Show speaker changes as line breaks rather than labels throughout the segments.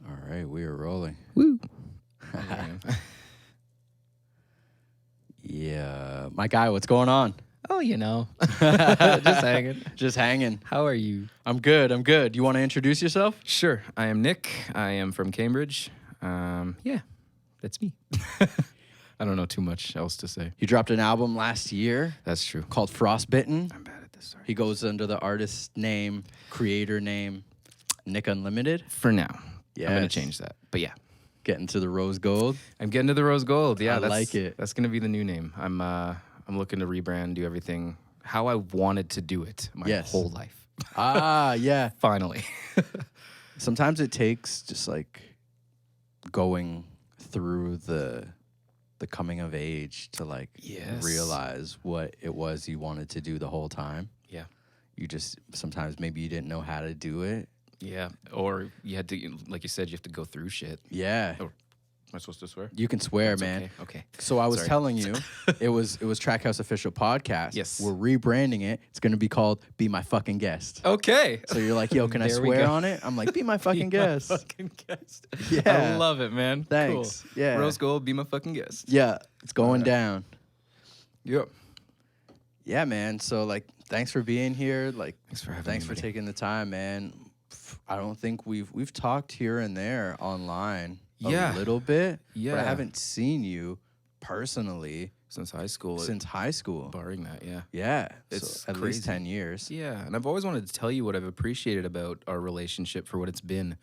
All right, we are rolling.
Woo.
Yeah, my guy, what's going on?
Oh, just hanging.
Just hanging.
How are you?
I'm good. You want to introduce yourself?
Sure. I am Nick. I am from Cambridge. Yeah, that's me. I don't know too much else to say.
You dropped an album last year
That's true.
called Frostbitten.
I'm bad at this. Sorry.
He goes under the artist name, creator name, Nic Unlimited.
For now.
Yes.
I'm going to change that. But yeah.
Getting to the rose gold.
I'm getting to the rose gold. Yeah,
I like it.
That's going to be the new name. I'm looking to rebrand, do everything how I wanted to do it my whole life.
Yeah.
Finally.
Sometimes it takes just like going through the coming of age to like realize what it was you wanted to do the whole time.
Yeah.
You just sometimes maybe you didn't know how to do it.
Yeah. Or you had to, like you said, you have to go through shit.
Yeah.
Oh, am I supposed to swear?
You can swear,
That's
man.
Okay.
So I was telling you, it was Trackhouse Official Podcast.
Yes.
We're rebranding it. It's going to be called Be My Fucking Guest.
Okay.
So you're like, yo, can I
There we
swear
go.
on it? I'm like, be my fucking guest.
My fucking guest.
Yeah.
I love it, man.
Thanks.
Cool.
Yeah.
Rose gold, be my fucking guest.
Yeah, it's going down.
Yep.
Yeah, man. So like, thanks for being here. Like,
Thanks for having
thanks
me.
for
buddy.
taking the time, man. I don't think we've talked here and there online a little bit, but I
Yeah.
haven't seen you personally
Since high school.
since high school.
Barring that, yeah.
Yeah,
It's
so at
crazy.
least 10 years.
Yeah, and I've always wanted to tell you what I've appreciated about our relationship for what it's been,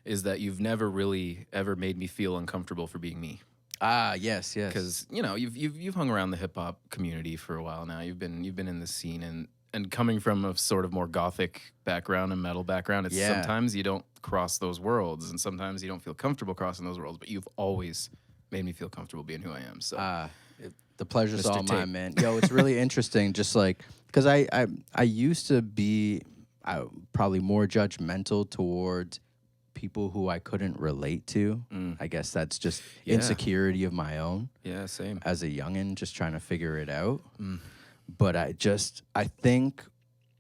is that you've never really ever made me feel uncomfortable for being me.
Ah, yes.
Because you've hung around the hip hop community for a while now. You've been in the scene and coming from a sort of more gothic background and metal background, it's
Yeah.
sometimes you don't cross those worlds, and sometimes you don't feel comfortable crossing those worlds. But you've always made me feel comfortable being who I am. So
The pleasure's
Mr.
all
Tait.
mine, man. Yo, it's really interesting. Just like, because I used to be probably more judgmental towards people who I couldn't relate to. I guess that's just
Yeah.
insecurity of my own
yeah, same.
as a youngin', just trying to figure it out. But I think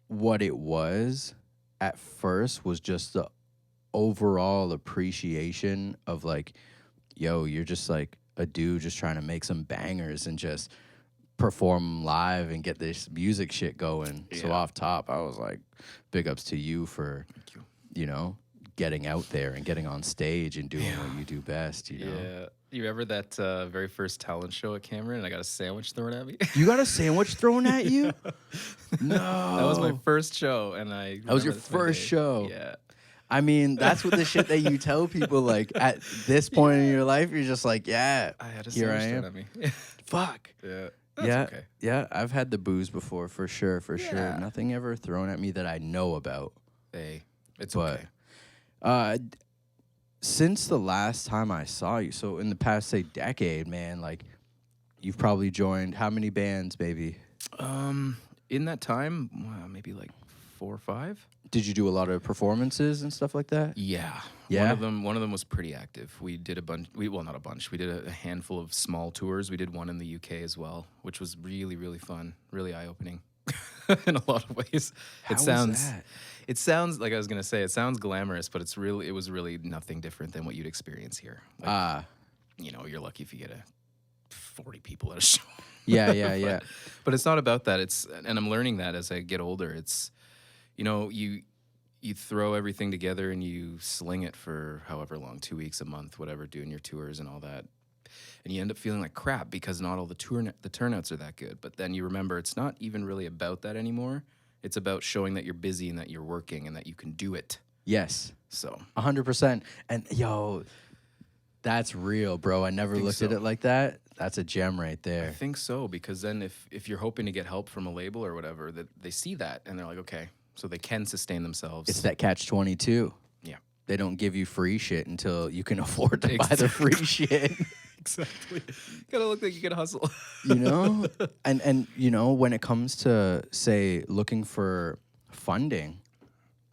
what it was at first was just the overall appreciation of like, yo, you're just like a dude just trying to make some bangers and just perform live and get this music shit going. So
Yeah.
off top, I was like, big ups to you for,
Thank
you know, getting out there and getting on stage and doing what you do best, you know?
Yeah. You remember that very first talent show at Cameron and I got a sandwich thrown at me?
You got a sandwich thrown at you? No.
That was my first show, and
That was your
remember this my
first
day.
show.
Yeah.
I mean, that's what the shit that you tell people, like, at this point in your life, you're just like, yeah,
I had a
here I
sandwich
am.
thrown at me.
Fuck.
Yeah. That's
Yeah,
okay.
yeah, I've had the booze before, for sure.
Yeah.
Nothing ever thrown at me that I know about.
Hey, it's
But
okay.
Since the last time I saw you, so in the past, say, decade, man, like, you've probably joined how many bands, baby?
In that time, maybe like 4 or 5.
Did you do a lot of performances and stuff like that?
Yeah.
Yeah?
One of them was pretty active. We did a bunch. Well, not a bunch. We did a handful of small tours. We did one in the UK as well, which was really, really fun, really eye opening, in a lot of ways.
How was that?
It sounds like I was gonna say. It sounds glamorous, but it was really nothing different than what you'd experience here. Like, you're lucky if you get 40 people at a show.
Yeah.
But it's not about that. And I'm learning that as I get older. It's, you throw everything together and you sling it for however long, 2 weeks, a month, whatever, doing your tours and all that. And you end up feeling like crap because not all the turnouts are that good. But then you remember it's not even really about that anymore. It's about showing that you're busy and that you're working and that you can do it.
Yes.
So
100%. And yo, that's real, bro. I never looked at
so.
it like that. That's a gem right there.
I think so, because then if you're hoping to get help from a label or whatever, that they see that and they're like, okay, so they can sustain themselves.
It's that catch-22.
Yeah.
They don't give you free shit until you can afford to buy the free shit.
Exactly. Gotta look like you can hustle.
You know? And you know, when it comes to, say, looking for funding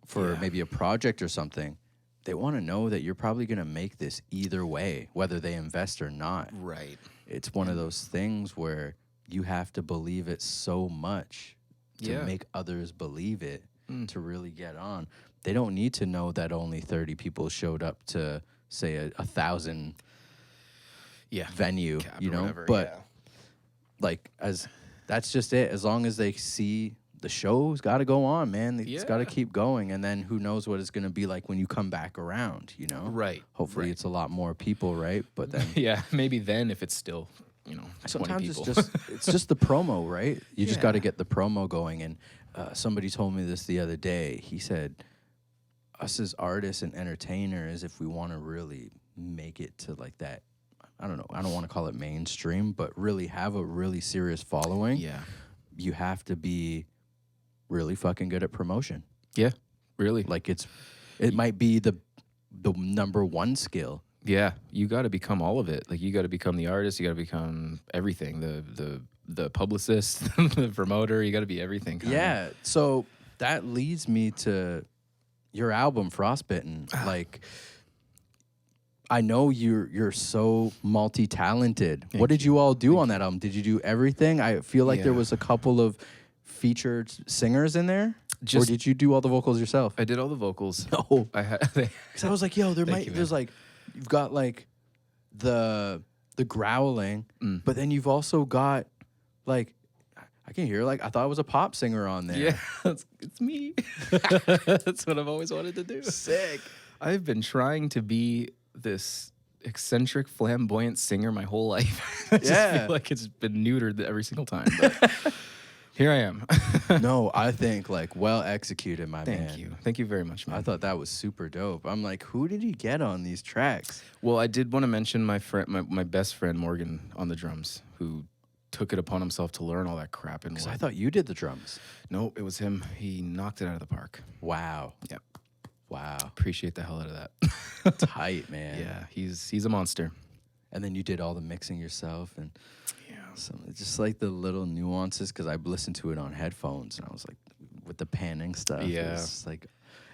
for maybe a project or something, they want to know that you're probably going to make this either way, whether they invest or not.
Right.
It's one of those things where you have to believe it so much to make others believe it. to really get on. They don't need to know that only 30 people showed up to say a 1,000 venue,
Cap
you
or
know,
whatever,
but like that's just it. As long as they see the show's got to go on, man, it's got to keep going. And then who knows what it's going to be like when you come back around, you know?
Right.
Hopefully it's a lot more people, right? But then
yeah, maybe then if it's still, 20
sometimes
people.
it's just the promo, right? You just got to
Yeah.
get the promo going. And somebody told me this the other day. He said, us as artists and entertainers, if we want to really make it to like that, I don't know, I don't want to call it mainstream, but really have a really serious following.
Yeah.
You have to be really fucking good at promotion.
Yeah. Really.
Like it might be the number one skill.
Yeah, you got to become all of it. Like you got to become the artist, you got to become everything. The publicist, the promoter, you got to be everything.
Yeah. So that leads me to your album Frostbitten. Like I know you're so multi-talented. What did you all do on that album? Did you do everything? I feel like there was a couple of featured singers in there. Or did you do all the vocals yourself?
I did all the vocals.
No.
I had
Because I was like, yo, there's like, you've got like the growling, but then you've also got like, I can hear like, I thought it was a pop singer on there.
Yeah, it's me. That's what I've always wanted to do.
Sick.
I've been trying to be this eccentric, flamboyant singer my whole life. I just feel like it's been neutered every single time. But here I am.
No, I think like well executed, my man.
Thank you. Thank you very much, man.
I thought that was super dope. I'm like, who did he get on these tracks?
Well, I did want to mention my friend, my best friend Morgan on the drums, who took it upon himself to learn all that crap. And
I thought you did the drums.
No, it was him. He knocked it out of the park.
Wow.
Yep.
Wow.
Appreciate the hell out of that.
Tight, man.
Yeah, he's a monster.
And then you did all the mixing yourself and just like the little nuances, because I listened to it on headphones and I was like, with the panning stuff.
Yeah.
It was like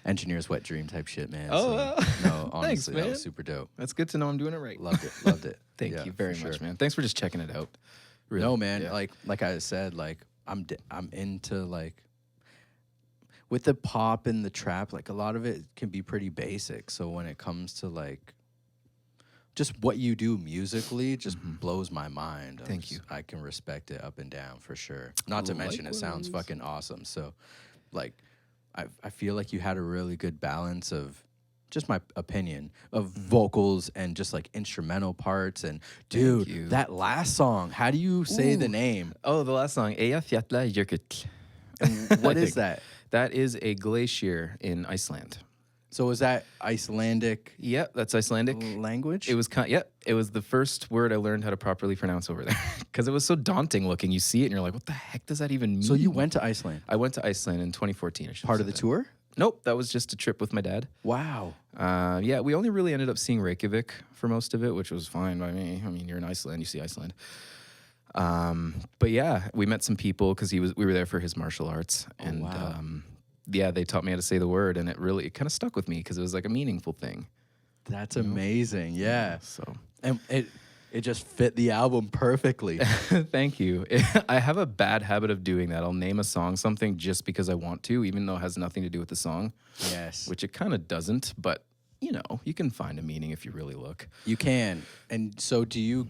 engineer's wet dream type shit, man.
Oh,
no, honestly,
thanks,
that
man.
was super dope.
That's good to know I'm doing it right.
Loved it.
Thank you very much, man. Thanks for just checking it out. Really.
No, man. Like I said, like I'm into like with the pop and the trap, like a lot of it can be pretty basic. So when it comes to like just what you do musically, just blows my mind.
Thank you.
I can respect it up and down for sure. Not to mention it sounds fucking awesome. So like I feel like you had a really good balance of, just my opinion, of vocals and just like instrumental parts. And dude, that last song, how do you say the name?
Oh, the last song, Eyjafjallajökull.
And what is that?
That is a glacier in Iceland.
So is that Icelandic?
Yep, that's Icelandic
language.
It was it was the first word I learned how to properly pronounce over there because it was so daunting looking. You see it and you're like, what the heck does that even mean?
So you went to Iceland?
I went to Iceland in 2014.
Part of the tour?
Nope, that was just a trip with my dad.
Wow.
Yeah, we only really ended up seeing Reykjavik for most of it, which was fine by me. I mean, you're in Iceland, you see Iceland. But yeah, we met some people because we were there for his martial arts, and yeah, they taught me how to say the word, and it kind of stuck with me because it was like a meaningful thing.
That's amazing. Yeah.
So
and it just fit the album perfectly.
Thank you. I have a bad habit of doing that. I'll name a song something just because I want to, even though it has nothing to do with the song.
Yes.
Which it kind of doesn't, but you know, you can find a meaning if you really look.
You can. And so you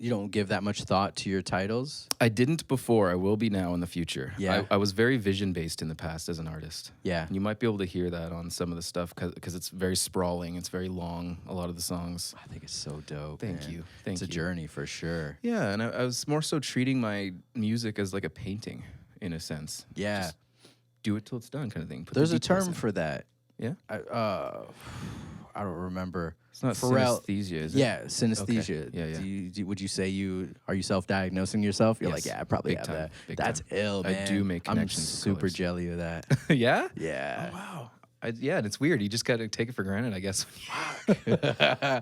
don't give that much thought to your titles?
I didn't before. I will be now in the future.
Yeah.
I was very vision-based in the past as an artist.
Yeah.
And you might be able to hear that on some of the stuff because it's very sprawling. It's very long, a lot of the songs.
I think it's so dope.
Thank you.
It's a journey for sure.
Yeah, and I was more so treating my music as like a painting in a sense.
Yeah.
Just do it till it's done kind of thing.
There's a term for that.
Yeah?
I don't remember.
It's not synesthesia, is it?
Yeah, synesthesia.
Okay. Yeah.
Would you say are you self-diagnosing yourself? You're like, yeah, I probably have
time,
that.
big
That's
time.
ill, man.
I do make connections.
I'm super
with
jelly of that.
Yeah?
Yeah.
Oh, wow. Yeah, and it's weird. You just got to take it for granted, I guess.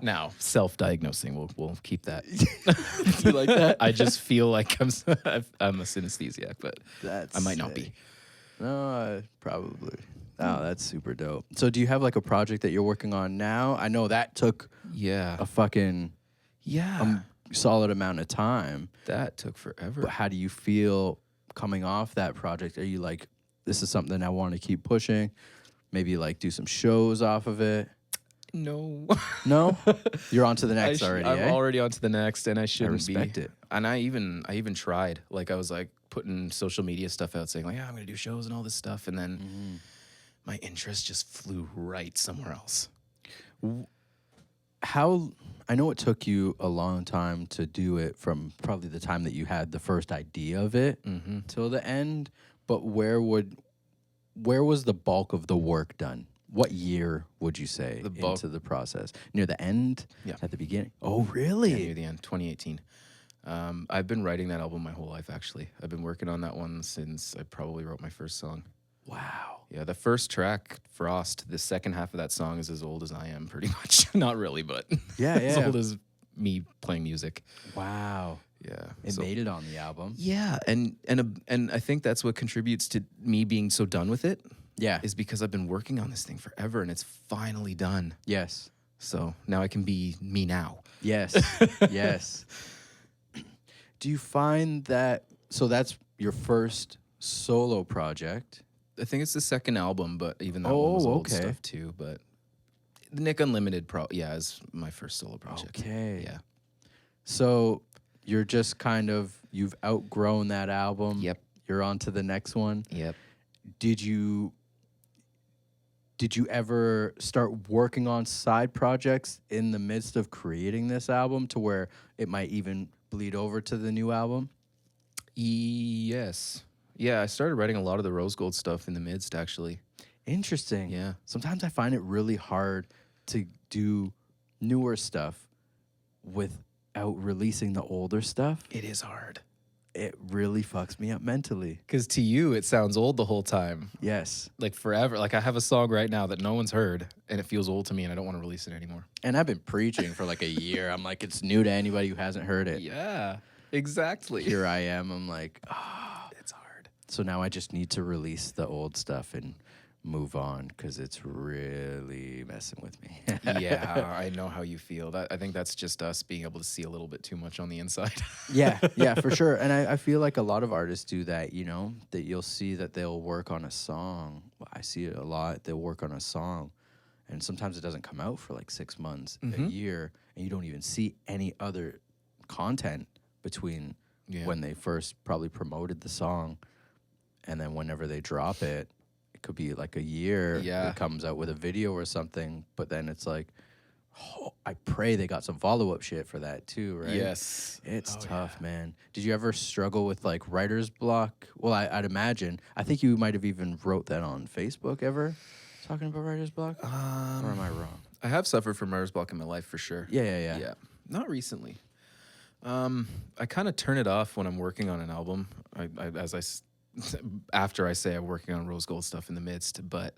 Now, self-diagnosing, we'll keep that.
You like that?
I just feel like I'm a synesthesiac, but I might not be.
No, probably. Oh, that's super dope. So do you have like a project that you're working on now? I know that took a fucking solid amount of time.
That took forever.
But how do you feel coming off that project? Are you like, this is something I want to keep pushing? Maybe like do some shows off of it.
No.
No, you're on to the next already.
I'm already on to the next, and I shouldn't
respect it.
And I even tried. Like I was like putting social media stuff out, saying like, yeah, I'm gonna do shows and all this stuff, and then my interest just flew right somewhere else.
How, I know it took you a long time to do it, from probably the time that you had the first idea of it till the end, but where was the bulk of the work done? What year would you say into the process? Near the end?
Yeah.
At the beginning? Oh, really?
Yeah, near the end, 2018. I've been writing that album my whole life, actually. I've been working on that one since I probably wrote my first song.
Wow.
Yeah, the first track, Frost, the second half of that song is as old as I am, pretty much. Not really, but as old as me playing music.
Wow.
Yeah.
It made it on the album.
Yeah, and I think that's what contributes to me being so done with it.
Yeah.
Is because I've been working on this thing forever, and it's finally done.
Yes.
So now I can be me now.
Yes. Yes. Do you find that, so that's your first solo project?
I think it's the second album, but even that one was old stuff too. But the Nic Unlimited, is my first solo project.
Okay.
Yeah.
So you're just kind of, you've outgrown that album.
Yep.
You're on to the next one.
Yep.
Did you ever start working on side projects in the midst of creating this album to where it might even bleed over to the new album?
Yes. Yeah, I started writing a lot of the Rose Gold stuff in the midst, actually.
Interesting.
Yeah.
Sometimes I find it really hard to do newer stuff without releasing the older stuff.
It is hard.
It really fucks me up mentally.
Because to you, it sounds old the whole time.
Yes.
Like forever. Like I have a song right now that no one's heard, and it feels old to me, and I don't want to release it anymore.
And I've been preaching for like a year. I'm like, it's new to anybody who hasn't heard it.
Yeah, exactly.
Here I am. I'm like,
It's hard.
So now I just need to release the old stuff and move on because it's really messing with me.
Yeah, I know how you feel. I think that's just us being able to see a little bit too much on the inside.
Yeah, for sure. And I feel like a lot of artists do that, you know, that you'll see that they'll work on a song. I see it a lot. They'll work on a song, and sometimes it doesn't come out for like 6 months, a year, and you don't even see any other content between when they first probably promoted the song and then whenever they drop it. It could be like a year. It comes out with a video or something, but then it's like, I pray they got some follow-up shit for that too, right?
Yes.
It's tough, man. Did you ever struggle with like writer's block? Well, I'd imagine. I think you might have even wrote that on Facebook ever, talking about writer's block? Or am I wrong?
I have suffered from writer's block in my life for sure.
Yeah.
Not recently. I kind of turn it off when I'm working on an album. After I say I'm working on Rose Gold stuff in the midst, but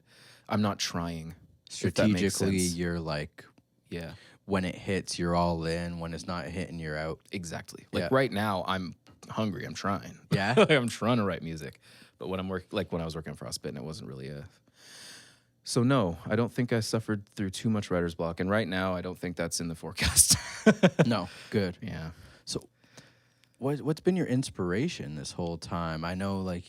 I'm not trying.
Strategically, you're like,
yeah.
When it hits, you're all in. When it's not hitting, you're out.
Exactly. Like right now, I'm hungry. I'm trying.
Yeah.
Like I'm trying to write music, but when when I was working on Frostbitten, it wasn't really a. So no, I don't think I suffered through too much writer's block, and right now, I don't think that's in the forecast.
No, good.
Yeah.
So, what's been your inspiration this whole time? I know, like,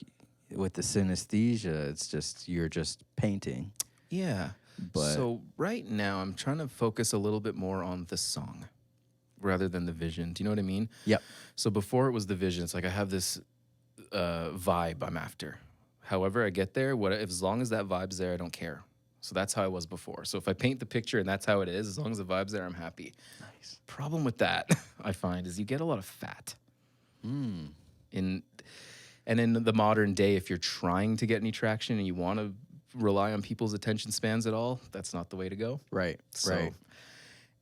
with the synesthesia, it's just you're just painting.
Yeah.
But
so right now, I'm trying to focus a little bit more on the song rather than the vision. Do you know what I mean?
Yep.
So before it was the vision, it's like I have this vibe I'm after. However I get there, as long as that vibe's there, I don't care. So that's how I was before. So if I paint the picture and that's how it is, as long as the vibe's there, I'm happy.
Nice.
Problem with that, I find, is you get a lot of fat. In the modern day, if you're trying to get any traction and you want to rely on people's attention spans at all, that's not the way to go.
Right.
So,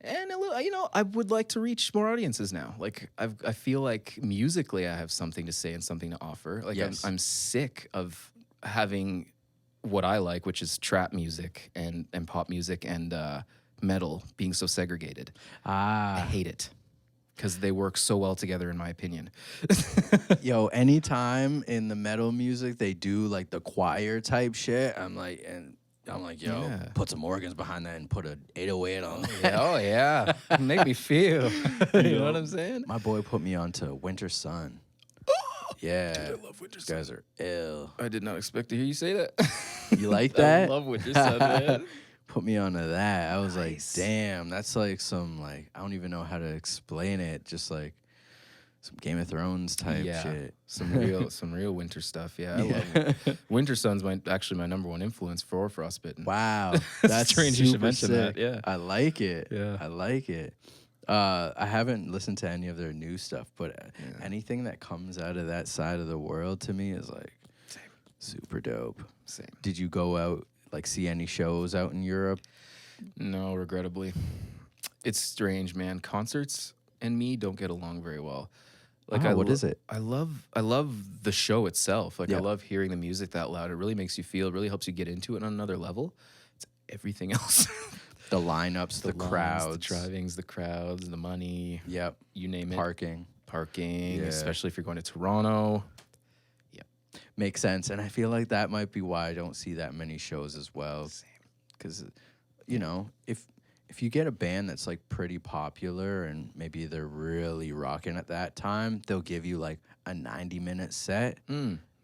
and a little, I would like to reach more audiences now. Like I feel like musically, I have something to say and something to offer. Like I'm sick of having what I like, which is trap music and pop music and metal being so segregated. I hate it. Because they work so well together, in my opinion.
Yo, anytime in the metal music they do like the choir type shit, I'm like, yo, put some organs behind that and put an 808 on that.
Oh yeah, make me feel. You know what I'm saying?
My boy put me onto Winter Sun. Yeah.
Dude, I love Winter
These
Sun.
guys are ill.
I did not expect to hear you say that.
You like that?
I love Winter Sun, man.
Put me onto that. I was
Nice.
like, damn, that's like some like I don't even know how to explain it. Just like some Game of Thrones type shit.
Some real winter stuff. Yeah, I love Winter Sun's actually my number one influence for Frostbitten.
Wow, that's
strange you should
super
mention
sick.
that. Yeah,
I like it.
Yeah.
I like it. I haven't listened to any of their new stuff, but anything that comes out of that side of the world to me is like super dope.
Same.
Did you go out like see any shows out in Europe?
No, regrettably. It's strange, man. Concerts and me don't get along very well. Like,
what is it?
I love the show itself. Like,
Yeah.
I love hearing the music that loud. It really makes you feel. It really helps you get into it on another level. It's everything else.
The lineups, the
lines,
crowds,
the drivings, the crowds, the money.
Yep.
You name it.
Parking.
Parking,
Yeah.
especially if you're going to Toronto.
Makes sense. And I feel like that might be why I don't see that many shows as well.
Same.
Because, you know, if you get a band that's like pretty popular and maybe they're really rocking at that time, they'll give you like a 90-minute set.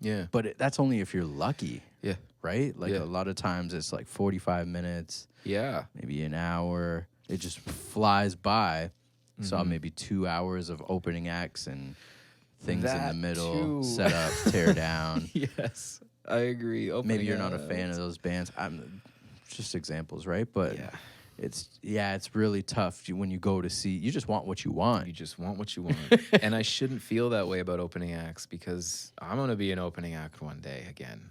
Yeah.
But that's only if you're lucky,
Yeah.
right? Like
Yeah.
a lot of times it's like 45 minutes,
Yeah.
maybe an hour. It just flies by. Saw maybe 2 hours of opening acts and things in the
That
too.
too.
Set up, tear down.
Yes. I agree.
Maybe you're not a fan of those bands. I'm just examples, right? But
Yeah.
it's really tough when you go to see. You just want what you want.
You just want what you want. And I shouldn't feel that way about opening acts because I'm going to be an opening act one day again.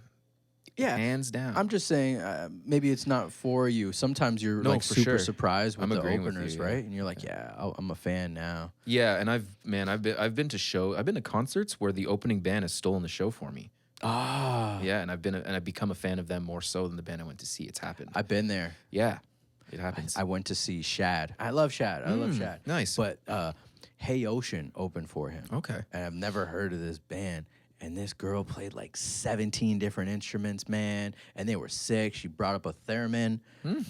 Yeah,
Hands down.
I'm just saying maybe it's not for you. Sometimes you're
No,
like
for
super
sure.
surprised with
I'm
the
agreeing with
openers,
you, yeah.
right? And you're like, I'm a fan now.
Yeah, and I've been to concerts where the opening band has stolen the show for me.
Ah,
Yeah, and I've become a fan of them more so than the band I went to see. It's happened.
I've been there.
Yeah. It happens.
I went to see Shad. I love Shad. I love Shad.
Nice.
But Hey Ocean opened for him.
Okay.
And I've never heard of this band. And this girl played like 17 different instruments, man. And they were sick. She brought up a theremin.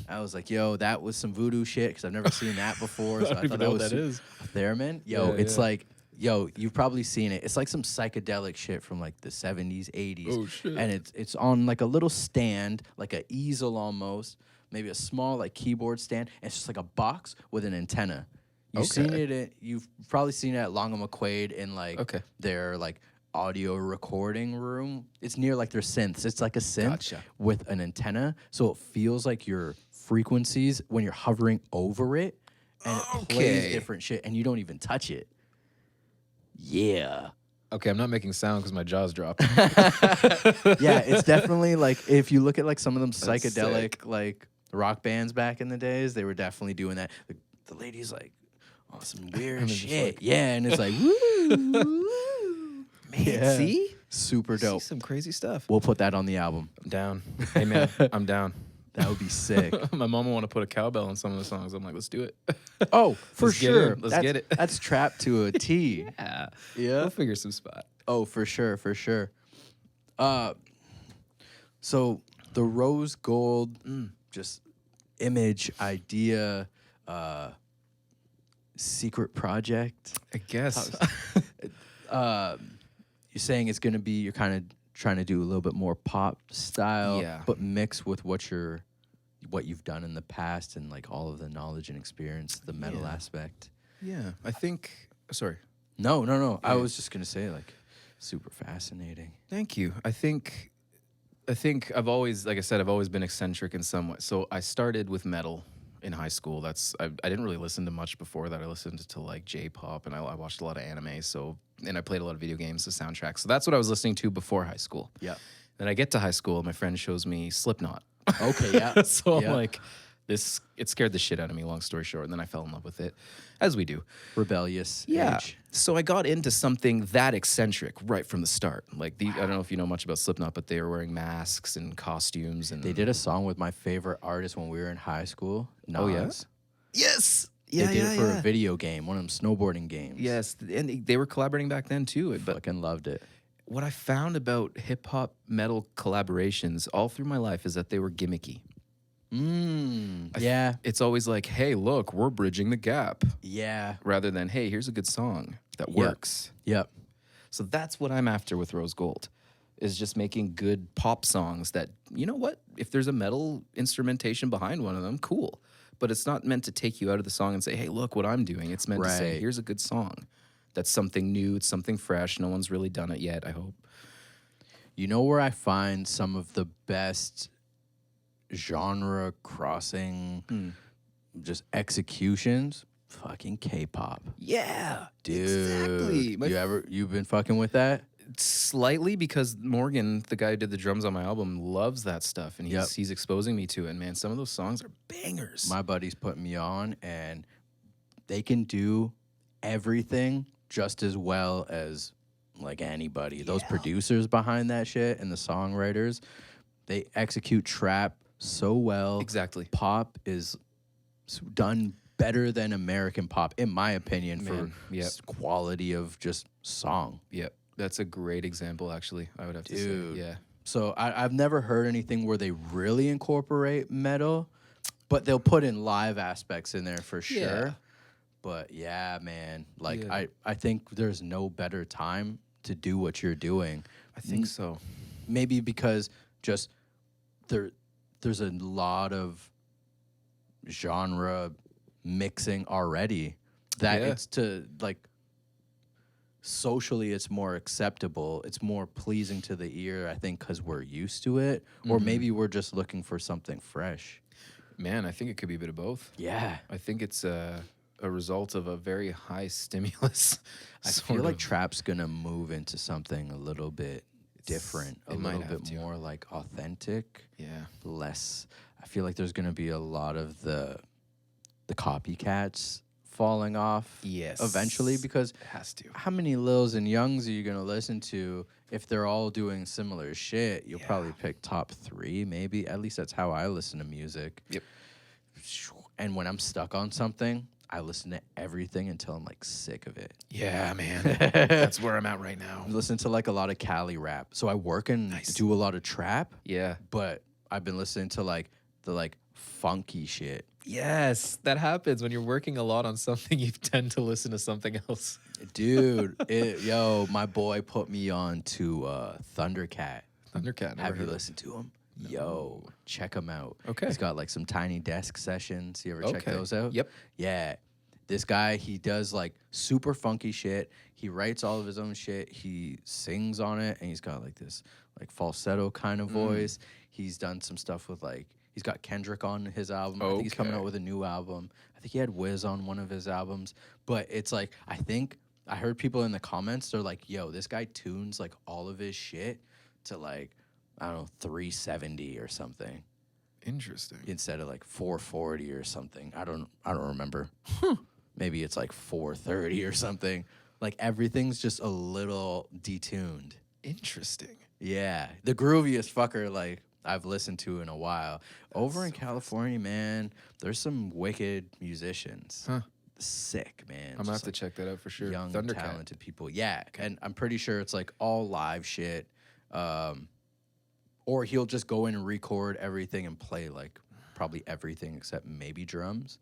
I was like, yo, that was some voodoo shit because I've never seen that before. So I thought that was a theremin. Yo, it's like, you've probably seen it. It's like some psychedelic shit from like the 70s, 80s.
Oh, shit.
And it's on like a little stand, like an easel almost. Maybe a small like keyboard stand. And it's just like a box with an antenna. You've probably seen it at Long and McQuaid in like their like audio recording room. It's near like their synths. It's like a synth with an antenna, so it feels like your frequencies when you're hovering over it, and it plays different shit, and you don't even touch it. Yeah.
Okay, I'm not making sound because my jaw's dropped.
Yeah, it's definitely like if you look at like some of them psychedelic
sick.
like rock bands back in the days, they were definitely doing that. The lady's like, oh, some weird shit.
like,
yeah, and it's like, woo.
Man, see?
Super dope.
See some crazy stuff.
We'll put that on the album.
I'm down. Hey, man, I'm down.
That would be sick.
My mom will want to put a cowbell in some of the songs. I'm like, let's do it.
Oh, for
Let's get
sure.
it. Let's get it.
That's trapped to a T.
Yeah.
Yeah.
We'll figure some spot.
Oh, for sure, for sure. So the rose gold, just image, idea, secret project.
I guess.
You're saying it's gonna be, you're kind of trying to do a little bit more pop style, but mix with what you've done in the past and like all of the knowledge and experience, the metal aspect.
Yeah. I think, sorry.
No. I was just gonna say like super fascinating.
Thank you. I think I've always, like I said, I've always been eccentric in some way. So I started with metal in high school. I didn't really listen to much before that. I listened to like J-pop and I watched a lot of anime. And I played a lot of video games, the soundtrack. So that's what I was listening to before high school.
Yeah.
Then I get to high school and my friend shows me Slipknot.
Okay, yeah.
So I'm like, it scared the shit out of me, long story short. And then I fell in love with it, as we do.
Rebellious
Yeah.
age.
So I got into something that eccentric right from the start. Like, I don't know if you know much about Slipknot, but they were wearing masks and costumes. And
They did a song with my favorite artist when we were in high school, Nas.
Oh, yeah? Yes. Yeah,
they did it for a video game, one of them snowboarding games.
Yes, and they were collaborating back then too. But
Fucking loved it.
what I found about hip hop metal collaborations all through my life is that they were gimmicky.
Yeah.
It's always like, hey, look, we're bridging the gap,
Yeah.
rather than, hey, here's a good song that works.
Yep.
So that's what I'm after with Rose Gold, is just making good pop songs that, you know what? If there's a metal instrumentation behind one of them, cool. But it's not meant to take you out of the song and say, hey, look what I'm doing. It's meant to say,
Right.
here's a good song. That's something new. It's something fresh. No one's really done it yet, I hope.
You know where I find some of the best genre crossing just executions? Fucking K-pop.
Yeah,
Dude.
exactly.
You've been fucking with that?
Slightly, because Morgan, the guy who did the drums on my album, loves that stuff, and
Yep.
he's exposing me to it. And man, some of those songs are bangers.
My buddies put me on, and they can do everything just as well as like anybody. Those producers behind that shit and the songwriters, they execute trap so well.
Exactly.
Pop is done better than American pop, in my opinion,
Man,
for quality of just song.
Yep. That's a great example, actually, I would have to
Dude.
say. Yeah.
So I've never heard anything where they really incorporate metal, but they'll put in live aspects in there for sure.
Yeah.
But yeah, man, like
Yeah.
I think there's no better time to do what you're doing.
I think so.
Maybe because just there's a lot of genre mixing already that it's to like socially it's more acceptable, it's more pleasing to the ear, I think, because we're used to it, or maybe we're just looking for something fresh.
Man, I think it could be a bit of both.
Yeah,
I think it's a result of a very high stimulus.
I feel like trap's gonna move into something a little bit different, a little bit more like authentic.
Yeah.
Less, I feel like there's gonna be a lot of the copycats falling off.
Yes.
Eventually, because
It has to.
how many Lils and Youngs are you gonna listen to? If they're all doing similar shit, you'll probably pick top 3, maybe. At least that's how I listen to music.
Yep.
And when I'm stuck on something, I listen to everything until I'm like sick of it.
Yeah, man. That's where I'm at right now.
I listen to like a lot of Cali rap. So I work and do a lot of trap,
Yeah.
but I've been listening to like the like funky shit.
Yes, that happens when you're working a lot on something. You tend to listen to something else.
Dude, my boy put me on to Thundercat.
Thundercat.
Have you listened to him? No. Yo, check him out.
Okay.
He's got like some Tiny Desk sessions. You ever check those out?
Yep.
Yeah. This guy, he does like super funky shit. He writes all of his own shit. He sings on it, and he's got like this like falsetto kind of voice. He's done some stuff with like, he's got Kendrick on his album. I think he's coming out with a new album. I think he had Wiz on one of his albums. But it's like, I heard people in the comments, they're like, yo, this guy tunes like all of his shit to like, I don't know, 370 or something.
Interesting.
Instead of like 440 or something. I don't remember. Maybe it's like 430 or something. Like everything's just a little detuned.
Interesting.
Yeah. The grooviest fucker like I've listened to in a while. Over in California, man, there's some wicked musicians.
Huh.
Sick, man.
I'm gonna have to check that out for sure.
Young,
Thundercat.
talented people. Yeah. And I'm pretty sure it's like all live shit. Or he'll just go in and record everything and play like probably everything except maybe drums.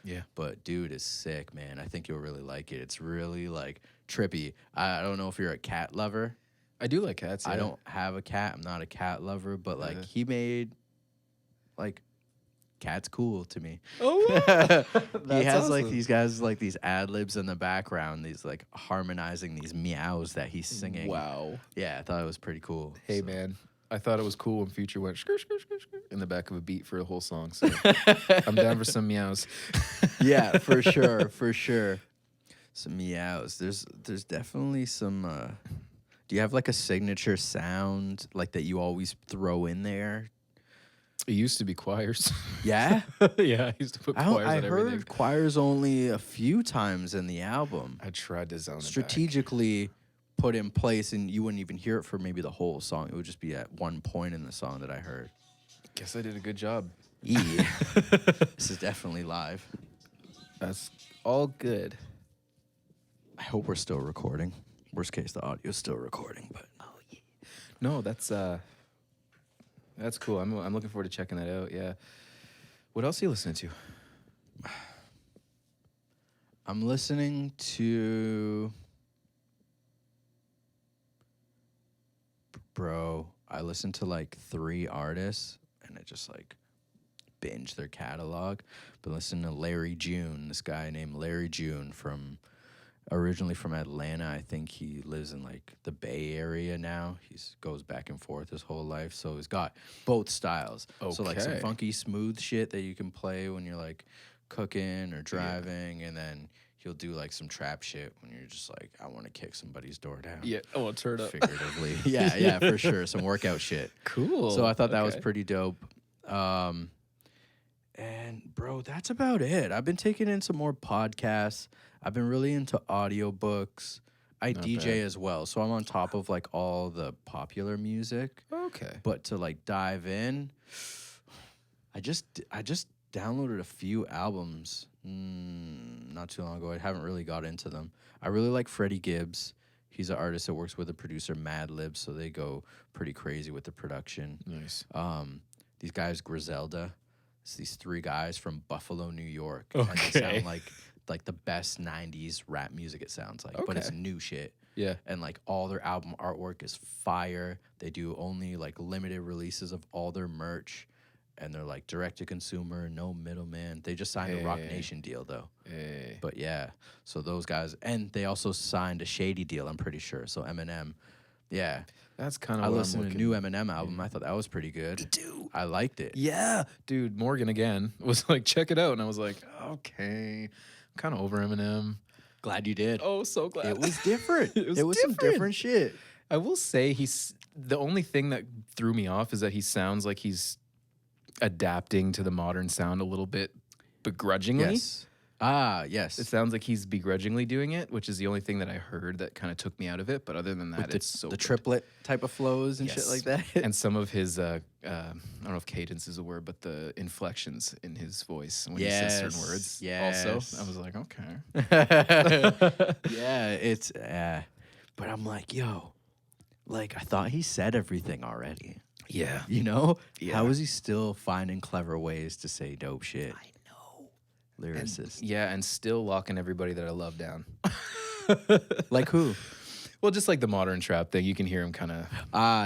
Yeah.
But dude is sick, man. I think you'll really like it. It's really like trippy. I don't know if you're a cat lover.
I do like cats. Yeah.
I don't have a cat. I'm not a cat lover, but like he made like cat's cool to me.
Oh, wow.
He has
awesome.
like these guys like these ad libs in the background, these like harmonizing these meows that he's singing.
Wow.
Yeah, I thought it was pretty cool.
Hey, man. I thought it was cool when Future went skr, skr, skr, skr in the back of a beat for a whole song. So I'm down for some meows.
Yeah, for sure, for sure. Some meows. There's definitely some. Do you have like a signature sound like that you always throw in there?
It used to be choirs.
Yeah,
Yeah, I used to put choirs
I
on
heard
everything.
choirs only a few times in the album.
I tried to zone it back.
Strategically put in place, and you wouldn't even hear it for maybe the whole song. It would just be at one point in the song that I heard.
Guess I did a good job.
Yeah, this is definitely live.
That's all good.
I hope we're still recording. Worst case, the audio's still recording, but
No, that's cool. I'm looking forward to checking that out. Yeah. What else are you listening to?
I'm listening to Bro, I listened to like 3 artists and it just like binge their catalog. But listen to Larry June, this guy named Larry June originally from Atlanta. I think he lives in like the Bay Area now. He's goes back and forth his whole life. So he's got both styles. So like some
Okay.
funky smooth shit that you can play when you're like cooking or driving, and then he'll do like some trap shit when you're just like, I want to kick somebody's door down.
Yeah. Oh, turn up.
Figuratively. yeah, for sure. Some workout shit.
Cool.
So I thought that was
Okay.
pretty dope. And bro, that's about it. I've been taking in some more podcasts. I've been really into audiobooks. I DJ
bad.
as well. So I'm on top of like all the popular music.
Okay.
But to like dive in, I just downloaded a few albums not too long ago. I haven't really got into them. I really like Freddie Gibbs. He's an artist that works with the producer Madlib, so they go pretty crazy with the production.
Nice.
These guys, Griselda, it's these 3 guys from Buffalo, New York. And they
Okay.
sound like the best 90s rap music, it sounds like. But it's
Okay.
new shit.
Yeah.
And like all their album artwork is fire. They do only like limited releases of all their merch. And they're like direct to consumer, no middleman. They just signed a Rock
Hey.
Nation deal though.
Hey.
But yeah, so those guys, and they also signed a Shady deal, I'm pretty sure. So Eminem, yeah.
That's kind
I
of what
listened
I'm
to
looking.
the new Eminem album. I thought that was pretty good.
Me too.
I liked it.
Yeah, dude. Morgan again was like, check it out, and I was like, okay. I'm kind of over Eminem.
Glad you did.
Oh, so glad.
It was different.
It was
some
different.
different shit.
I will say the only thing that threw me off is that he sounds like he's adapting to the modern sound a little bit begrudgingly.
Yes. Yes.
It sounds like he's begrudgingly doing it, which is the only thing that I heard that kind of took me out of it. But other than that,
With
it's so
the
good.
triplet type of flows and shit
Yes.
like that.
And some of his, I don't know if cadence is a word, but the inflections in his voice when he says certain words.
Yes.
Also, I was like, okay.
Yeah, it's but I'm like, yo, like I thought he said everything already.
Yeah.
You know?
Yeah.
How is he still finding clever ways to say dope shit?
I know.
Lyricist.
Yeah, and still locking everybody that I love down.
Like who?
Well, just like the modern trap thing, you can hear him kind of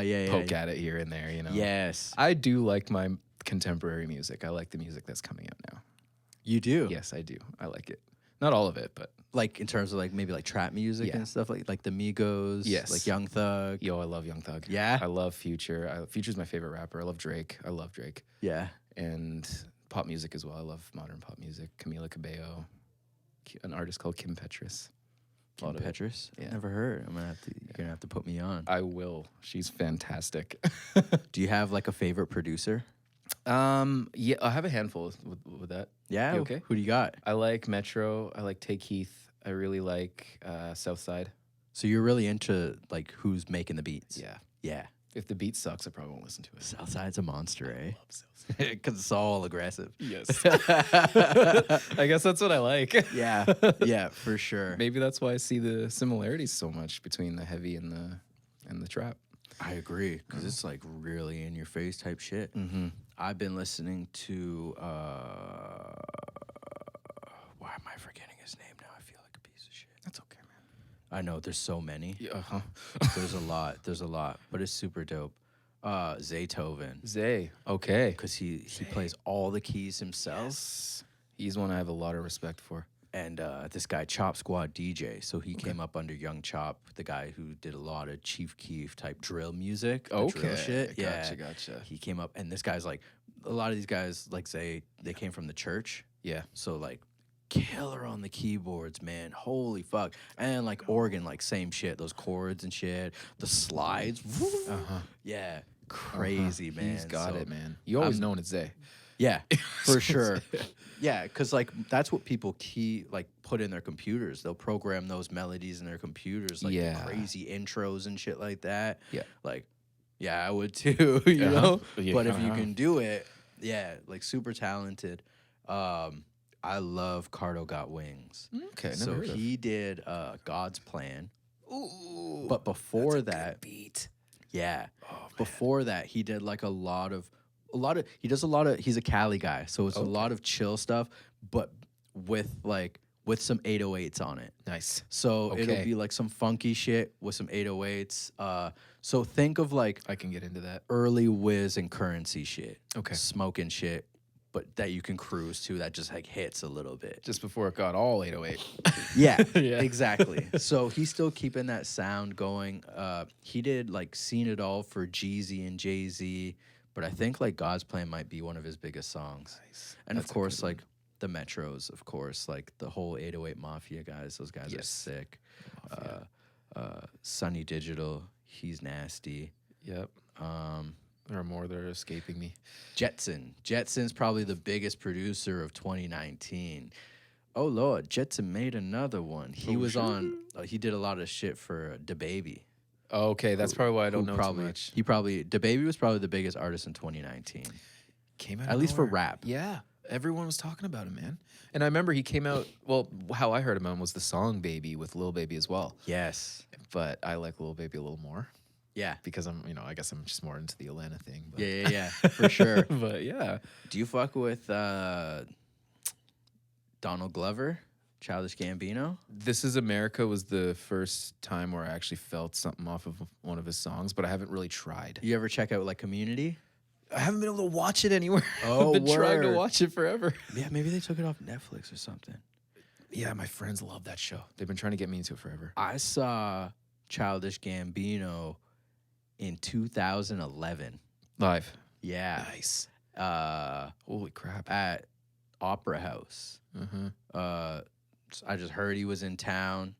Yeah.
poke at it here and there, you know?
Yes.
I do like my contemporary music. I like the music that's coming out now.
You do?
Yes, I do. I like it. Not all of it, but
Like in terms of like maybe like trap music
Yeah.
and stuff like the Migos,
Yes.
like Young Thug.
yo, I love Young Thug.
Yeah?
I love Future. Future's my favorite rapper. I love Drake.
Yeah.
And pop music as well. I love modern pop music. Camila Cabello, an artist called Kim Petras. A lot of it.
Petrus?
Yeah.
Never heard. You're gonna have to put me on.
I will. She's fantastic.
Do you have like a favorite producer?
Yeah, I have a handful with that.
Yeah.
You okay?
Who do you got?
I like Metro. I like Tait. I really like Southside.
So you're really into like who's making the beats?
Yeah.
Yeah.
If the beat sucks, I probably won't listen to it.
Southside's a monster, eh?
Love Southside.
Because it's all aggressive.
Yes. I guess that's what I like.
Yeah. Yeah, for sure.
Maybe that's why I see the similarities so much between the heavy and the trap.
I agree. Because it's like really in your face type shit.
Mm-hmm.
I've been listening to why am I forgetting his name now? I feel like a piece of shit.
That's okay, man.
I know there's so many.
Yeah, uh-huh.
There's a lot, but it's super dope. Zaytoven,
Zay. Okay.
because he plays all the keys himself.
Yes. He's one I have a lot of respect for.
And this guy Chop Squad DJ, so he came up under Young Chop, the guy who did a lot of Chief Keef type drill music, the drill shit.
Gotcha.
He came up, and this guy's like, a lot of these guys like say they came from the church,
Yeah.
so like killer on the keyboards, man. Holy fuck. And like organ, like same shit, those chords and shit, the slides.
Uh-huh.
Yeah, crazy, man.
He's got
So,
it, man. You always known it's Zay.
Yeah, for sure. Yeah, because like that's what people put in their computers. They'll program those melodies in their computers, like the
Yeah.
crazy intros and shit like that.
Yeah.
Like, yeah, I would too, you
Uh-huh.
know.
Yeah,
But if you
uh-huh.
can do it, yeah, like super talented. I love Cardo Got Wings.
Okay, never
So
heard of.
he did God's Plan.
Ooh.
But before
that's a
that,
good beat.
yeah.
Oh, man.
Before that, he did like he's a Cali guy, so it's a lot of chill stuff, but with with some 808s on it.
Nice.
So
Okay.
it'll be like some funky shit with some 808s. So think of like
I can get into that.
early Wiz and Currency shit.
Okay.
Smoking shit, but that you can cruise to, that just like hits a little bit.
Just before it got all 808.
Yeah,
Yeah.
exactly. So he's still keeping that sound going. He did like Seen It All for Jeezy and Jay-Z, but I think like God's Plan might be one of his biggest songs.
Nice.
And
That's
of
a
course,
good one.
like the Metros, of course, like the whole 808 Mafia guys. Those guys are sick. Sunny Digital, he's nasty.
Yep. There are more that are escaping me.
Jetson's probably the biggest producer of 2019. Oh Lord, Jetson made another one. He was on. He did a lot of shit for DaBaby.
Oh, okay, that's probably why I don't know
probably,
too much.
DaBaby was probably the biggest artist in 2019.
Came out
At
of
least for
nowhere.
rap.
Yeah, everyone was talking about him, man. And I remember he came out. Well, how I heard him was the song "Baby" with Lil Baby as well.
Yes.
But I like Lil Baby a little more
Yeah.
because I guess I'm just more into the Atlanta thing. But.
Yeah, for sure.
But yeah,
Do you fuck with Donald Glover, Childish Gambino?
This Is America was the first time where I actually felt something off of one of his songs, but I haven't really tried.
You ever check out like Community?
I haven't been able to watch it anywhere.
Oh,
I've been trying to
word.
watch it forever.
Yeah, maybe they took it off Netflix or something.
Yeah, my friends love that show. They've been trying to get me into it forever.
I saw Childish Gambino in 2011.
Live.
Yeah.
Nice. Holy crap.
At Opera House.
Uh-huh.
I just heard he was in town.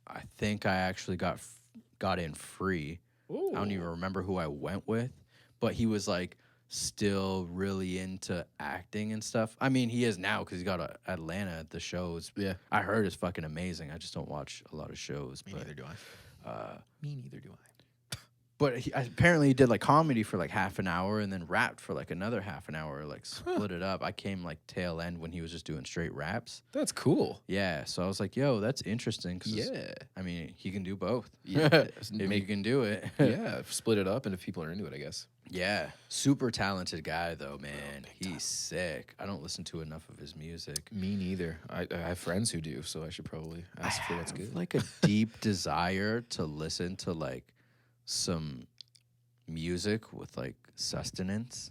I think I actually got in free.
Ooh.
I don't even remember who I went with, but he was like still really into acting and stuff. I mean, he is now because he got Atlanta at the shows.
Yeah.
I heard it's fucking amazing. I just don't watch a lot of shows.
Me
but,
neither do I. Me neither do I.
But apparently he did like comedy for like half an hour and then rapped for like another half an hour, like split it up. I came like tail end when he was just doing straight raps.
That's cool.
Yeah, so I was like, yo, that's interesting. 'Cause
Yeah.
I mean, he can do both.
Yeah.
If you can do it.
Yeah. Split it up, and if people are into it, I guess.
Yeah. Super talented guy, though, man. He's sick. I don't listen to enough of his music.
Me neither. I have friends who do, so I should probably ask for what's
I
good.
have like a deep desire to listen to like some music with like sustenance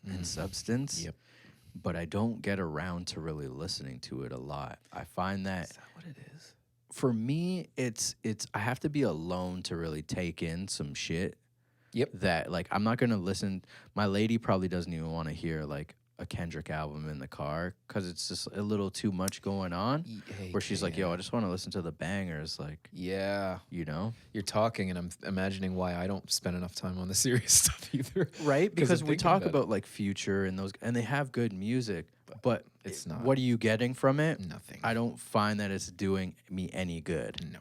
and substance.
Yep.
But I don't get around to really listening to it a lot. I find that
Is that what it is?
for me, it's I have to be alone to really take in some shit.
Yep.
That like I'm not gonna listen. My lady probably doesn't even want to hear like a Kendrick album in the car because it's just a little too much going on. Where she's like, "Yo, I just want to listen to the bangers." Like,
yeah,
you know,
you're talking, and I'm imagining why I don't spend enough time on the serious stuff either.
right? Because
I'm
we
thinking
talk
about
about like Future and those, and they have good music, but
it's not.
What are you getting from it?
Nothing.
I don't find that it's doing me any good.
No.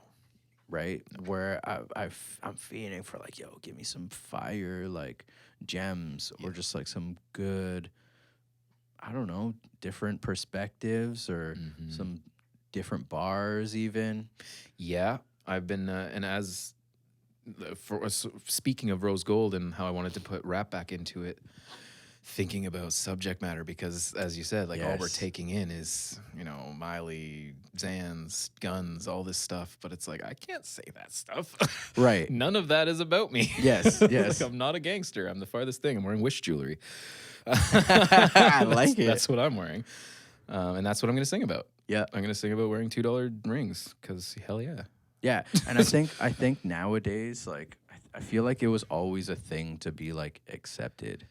Right? Where I'm feeling for like, yo, give me some fire like gems or just like some good, I don't know, different perspectives or some different bars even.
Yeah, I've been, and as for speaking of Rose Gold and how I wanted to put rap back into it, thinking about subject matter because, as you said, like all we're
Yes.
taking in is, you know, Miley, Zans, guns, all this stuff. But it's like I can't say that stuff.
Right.
None of that is about me.
Yes, yes.
Like, I'm not a gangster. I'm the farthest thing. I'm wearing Wish jewelry.
I like it.
That's what I'm wearing, and that's what I'm going to sing about.
Yeah.
I'm going to sing about wearing $2 rings because hell yeah.
Yeah. And I think nowadays, like, I feel like it was always a thing to be like accepted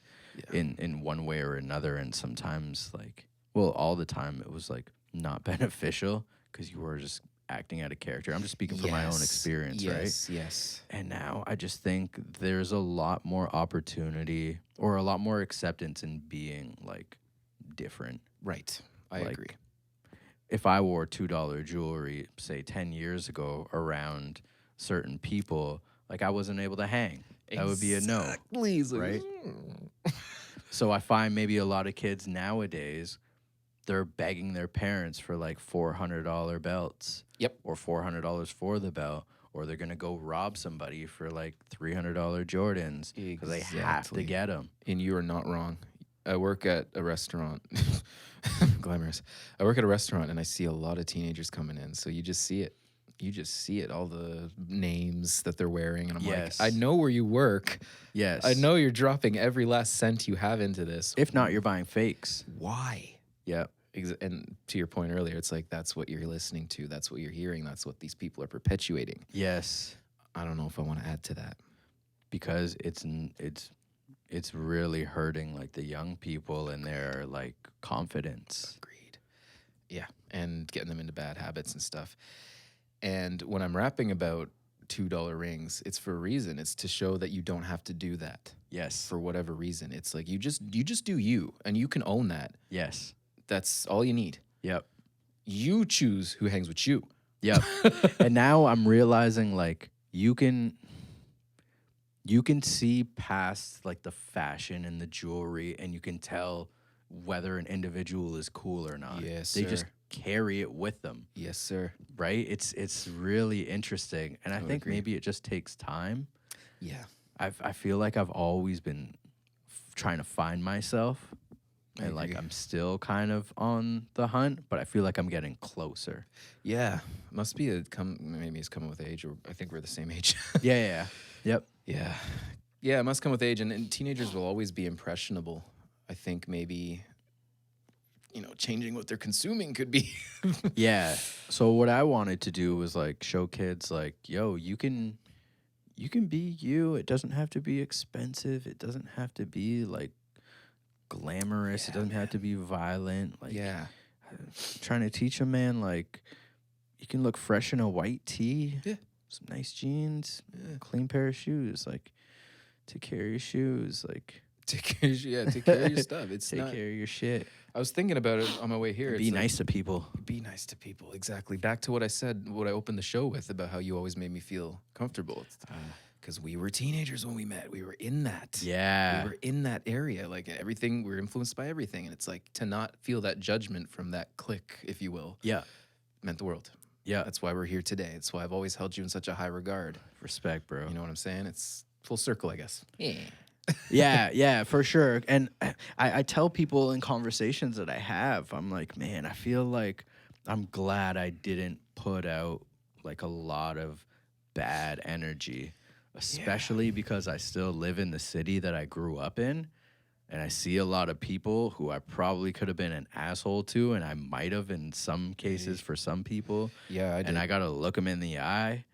in one way or another. And sometimes like, well, all the time it was like not beneficial because you were just acting out a character. I'm just speaking from my own experience, right?
Yes.
And now I just think there's a lot more opportunity or a lot more acceptance in being like different.
Right. I
Like,
agree.
If I wore $2 jewelry, say 10 years ago around certain people, like I wasn't able to hang. That would be a no.
Exactly.
Right? So I find maybe a lot of kids nowadays, they're begging their parents for like $400 belts.
Yep.
Or $400 for the belt. Or they're going to go rob somebody for like $300 Jordans because they have to
Exactly.
get them.
And you are not wrong. I work at a restaurant. Glamorous. I work at a restaurant and I see a lot of teenagers coming in. So you just see it. You just see it, all the names that they're wearing. And I'm
Yes.
like, I know where you work.
Yes.
I know you're dropping every last cent you have into this.
If not, you're buying fakes.
Why?
Yeah.
And to your point earlier, it's like that's what you're listening to. That's what you're hearing. That's what these people are perpetuating.
Yes.
I don't know if I want to add to that.
Because it's really hurting like the young people and their like confidence.
Agreed. Yeah, and getting them into bad habits and stuff. And when I'm rapping about $2 rings, it's for a reason. It's to show that you don't have to do that.
Yes.
For whatever reason. It's like you just do you, and you can own that.
Yes.
That's all you need.
Yep.
You choose who hangs with you.
Yep. And now I'm realizing like you can see past like the fashion and the jewelry, and you can tell whether an individual is cool or not.
Yes,
they
sir.
just carry it with them.
Yes, sir.
Right? It's really interesting, and I think
agree.
maybe it just takes time.
Yeah.
I feel like I've always been trying to find myself, and like
agree.
I'm still kind of on the hunt, but I feel like I'm getting closer.
Yeah. Must be maybe it's coming with age, or I think we're the same age.
Yeah. Yep.
Yeah. Yeah, it must come with age, and teenagers will always be impressionable. I think maybe, changing what they're consuming could be.
Yeah. So what I wanted to do was like show kids like, yo, you can be you. It doesn't have to be expensive. It doesn't have to be like glamorous. It doesn't have to be violent. Like
Yeah.
trying to teach a man like you can look fresh in a white tee.
Yeah.
Some nice jeans,
Yeah.
clean pair of shoes, like take care of your shoes, like
Take care of your stuff.
take care of your shit.
I was thinking about it on my way here.
Be nice to people.
Be nice to people. Exactly. Back to what I said, what I opened the show with about how you always made me feel comfortable. Because we were teenagers when we met. We were in that.
Yeah.
We were in that area. Like everything, we were influenced by everything. And it's like to not feel that judgment from that clique, if you will,
Yeah.
meant the world.
Yeah.
That's why we're here today. That's why I've always held you in such a high regard.
Respect, bro.
You know what I'm saying? It's full circle, I guess.
Yeah. Yeah, for sure. And I tell people in conversations that I have, I'm like, man, I feel like I'm glad I didn't put out like a lot of bad energy, especially because I still live in the city that I grew up in. And I see a lot of people who I probably could have been an asshole to, and I might have in some cases for some people.
Yeah, I did.
And I got to look them in the eye.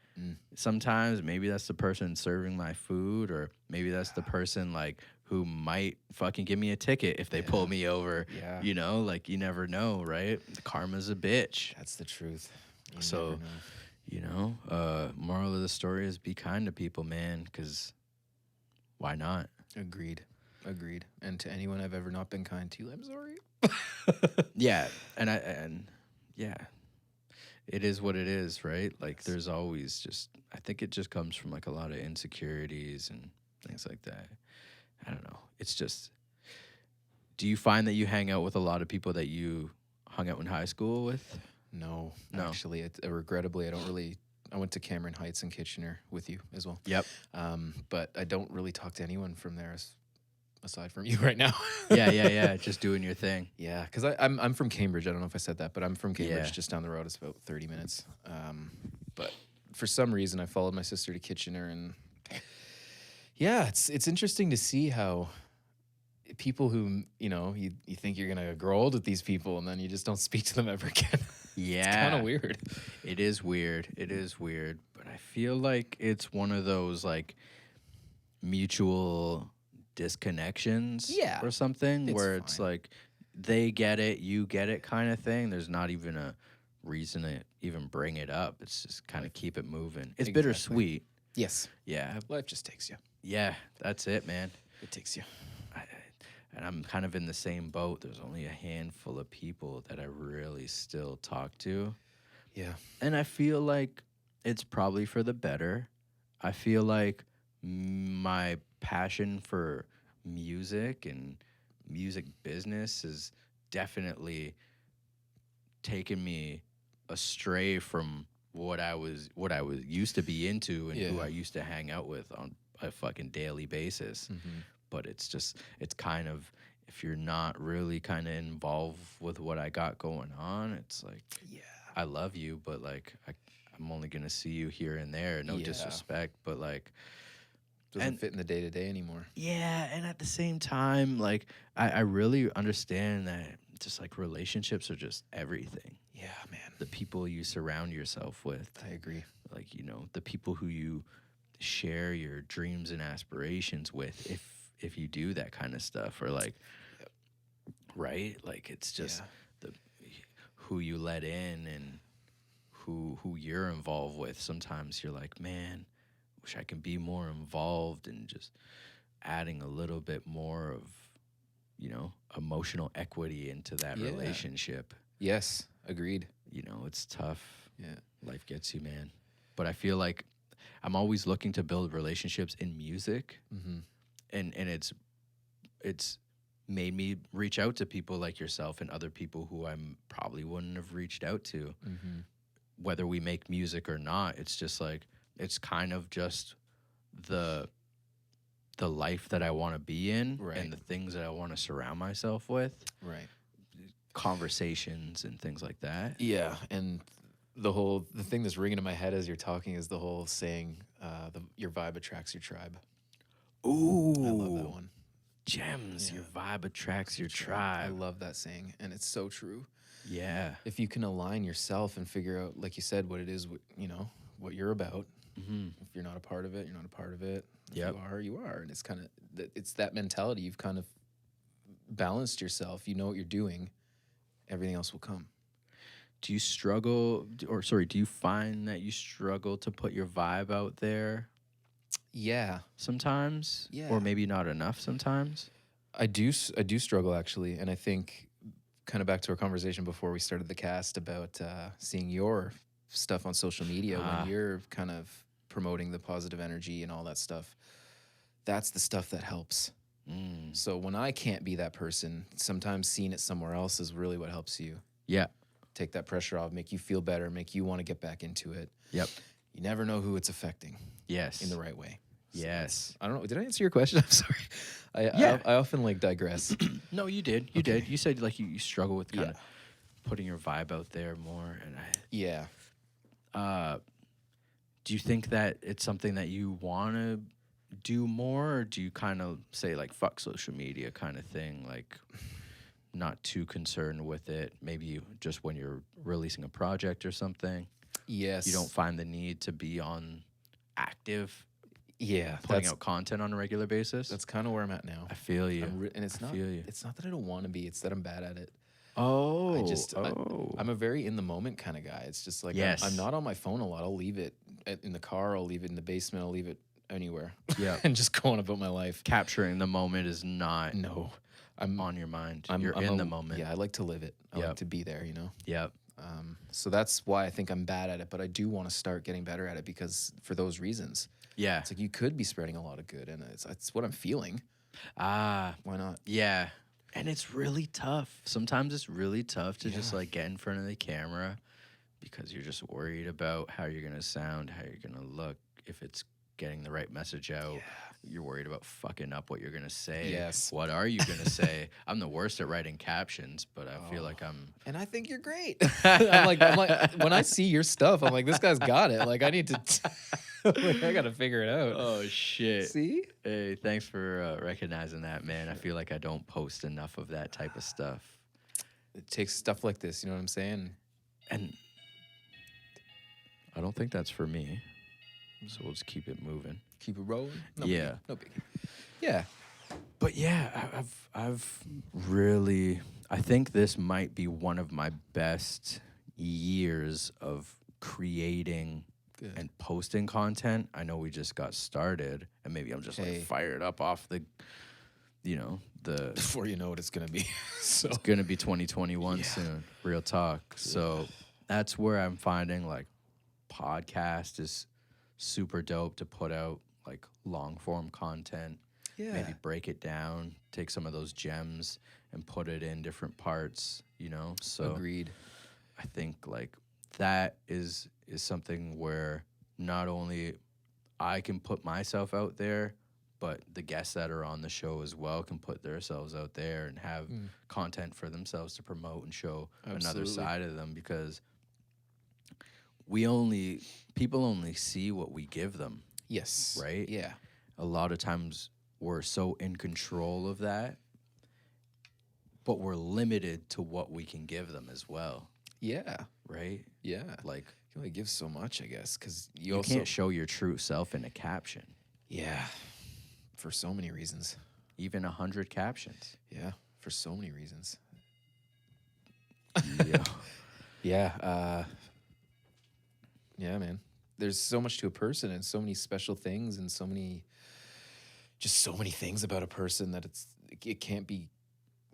Sometimes maybe that's the person serving my food, or maybe that's the person like who might fucking give me a ticket if they pull me over.
Yeah.
You know, like you never know, right? Karma's a bitch.
That's the truth. You
So, moral of the story is be kind to people, man, because why not?
Agreed. And to anyone I've ever not been kind to, I'm sorry.
Yeah, and it is what it is, right? Like there's always I think it just comes from like a lot of insecurities and things like that. I don't know. It's just, do you find that you hang out with a lot of people that you hung out in high school with?
No.
Actually,
Regrettably, I went to Cameron Heights in Kitchener with you as well.
Yep.
But I don't really talk to anyone from there aside from you right now.
Yeah. Just doing your thing.
Yeah, because I'm from Cambridge. I don't know if I said that, but I'm from Cambridge, just down the road. It's about 30 minutes. But for some reason, I followed my sister to Kitchener, and yeah, it's interesting to see how people who you think you're gonna grow old with these people, and then you just don't speak to them ever again.
Yeah,
it's kind of weird.
It is weird, but I feel like it's one of those like mutual disconnections, or something, where it's like they get it, you get it, kind of thing. There's not even a reason to even bring it up. It's just kind of keep it moving. It's bittersweet.
Yes.
Yeah.
Life just takes you.
Yeah, that's it, man.
It takes you.
And I'm kind of in the same boat. There's only a handful of people that I really still talk to.
Yeah.
And I feel like it's probably for the better. I feel like my passion for music and music business has definitely taken me astray from what I was used to be into and who I used to hang out with on a fucking daily basis.
Mm-hmm.
But it's kind of if you're not really kind of involved with what I got going on, it's like,
Yeah.
I love you, but like I'm only gonna see you here and there. No
Yeah.
disrespect, but like
Doesn't fit in the day to day anymore.
yeah, and at the same time, like I really understand that just like relationships are just everything.
Yeah, man.
The people you surround yourself with,
I agree.
like, you know, the people who you share your dreams and aspirations with, if you do that kind of stuff, or like, right, like it's just the who you let in and who you're involved with. Sometimes you're like, man, wish I could be more involved, and just adding a little bit more of, you know, emotional equity into that relationship.
Yes, agreed.
You know, it's tough.
Yeah.
Life gets you, man. But I feel like I'm always looking to build relationships in music, and it's made me reach out to people like yourself and other people who I probably wouldn't have reached out to, whether we make music or not. It's just like, it's kind of just the life that I want to be in, and the things that I want to surround myself with, conversations and things like that.
Yeah, and the thing that's ringing in my head as you're talking is the whole saying, your vibe attracts your tribe.
Ooh,
I love that one.
Gems. Your vibe attracts your tribe.
I love that saying, and it's so true.
Yeah.
If you can align yourself and figure out, like you said, what it is, you know, what you're about. If you're not a part of it, you're not a part of it. If you are. And it's kind of, it's that mentality. You've kind of balanced yourself. You know what you're doing. Everything else will come.
Do you struggle, do you find that you struggle to put your vibe out there?
Yeah.
Sometimes?
Yeah.
Or maybe not enough sometimes?
I do struggle, actually. And I think, kind of back to our conversation before we started the cast about seeing your stuff on social media, when you're kind of promoting the positive energy and all that stuff, that's the stuff that helps. So when I can't be that person, sometimes seeing it somewhere else is really what helps you.
Yeah.
Take that pressure off, make you feel better, make you want to get back into it.
Yep.
You never know who it's affecting.
Yes.
In the right way. So
yes.
I don't know. Did I answer your question? I'm sorry. I often like digress.
No, you did. You did. You said like you struggle with kind of putting your vibe out there more, and do you think that it's something that you want to do more, or do you kind of say like fuck social media kind of thing, like not too concerned with it? Maybe just when you're releasing a project or something, you don't find the need to be on active, putting out content on a regular basis.
That's kind of where I'm at now.
I feel you.
And it's not that I don't want to be, it's that I'm bad at it. I'm a very in the moment kind of guy. It's just like, I'm not on my phone a lot. I'll leave it in the car, I'll leave it in the basement, I'll leave it anywhere. Yeah. And just going about my life.
Capturing the moment is not I'm on your mind. You're in the moment.
Yeah, I like to live it. I like to be there, you know?
Yep.
So that's why I think I'm bad at it, but I do want to start getting better at it, because for those reasons.
Yeah.
It's like you could be spreading a lot of good, and it's what I'm feeling. Why not?
Yeah. And it's really tough. Sometimes it's really tough to just like get in front of the camera, because you're just worried about how you're going to sound, how you're going to look, if it's getting the right message out. Yeah. You're worried about fucking up what you're going to say.
Yes.
What are you going to say? I'm the worst at writing captions, but I feel like I'm...
And I think you're great. I'm like, when I see your stuff, I'm like, this guy's got it. Like, I need to... like, I got to figure it out.
Oh, shit.
See?
Hey, thanks for recognizing that, man. I feel like I don't post enough of that type of stuff.
It takes stuff like this, you know what I'm saying?
And I don't think that's for me. So we'll just keep it moving.
Keep it rolling? No
biggie.
Yeah.
But yeah, I've really... I think this might be one of my best years of creating and posting content. I know we just got started, and maybe I'm just like fired up off the, the...
Before you know what it's going to be. So
it's going to be 2021 soon. Real talk. Yeah. So that's where I'm finding like podcast is super dope to put out like long form content. Yeah. Maybe break it down, take some of those gems and put it in different parts, So
agreed.
I think like that is something where not only I can put myself out there, but the guests that are on the show as well can put themselves out there and have content for themselves to promote and show another side of them, because people only see what we give them.
Yes.
Right?
Yeah.
A lot of times we're so in control of that, but we're limited to what we can give them as well.
Yeah.
Right?
Yeah.
Like,
you can only give so much, I guess, because
you
also
can't show your true self in a caption.
Yeah. For so many reasons.
Even 100 captions.
Yeah. For so many reasons.
Yeah.
Yeah. Yeah, man. There's so much to a person and so many special things and so many things about a person that it can't be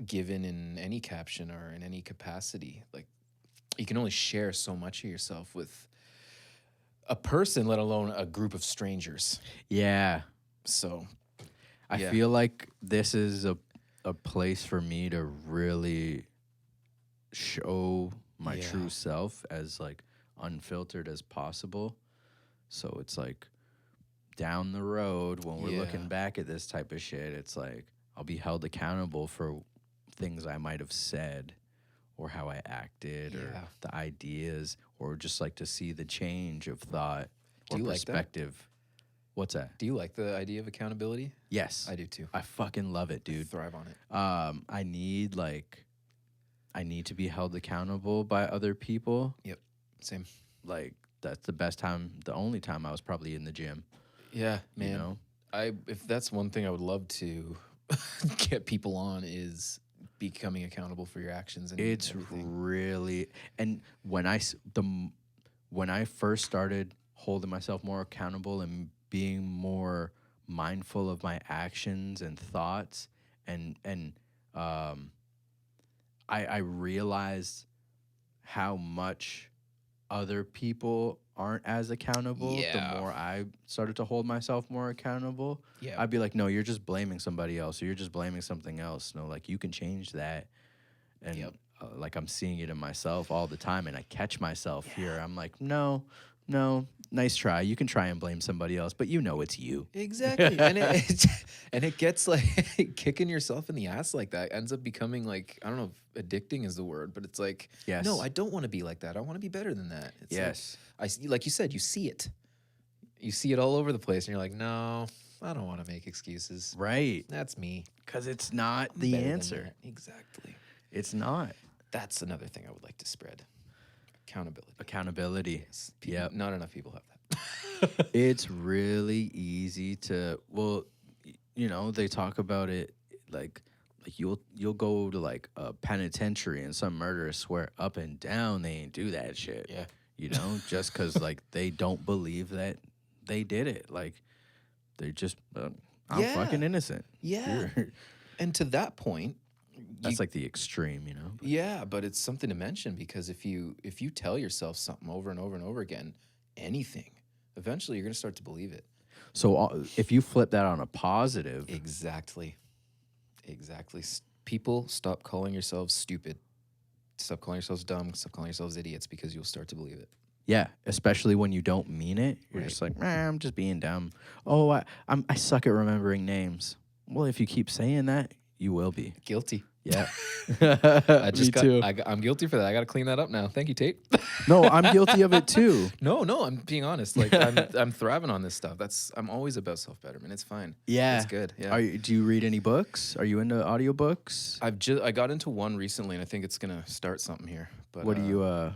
given in any caption or in any capacity. Like, you can only share so much of yourself with a person, let alone a group of strangers.
Yeah.
So
I feel like this is a place for me to really show my true self as like unfiltered as possible. So it's like down the road when we're looking back at this type of shit, it's like I'll be held accountable for things I might have said or how I acted or the ideas, or just like to see the change of thought or perspective. Like that? What's that?
Do you like the idea of accountability?
Yes.
I do too.
I fucking love it, dude.
I thrive on it.
I need to be held accountable by other people.
Yep. Same.
Like, that's the best time, the only time I was probably in the gym.
Yeah, man.
You know?
If that's one thing I would love to get people on, is becoming accountable for your actions. And
it's
everything.
Really, and when I first started holding myself more accountable and being more mindful of my actions and thoughts, and I realized how much other people aren't as accountable.
Yeah.
The more I started to hold myself more accountable,
yeah.
I'd be like, no, you're just blaming somebody else, or you're just blaming something else. No, like, you can change that. And like, I'm seeing it in myself all the time, and I catch myself here. I'm like, no, nice try. You can try and blame somebody else, but you know it's you.
Exactly. And it gets like kicking yourself in the ass like that ends up becoming like, I don't know if addicting is the word, but it's like, no, I don't want to be like that. I want to be better than that. It's like you said, you see it. You see it all over the place, and you're like, no, I don't want to make excuses.
Right.
That's me.
Because it's not the answer.
Exactly.
It's not.
That's another thing I would like to spread.
Accountability.
Yes.
Yeah.
Not enough people have that.
It's really easy to, well, you know, they talk about it like you'll go to like a penitentiary and some murderers swear up and down they ain't do that shit.
Yeah.
You know, just because like they don't believe that they did it. Like, they just, I'm fucking innocent.
Yeah. And to that point,
that's like the extreme, you know?
Yeah, but it's something to mention, because if you tell yourself something over and over and over again, anything, eventually you're going to start to believe it.
So if you flip that on a positive.
Exactly. People, stop calling yourselves stupid. Stop calling yourselves dumb. Stop calling yourselves idiots, because you'll start to believe it.
Yeah, especially when you don't mean it. You're just like, I'm just being dumb. Oh, I suck at remembering names. Well, if you keep saying that, you will be.
Guilty.
Yeah.
Me too. I'm guilty for that. I got to clean that up now. Thank you, Tait.
No, I'm guilty of it too.
No, I'm being honest. Like, I'm thriving on this stuff. I'm always about self-betterment. It's fine.
Yeah.
It's good. Yeah.
Do you read any books? Are you into audiobooks?
I got into one recently, and I think it's going to start something here. But
what do you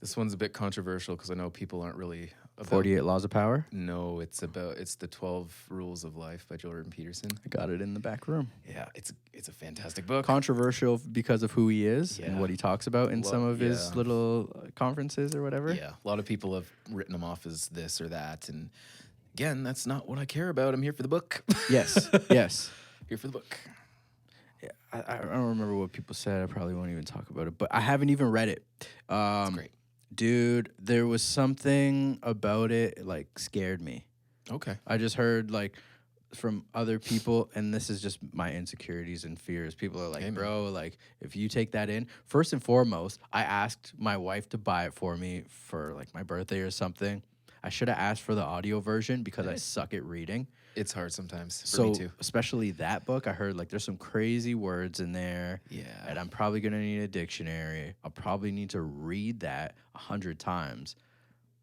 this one's a bit controversial, because I know people aren't really about
48 Laws of Power?
No, it's the 12 Rules of Life by Jordan Peterson.
I got it in the back room.
Yeah, it's a fantastic book.
Controversial because of who he is and what he talks about in some of his little conferences or whatever.
Yeah, a lot of people have written him off as this or that, and again, that's not what I care about. I'm here for the book.
Yes.
Here for the book.
Yeah, I don't remember what people said. I probably won't even talk about it, but I haven't even read it.
It's great.
Dude, there was something about it, like, scared me.
Okay.
I just heard, like, from other people, and this is just my insecurities and fears. People are like, bro, like, if you take that in, first and foremost, I asked my wife to buy it for me for, like, my birthday or something. I should have asked for the audio version because I suck at reading.
It's hard sometimes for
So
me too.
especially that book, I heard like there's some crazy words in there.
Yeah.
And I'm probably gonna need a dictionary. I'll probably need to read that 100 times.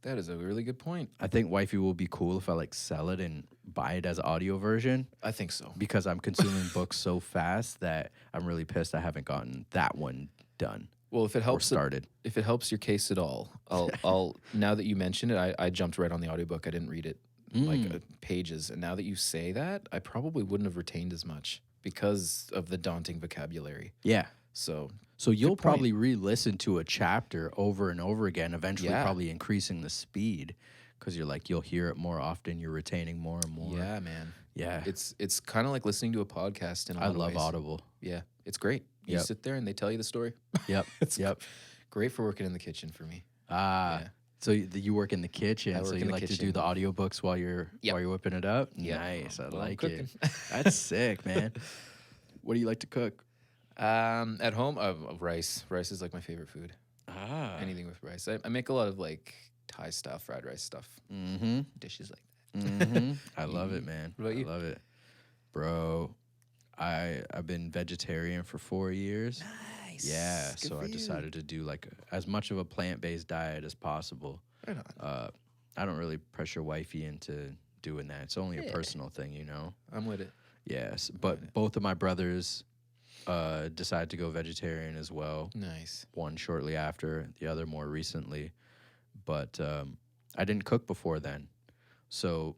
That is a really good point.
I think Wifey will be cool if I like sell it and buy it as audio version
I think so.
because I'm consuming books so fast that I'm really pissed I haven't gotten that one done.
Well, if it
Or
helps
started.
if it helps your case at all, I'll now that you mentioned it, I jumped right on the audiobook. I didn't read it pages, and now that you say that, I probably wouldn't have retained as much because of the daunting vocabulary.
Yeah.
So
So you'll
point.
probably re-listen to a chapter over and over again, eventually
Yeah.
probably increasing the speed because you'll hear it more often. You're retaining more and more.
yeah, man,
Yeah.
it's kind of like listening to a podcast. In a
I
lot of
love
ways.
Audible.
Yeah, it's great. You
Yep.
sit there and they tell you the story.
Yep.
It's
Yep.
great for working in the kitchen for me.
Ah.
Yeah.
So you work in the kitchen,
I
so
work
you
in the
like to do
kitchen.
the audiobooks while you're whipping it up?
Yep.
Nice. I
While I'm
like
cooking.
it. That's sick, man. What do you like to cook?
At home, rice. Rice is like my favorite food.
Ah.
Anything with rice. I make a lot of like Thai stuff, fried rice stuff,
Mm-hmm.
dishes like that.
Mm-hmm. I love it, man.
What about you?
I love it. Bro, I've been vegetarian for 4 years.
Nice.
Yeah,
Good
so
for
I
you.
decided to do like as much of a plant-based diet as possible.
Right on.
I don't really pressure wifey into doing that. It's only a
Yeah.
personal thing, you know?
I'm with it.
Yes, but both of my brothers decided to go vegetarian as well.
Nice.
One shortly after, the other more recently. But I didn't cook before then. So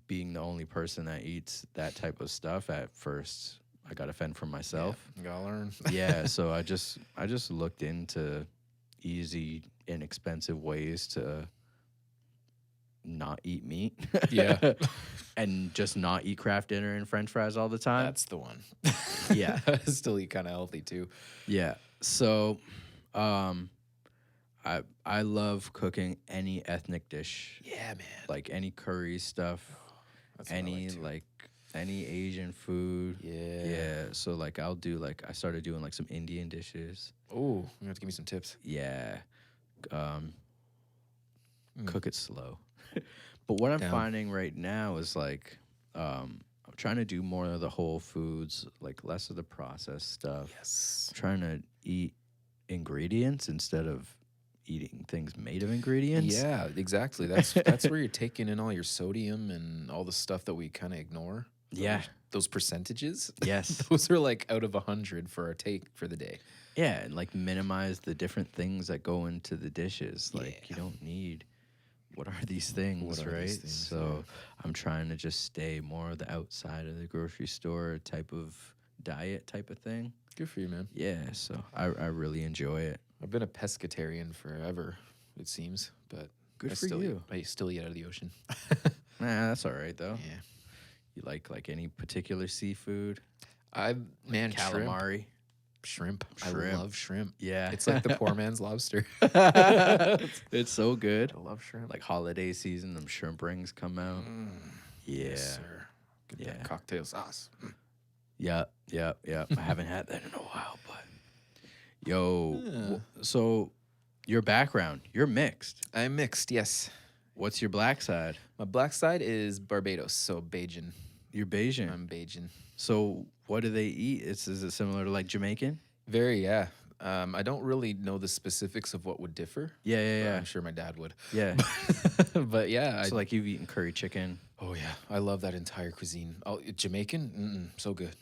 being the only person that eats that type of stuff at first, I got to fend for myself.
Yeah, gotta learn.
Yeah, so I just looked into easy, inexpensive ways to not eat meat.
Yeah.
And just not eat Kraft Dinner and French fries all the time.
That's the one.
Yeah.
Still eat kind of healthy too.
Yeah. So I love cooking any ethnic dish.
Yeah, man.
Like any curry stuff,
That's what I
any
too.
like any Asian food.
Yeah.
Yeah. So like I'll do like I started doing like some Indian dishes.
Oh, you have to give me some tips.
Yeah. Cook it slow. But what I'm
Down.
finding right now is like I'm trying to do more of the whole foods, like less of the processed stuff.
Yes.
I'm trying to eat ingredients instead of eating things made of ingredients.
Yeah, exactly. That's where you're taking in all your sodium and all the stuff that we kind of ignore.
Yeah.
Those percentages.
Yes.
Those are like out of 100 for our take for the day.
Yeah, and like minimize the different things that go into the dishes. Like
Yeah.
you don't need what are these things,
What are
right?
these things,
So I'm trying to just stay more of the outside of the grocery store type of diet type of thing.
Good for you, man.
Yeah, so I really enjoy it.
I've been a pescatarian forever, it seems, but
Good
I
for
still
you.
I still eat out of the ocean.
Nah, that's all right though.
Yeah.
You like any particular seafood?
Man,
Calamari.
Shrimp.
Shrimp.
I love shrimp.
Yeah.
It's like the poor man's lobster.
It's so good.
I love shrimp.
Like holiday season, them shrimp rings come out. Yeah.
Yes, sir. Get
Yeah.
that cocktail sauce.
Yep. I haven't had that in a while, but yo,
Yeah.
so your background, you're mixed.
I'm mixed, yes.
What's your black side?
My black side is Barbados, so Bajan.
You're Bayesian.
I'm Bajan.
So what do they eat? Is it similar to like Jamaican?
Very, yeah. I don't really know the specifics of what would differ.
Yeah,
but
yeah,
I'm sure my dad would.
yeah.
But yeah,
So like you've eaten curry chicken.
oh yeah, I love that entire cuisine. Oh, Jamaican, so good.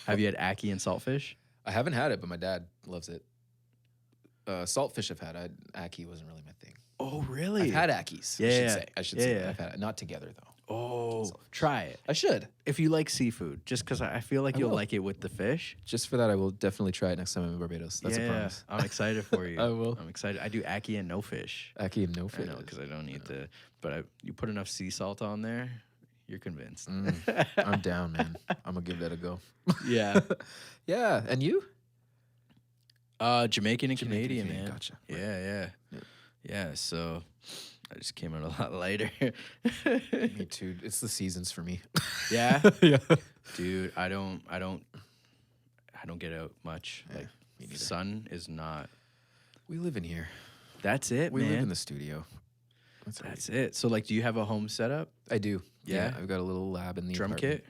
Have you had ackee and saltfish?
I haven't had it, but my dad loves it. Saltfish I've had. Ackee wasn't really my thing.
Oh, really?
I've had Ackies.
Yeah,
I should
yeah,
say.
yeah.
I've had it. Not together though.
Oh, try it.
I should.
If you like seafood, just because I feel like
I
you'll
will.
like it with the fish.
Just for that, I will definitely try it next time I'm in Barbados. That's a promise.
I'm excited for you.
I will.
I'm excited. I do ackee and no fish.
Ackee and no
I
fish.
know because I don't need the. But you put enough sea salt on there, you're convinced.
I'm down, man. I'm gonna give that a go.
Yeah.
Yeah, and you?
Jamaican and
Jamaican,
Canadian,
Canadian,
man.
gotcha.
Yeah. So I just came out a lot lighter.
Me too. It's the seasons for me.
Yeah,
Yeah.
dude. I don't get out much.
Yeah,
Like
me neither.
sun is not.
We live in here.
That's it,
We
man.
live in the studio.
That's it. So like, do you have a home setup?
I do.
Yeah?
I've got a little lab in the
Drum
apartment.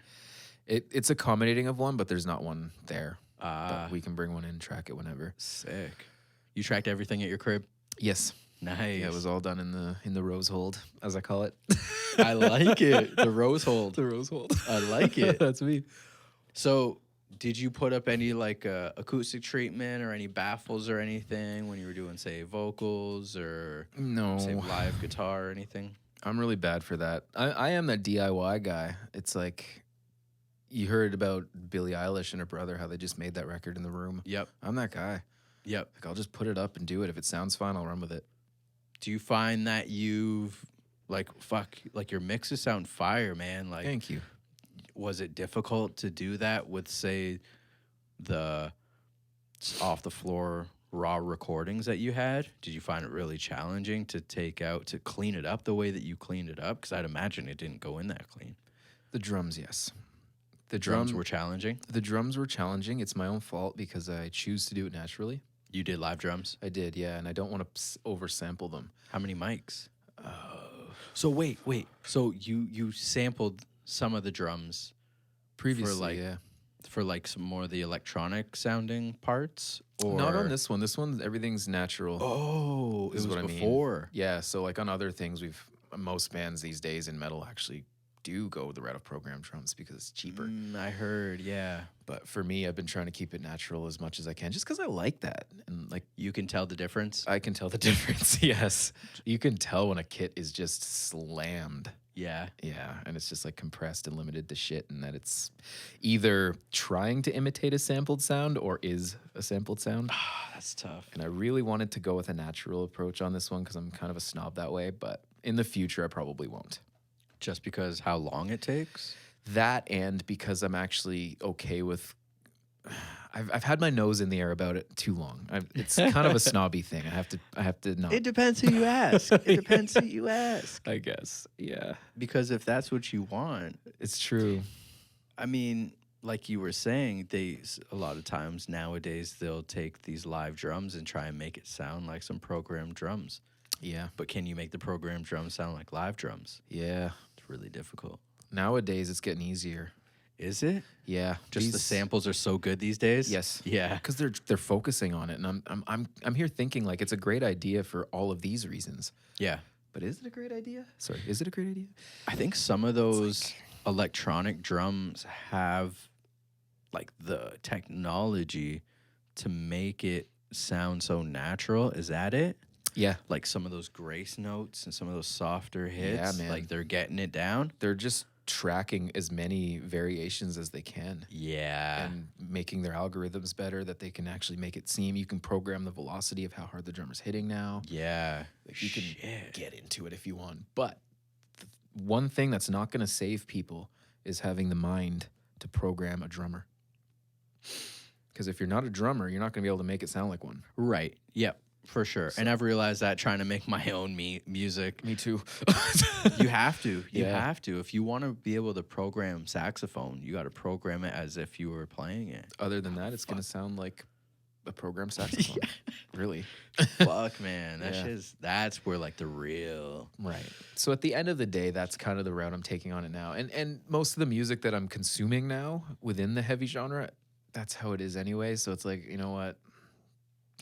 kit?
It's accommodating of one, but there's not one there.
Ah,
But we can bring one in, track it whenever.
sick. You tracked everything at your crib?
Yes.
Nice.
Yeah, it was all done in the rose hold, as I call it.
I like it. The rose hold.
The rose hold.
I like it.
That's me.
So, did you put up any like acoustic treatment or any baffles or anything when you were doing, say, vocals or
No.
say live guitar or anything?
I'm really bad for that. I am that DIY guy. It's like you heard about Billie Eilish and her brother, how they just made that record in the room.
Yep.
I'm that guy.
Yep.
Like I'll just put it up and do it. If it sounds fun, I'll run with it.
Do you find that you've like your mixes sound fire, man? Like,
Thank you.
was it difficult to do that with, say, the off the floor raw recordings that you had? Did you find it really challenging to clean it up the way that you cleaned it up? Because I'd imagine it didn't go in that clean.
The drums, yes. The
Drums were challenging.
The drums were challenging. It's my own fault because I choose to do it naturally.
You did live drums.
I did, yeah, and I don't want to oversample them.
How many mics? So wait. So you sampled some of the drums
Previously,
for like some more of the electronic sounding parts, or
not on this one. This one, everything's natural.
Oh, it
is
was
what I mean.
before.
Yeah, so like on other things, most bands these days in metal actually do go the route of programmed drums because it's cheaper.
I heard, yeah.
But for me, I've been trying to keep it natural as much as I can, just because I like that. And like,
You can tell the difference.
I can tell the difference. Yes, you can tell when a kit is just slammed.
Yeah.
Yeah, and it's just like compressed and limited to shit, and that it's either trying to imitate a sampled sound or is a sampled sound.
That's tough.
And I really wanted to go with a natural approach on this one because I'm kind of a snob that way, but in the future, I probably won't.
Just because how long it takes?
That and because I'm actually okay with. I've had my nose in the air about it too long. It's kind of a snobby thing. I have to not.
It depends who you ask. It depends who you ask.
I guess. Yeah.
Because if that's what you want,
It's true.
I mean, like you were saying, a lot of times nowadays they'll take these live drums and try and make it sound like some programmed drums.
Yeah.
But can you make the programmed drums sound like live drums?
Yeah.
It's really difficult.
Nowadays, it's getting easier.
Is it?
Yeah.
Just the samples are so good these days?
Yes.
Yeah.
Because they're focusing on it, and I'm here thinking like it's a great idea for all of these reasons.
Yeah.
But is it a great idea? Sorry, is it a great idea?
I think some of those electronic drums have like the technology to make it sound so natural. Is that it?
Yeah.
Like some of those grace notes and some of those softer hits.
Yeah, man.
Like they're getting it down.
They're just tracking as many variations as they can.
Yeah.
And making their algorithms better that they can actually make it seem. You can program the velocity of how hard the drummer's hitting now.
Yeah.
Like you can get into it if you want. But one thing that's not going to save people is having the mind to program a drummer. Because if you're not a drummer, you're not going to be able to make it sound like one.
Right. Yep. For sure. And I've realized that trying to make my own music.
Me too.
You have to. You
Yeah.
have to. If you want to be able to program saxophone, you got to program it as if you were playing it.
Other than that, it's going to sound like a programmed saxophone. Really.
Fuck, man.
Yeah.
That's where like the real.
Right. So at the end of the day, that's kind of the route I'm taking on it now. And most of the music that I'm consuming now within the heavy genre, that's how it is anyway. So it's like, you know what?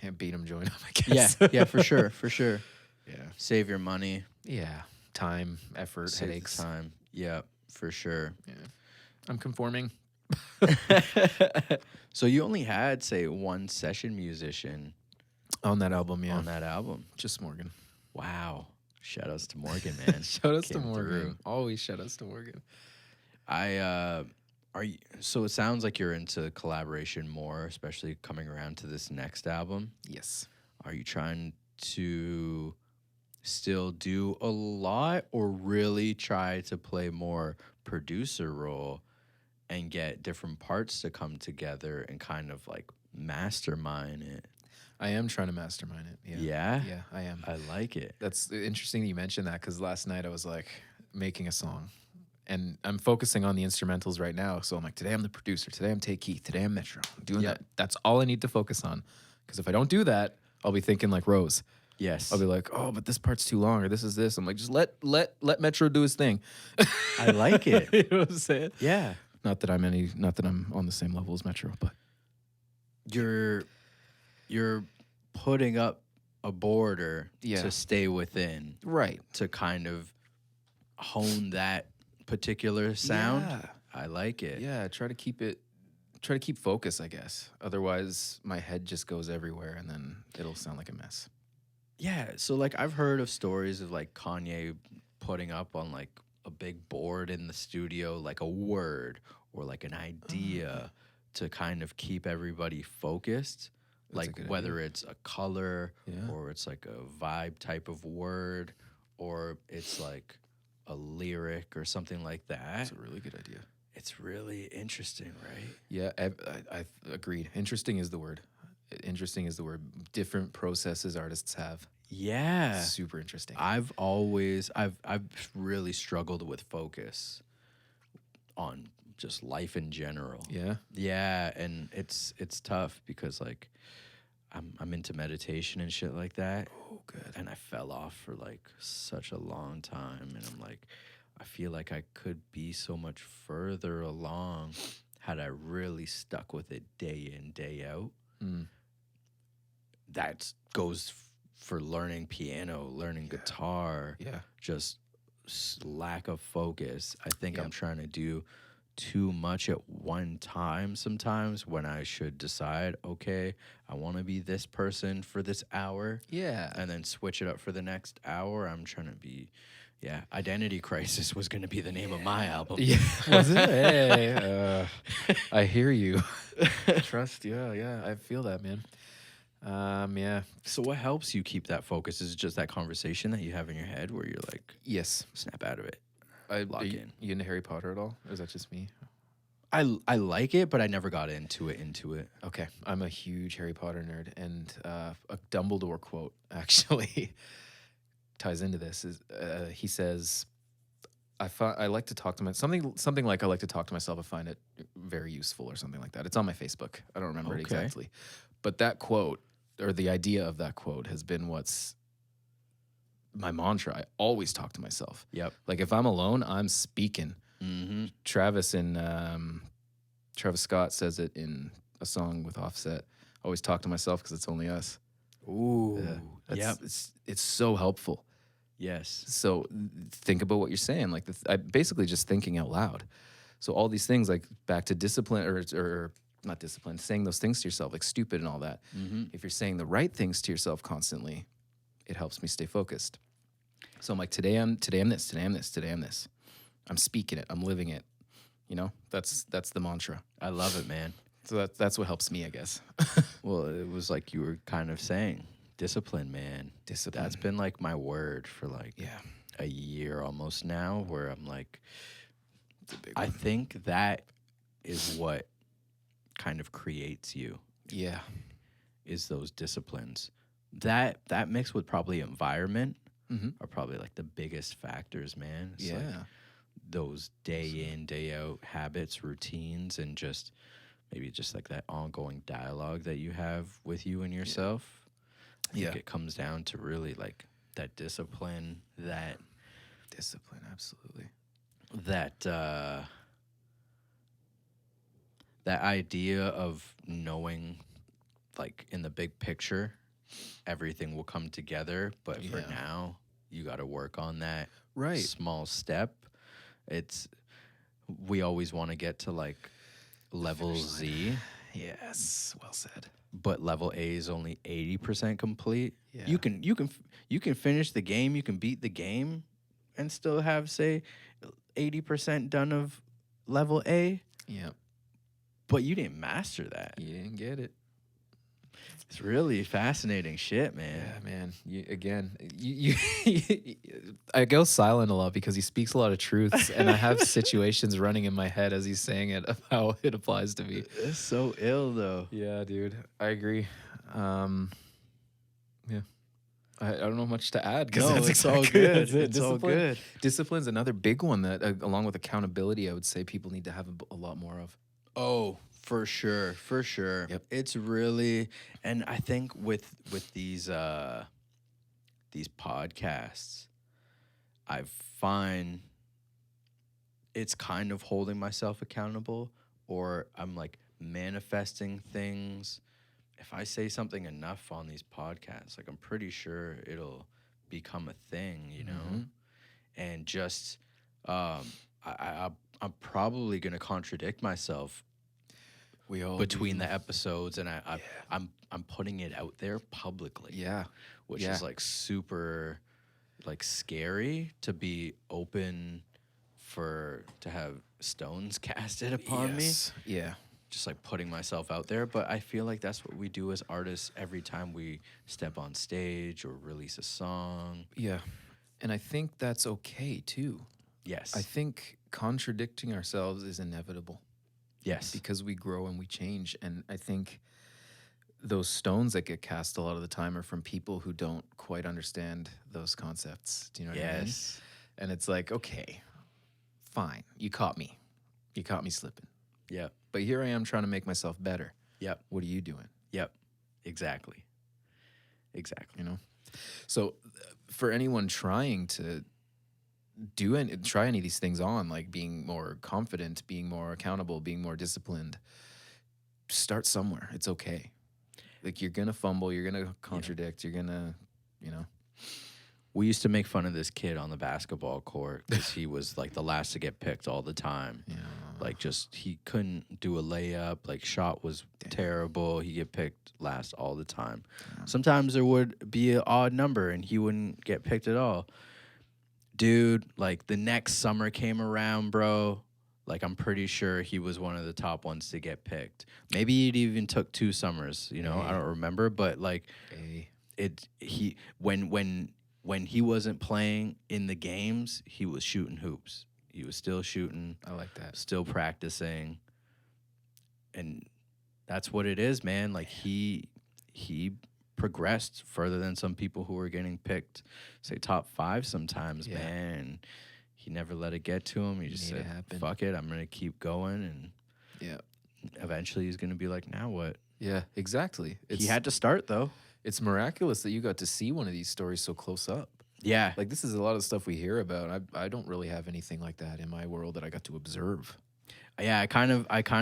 Can't beat them, join them, I guess.
Yeah. Yeah, for sure. For sure.
Yeah.
Save your money.
Yeah. Time, effort,
Save the
headaches.
time. Yeah, for sure.
Yeah. I'm conforming.
So you only had, say, one session musician
On that album, yeah.
on that album.
Just Morgan.
Wow. Shout outs to Morgan, man.
Shout outs to
Came
Morgan.
through.
Always shout outs to Morgan.
So it sounds like you're into collaboration more, especially coming around to this next album.
Yes.
Are you trying to still do a lot or really try to play more producer role and get different parts to come together and kind of like mastermind it?
I am trying to mastermind it. Yeah.
Yeah?
Yeah, I am.
I like it.
That's interesting that you mentioned that because last night I was like making a song and I'm focusing on the instrumentals right now. So I'm like, today I'm the producer. Today I'm Tait Keith. Today I'm Metro. I'm doing that. That's all I need to focus on. Because if I don't do that, I'll be thinking like Rose.
Yes.
I'll be like, oh, but this part's too long, or this is this. I'm like, just let Metro do his thing.
I like it.
You know what I'm saying?
Yeah.
Not that I'm on the same level as Metro, but
You're putting up a border
Yeah.
to stay within,
right.
to kind of hone that particular sound.
Yeah.
I like it.
Yeah, try to keep focus, I guess. Otherwise, my head just goes everywhere, and then it'll sound like a mess.
Yeah, so like I've heard of stories of like Kanye putting up on like a big board in the studio like a word or like an idea to kind of keep everybody focused.
That's a
Like
good
whether it's a color
Yeah.
or it's like a vibe type of word or it's like a lyric or something like that.
That's a really good idea.
It's really interesting, right?
Yeah, I agreed. Interesting is the word. Interesting is the word. Different processes artists have.
Yeah.
Super interesting.
I've really struggled with focus on just life in general.
Yeah.
Yeah, and it's tough because like I'm into meditation and shit like that.
Oh, good.
And I fell off for like such a long time and I'm like I feel like I could be so much further along had I really stuck with it day in, day out.
Mm.
That goes for learning piano, learning guitar,
Yeah.
just lack of focus. I think
Yep.
I'm trying to do too much at one time sometimes when I should decide, okay, I want to be this person for this hour
Yeah.
and then switch it up for the next hour. I'm trying to be, Identity Crisis was going to be the name of my album.
Yeah. Was it? Hey, I hear you. Trust. Yeah. I feel that, man. Yeah.
So what helps you keep that focus? Is it just that conversation that you have in your head where you're like,
Yes.
snap out of it?
Lock
Are
in. You into Harry Potter at all? Or is that just me?
I like it, but I never got into it.
Okay. I'm a huge Harry Potter nerd, and a Dumbledore quote actually ties into this. Is he says, I like to talk to something like I like to talk to myself. I find it very useful or something like that. It's on my Facebook. I don't remember it
Okay.
exactly, but that quote or the idea of that quote has been what's my mantra. I always talk to myself.
Yep.
Like if I'm alone, I'm speaking.
Mm-hmm.
Travis Scott says it in a song with Offset. Always talk to myself because it's only us.
Ooh.
Yep. It's so helpful.
Yes.
So think about what you're saying. Like I basically just thinking out loud. So all these things, like back to discipline or not discipline, saying those things to yourself, like stupid and all that.
Mm-hmm.
If you're saying the right things to yourself constantly, it helps me stay focused. So I'm like, today I'm this, today I'm this, today I'm this. I'm speaking it, I'm living it. You know, that's the mantra.
I love it, man.
So that's what helps me, I guess.
Well, it was like you were kind of saying, discipline, man.
Discipline.
That's been like my word for like
Yeah.
a year almost now, where I'm like,
It's a big
I
one.
think that is what kind of creates you,
Yeah.
is those disciplines. That mixed with probably environment
Mm-hmm.
are probably like the biggest factors, man. It's
Yeah.
like those day in, day out habits, routines, and just maybe just like that ongoing dialogue that you have with you and yourself. I think it comes down to really like that discipline, that
Absolutely.
that idea of knowing, like in the big picture, everything will come together. But for
Yeah.
now, you got to work on that
Right.
small step. We always want to get to like level Z,
Yes. Well said.
but level A is only 80% complete.
Yeah.
You can finish the game, you can beat the game, and still have say 80% done of level A,
Yeah.
but you didn't master that.
You didn't get it.
It's really fascinating shit, man.
Yeah, man. You I go silent a lot because he speaks a lot of truths, and I have situations running in my head as he's saying it of how it applies to me.
It's so ill though.
Yeah, dude. I agree. Yeah. I don't know much to add because
No,
that's
it's all
exactly
good.
that's it.
It's all good.
Discipline's another big one that, along with accountability, I would say people need to have a lot more of.
Oh, for sure, for sure.
Yep.
It's really, and I think with these these podcasts, I find it's kind of holding myself accountable, or I'm like manifesting things. If I say something enough on these podcasts, like I'm pretty sure it'll become a thing, you know? And just, I'm probably going to contradict myself
We all
between
do.
the episodes, and I'm putting it out there publicly.
Yeah.
Which
Yeah.
is like super like scary to be open to have stones casted upon me.
Yeah.
Just like putting myself out there. But I feel like that's what we do as artists every time we step on stage or release a song.
Yeah. And I think that's okay too.
Yes.
I think contradicting ourselves is inevitable.
Yes.
Because we grow and we change. And I think those stones that get cast a lot of the time are from people who don't quite understand those concepts. Do you know what I mean?
Yes.
And it's like, okay, fine. You caught me. You caught me slipping.
Yep.
But here I am trying to make myself better.
Yep.
What are you doing?
Yep. Exactly.
You know? So for anyone trying to try any of these things on, like being more confident, being more accountable, being more disciplined, start somewhere. It's okay. Like you're going to fumble, you're going to contradict, you're going to, you know.
We used to make fun of this kid on the basketball court because he was like the last to get picked all the time.
Yeah.
Like just he couldn't do a layup. Like shot was terrible. He get picked last all the time. Sometimes there would be an odd number and he wouldn't get picked at all. Dude, like the next summer came around, bro. Like I'm pretty sure he was one of the top ones to get picked. Maybe it even took 2 summers. You know, I don't remember, but like when he wasn't playing in the games, he was shooting hoops. He was still shooting.
I like that.
Still practicing. And that's what it is, man. Like he progressed further than some people who were getting picked, say top 5 sometimes, man. And he never let it get to him. He just said, fuck it, I'm going to keep going. And eventually he's going to be like, now what?
Yeah, exactly.
He had to start, though.
It's miraculous that you got to see one of these stories so close up.
Yeah.
Like, this is a lot of stuff we hear about. I don't really have anything like that in my world that I got to observe.
Yeah, I kind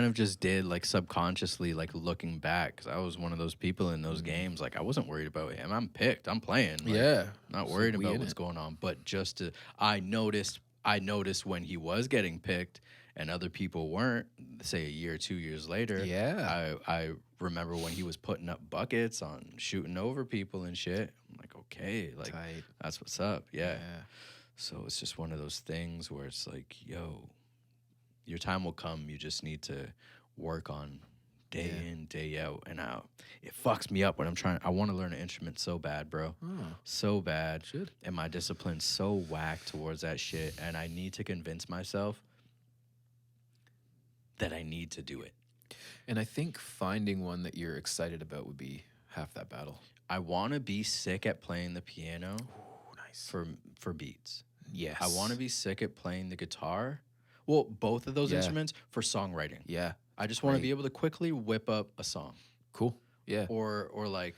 of just did, like, subconsciously, like, looking back, because I was one of those people in those games. Like, I wasn't worried about him. I'm picked. I'm playing. Like, not worried about what's going on. But I noticed when he was getting picked and other people weren't, say a year, 2 years later.
Yeah.
I remember when he was putting up buckets on shooting over people and shit. I'm like, okay, like,
Tait.
That's what's up. Yeah. So it's just one of those things where it's like, yo, your time will come. You just need to work on day in, day out. And it fucks me up when I want to learn an instrument so bad, bro. So bad. And my discipline's so whack towards that shit. And I need to convince myself that I need to do it.
And I think finding one that you're excited about would be half that battle.
I want to be sick at playing the piano.
Ooh, nice.
For beats.
Yes.
I want to be sick at playing the guitar. Well, both of those instruments for songwriting.
Yeah.
I just want to be able to quickly whip up a song.
Cool. Yeah.
Or like,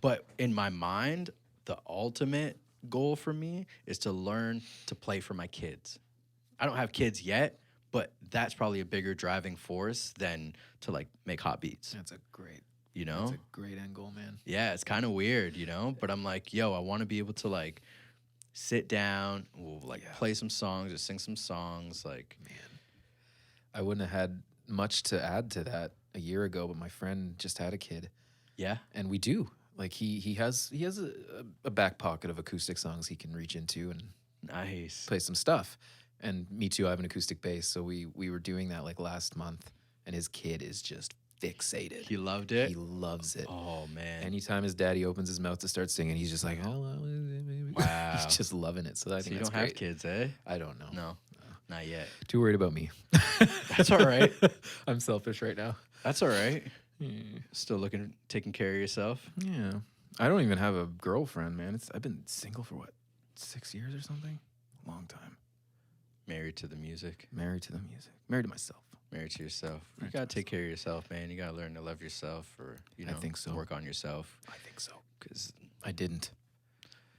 but in my mind, the ultimate goal for me is to learn to play for my kids. I don't have kids yet, but that's probably a bigger driving force than to like make hot beats.
That's a great,
That's
a great end goal, man.
Yeah, it's kind of weird, but I'm like, yo, I want to be able to like sit down, we'll like play some songs or sing some songs. Like,
man, I wouldn't have had much to add to that a year ago, but my friend just had a kid. Yeah, and we do. Like he has a back pocket of acoustic songs he can reach into and play some stuff. And me too. I have an acoustic bass, so we were doing that like last month, and his kid is just fixated.
He loved it.
He loves it.
Oh man!
Anytime his daddy opens his mouth to start singing, he's just like, "Hello."
Wow.
He's just loving it. So I think
you
that's
don't
great.
have kids, eh?
I don't know.
No, not yet.
Too worried about me.
That's all right.
I'm selfish right now.
That's all right. Still taking care of yourself.
Yeah. I don't even have a girlfriend, man. I've been single for what, 6 years or something? Long time.
Married to the music.
Married to the music. Married to myself.
Married to yourself. You gotta take care of yourself, man. You gotta learn to love yourself, or
I think so.
work on yourself.
I think so.
Because
I didn't.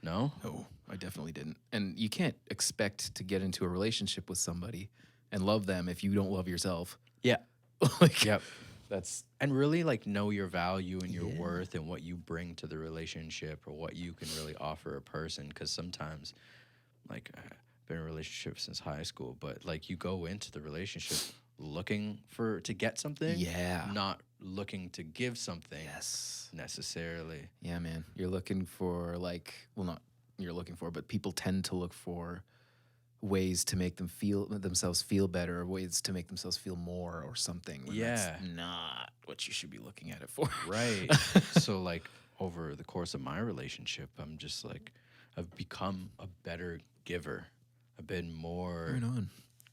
No?
No, I definitely didn't. And you can't expect to get into a relationship with somebody and love them if you don't love yourself.
Yeah.
Like,
Yep.
that's
And really like know your value and your
Yeah.
worth and what you bring to the relationship or what you can really offer a person. Because sometimes, like, I've been in a relationship since high school, but like you go into the relationship looking to get something,
Yeah.
not looking to give something
yes.
necessarily.
Yeah, man. You're looking for like, well, not you're looking for, but people tend to look for ways to make themselves feel better, or ways to make themselves feel more, or something. When
Yeah.
that's not what you should be looking at it for.
Right. So like over the course of my relationship, I'm just like I've become a better giver. I've been more
Right on.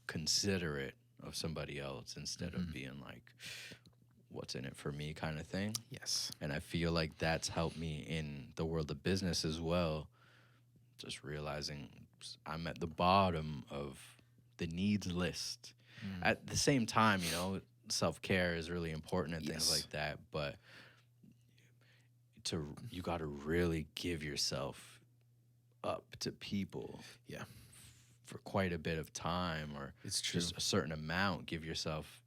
considerate of somebody else instead
Mm-hmm.
of being like what's in it for me kind of thing.
Yes.
And I feel like that's helped me in the world of business as well. Just realizing I'm at the bottom of the needs list. At the same time, you know, self-care is really important and things
Yes.
like that, but you got to really give yourself up to people.
Yeah.
For quite a bit of time, or
It's true.
just a certain amount. Give yourself,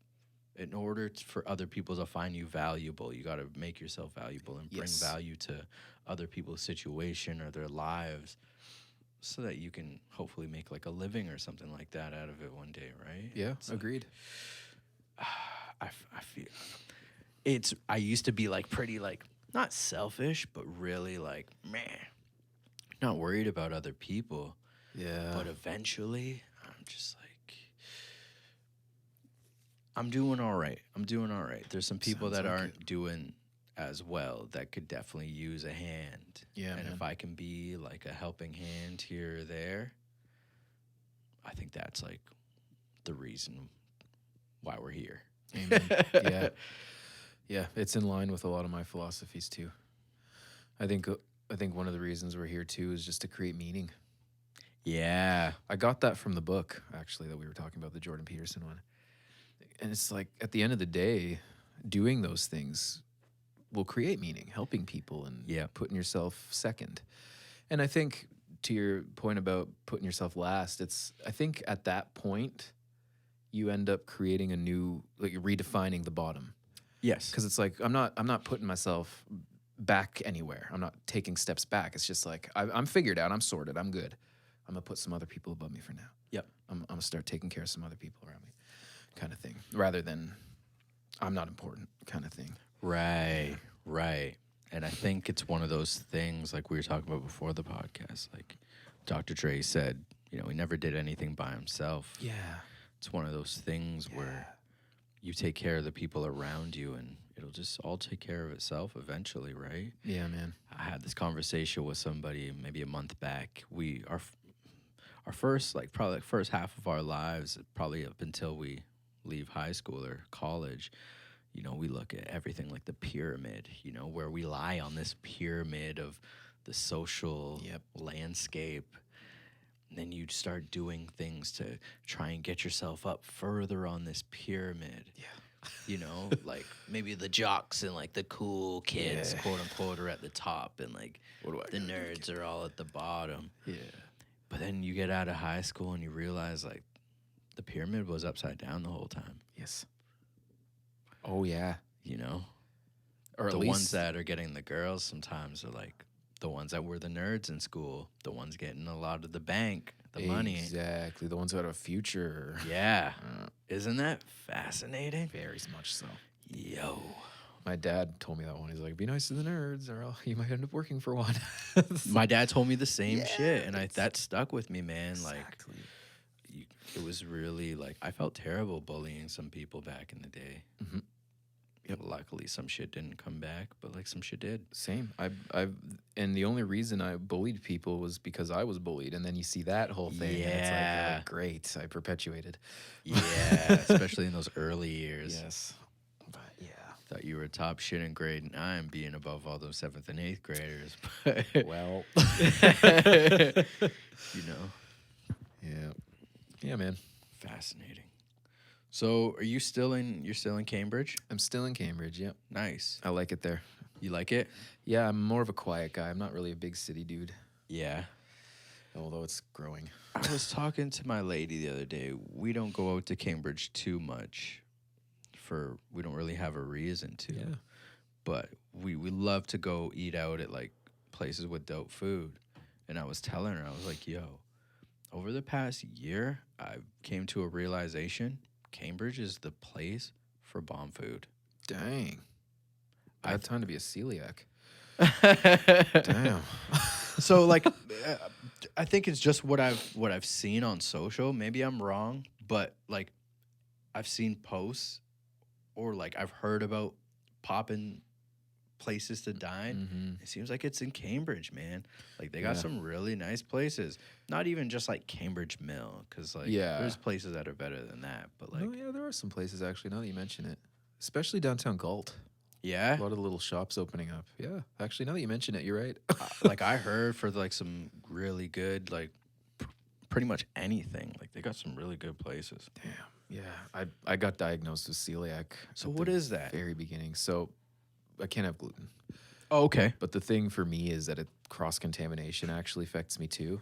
in order for other people to find you valuable, you got to make yourself valuable and bring
Yes.
value to other people's situation or their lives, so that you can hopefully make like a living or something like that out of it one day, right?
Yeah,
It's like,
agreed.
I feel I used to be like pretty like not selfish, but really like not worried about other people.
Yeah.
But eventually, I'm just like, I'm doing all right. There's some people
Sounds
that
like
aren't doing as well that could definitely use a hand.
Yeah,
and
man.
if I can be like a helping hand here or there, I think that's like the reason why we're here.
Amen. Yeah. Yeah, it's in line with a lot of my philosophies too. I think one of the reasons we're here too is just to create meaning.
Yeah.
I got that from the book, actually, that we were talking about, the Jordan Peterson one. And it's like, at the end of the day, doing those things will create meaning, helping people and putting yourself second. And I think, to your point about putting yourself last, I think at that point, you end up creating a new, like, you're redefining the bottom.
Yes.
Because it's like, I'm not putting myself back anywhere. I'm not taking steps back. It's just like, I'm figured out. I'm sorted. I'm good. I'm going to put some other people above me for now.
Yep.
I'm going to start taking care of some other people around me, kind of thing, rather than I'm not important kind of thing.
Right. Right. And I think it's one of those things like we were talking about before the podcast. Like Dr. Dre said, you know, he never did anything by himself.
Yeah.
It's one of those things where you take care of the people around you and it'll just all take care of itself eventually, right?
Yeah, man.
I had this conversation with somebody maybe a month back. Our first, like probably like first half of our lives, probably up until we leave high school or college, you know, we look at everything like the pyramid, you know, where we lie on this pyramid of the social landscape. And then you start doing things to try and get yourself up further on this pyramid. Yeah. You know, like maybe the jocks and like the cool kids, quote unquote, are at the top and like the nerds are all at the bottom.
Yeah.
But then you get out of high school and you realize like the pyramid was upside down the whole time.
Yes. Oh, yeah.
You know?
Or at
the
least
ones that are getting the girls sometimes are like the ones that were the nerds in school, the ones getting a lot of the bank, the money.
Exactly. The ones who had a future.
Yeah. Isn't that fascinating?
Very much so.
Yo.
My dad told me that one. He's like, be nice to the nerds or you might end up working for one.
My dad told me the same shit, and that stuck with me, man.
Exactly.
Like, it was really, like, I felt terrible bullying some people back in the day.
Mm-hmm.
Yep. Luckily, some shit didn't come back, but, like, some shit did.
Same. And the only reason I bullied people was because I was bullied, and then you see that whole thing, and it's like, oh, great, I perpetuated.
Yeah, especially in those early years.
Yes. But, yeah.
Thought you were top shit in grade 9, being above all those 7th and 8th graders. But
well.
You know.
Yeah. Yeah, man.
Fascinating. So, you're still in Cambridge?
I'm still in Cambridge, yep.
Nice.
I like it there.
You like it?
Yeah, I'm more of a quiet guy. I'm not really a big city dude.
Yeah.
although it's growing.
I was talking to my lady the other day. We don't go out to Cambridge too much we don't really have a reason to.
Yeah.
But we love to go eat out at like places with dope food. And I was telling her, I was like, yo, over the past year, I came to a realization Cambridge is the place for bomb food.
Dang. Bad time to be a celiac.
Damn. So like I think it's just what I've seen on social. Maybe I'm wrong, but like I've seen posts or like I've heard about popping places to dine.
Mm-hmm.
It seems like it's in Cambridge, man. Like they got
Yeah.
some really nice places. Not even just like Cambridge Mill, because like there's places that are better than that. But like,
oh yeah, there are some places actually. Now that you mention it, especially downtown Galt.
yeah,
A lot of little shops opening up. Yeah, actually, now that you mention it, you're right.
like I heard for like some really good like pretty much anything. Like they got some really good places.
Damn. Yeah, I got diagnosed with celiac.
So
at
what
the
is that?
Very beginning. So I can't have gluten.
Oh, okay.
But the thing for me is that cross contamination actually affects me too.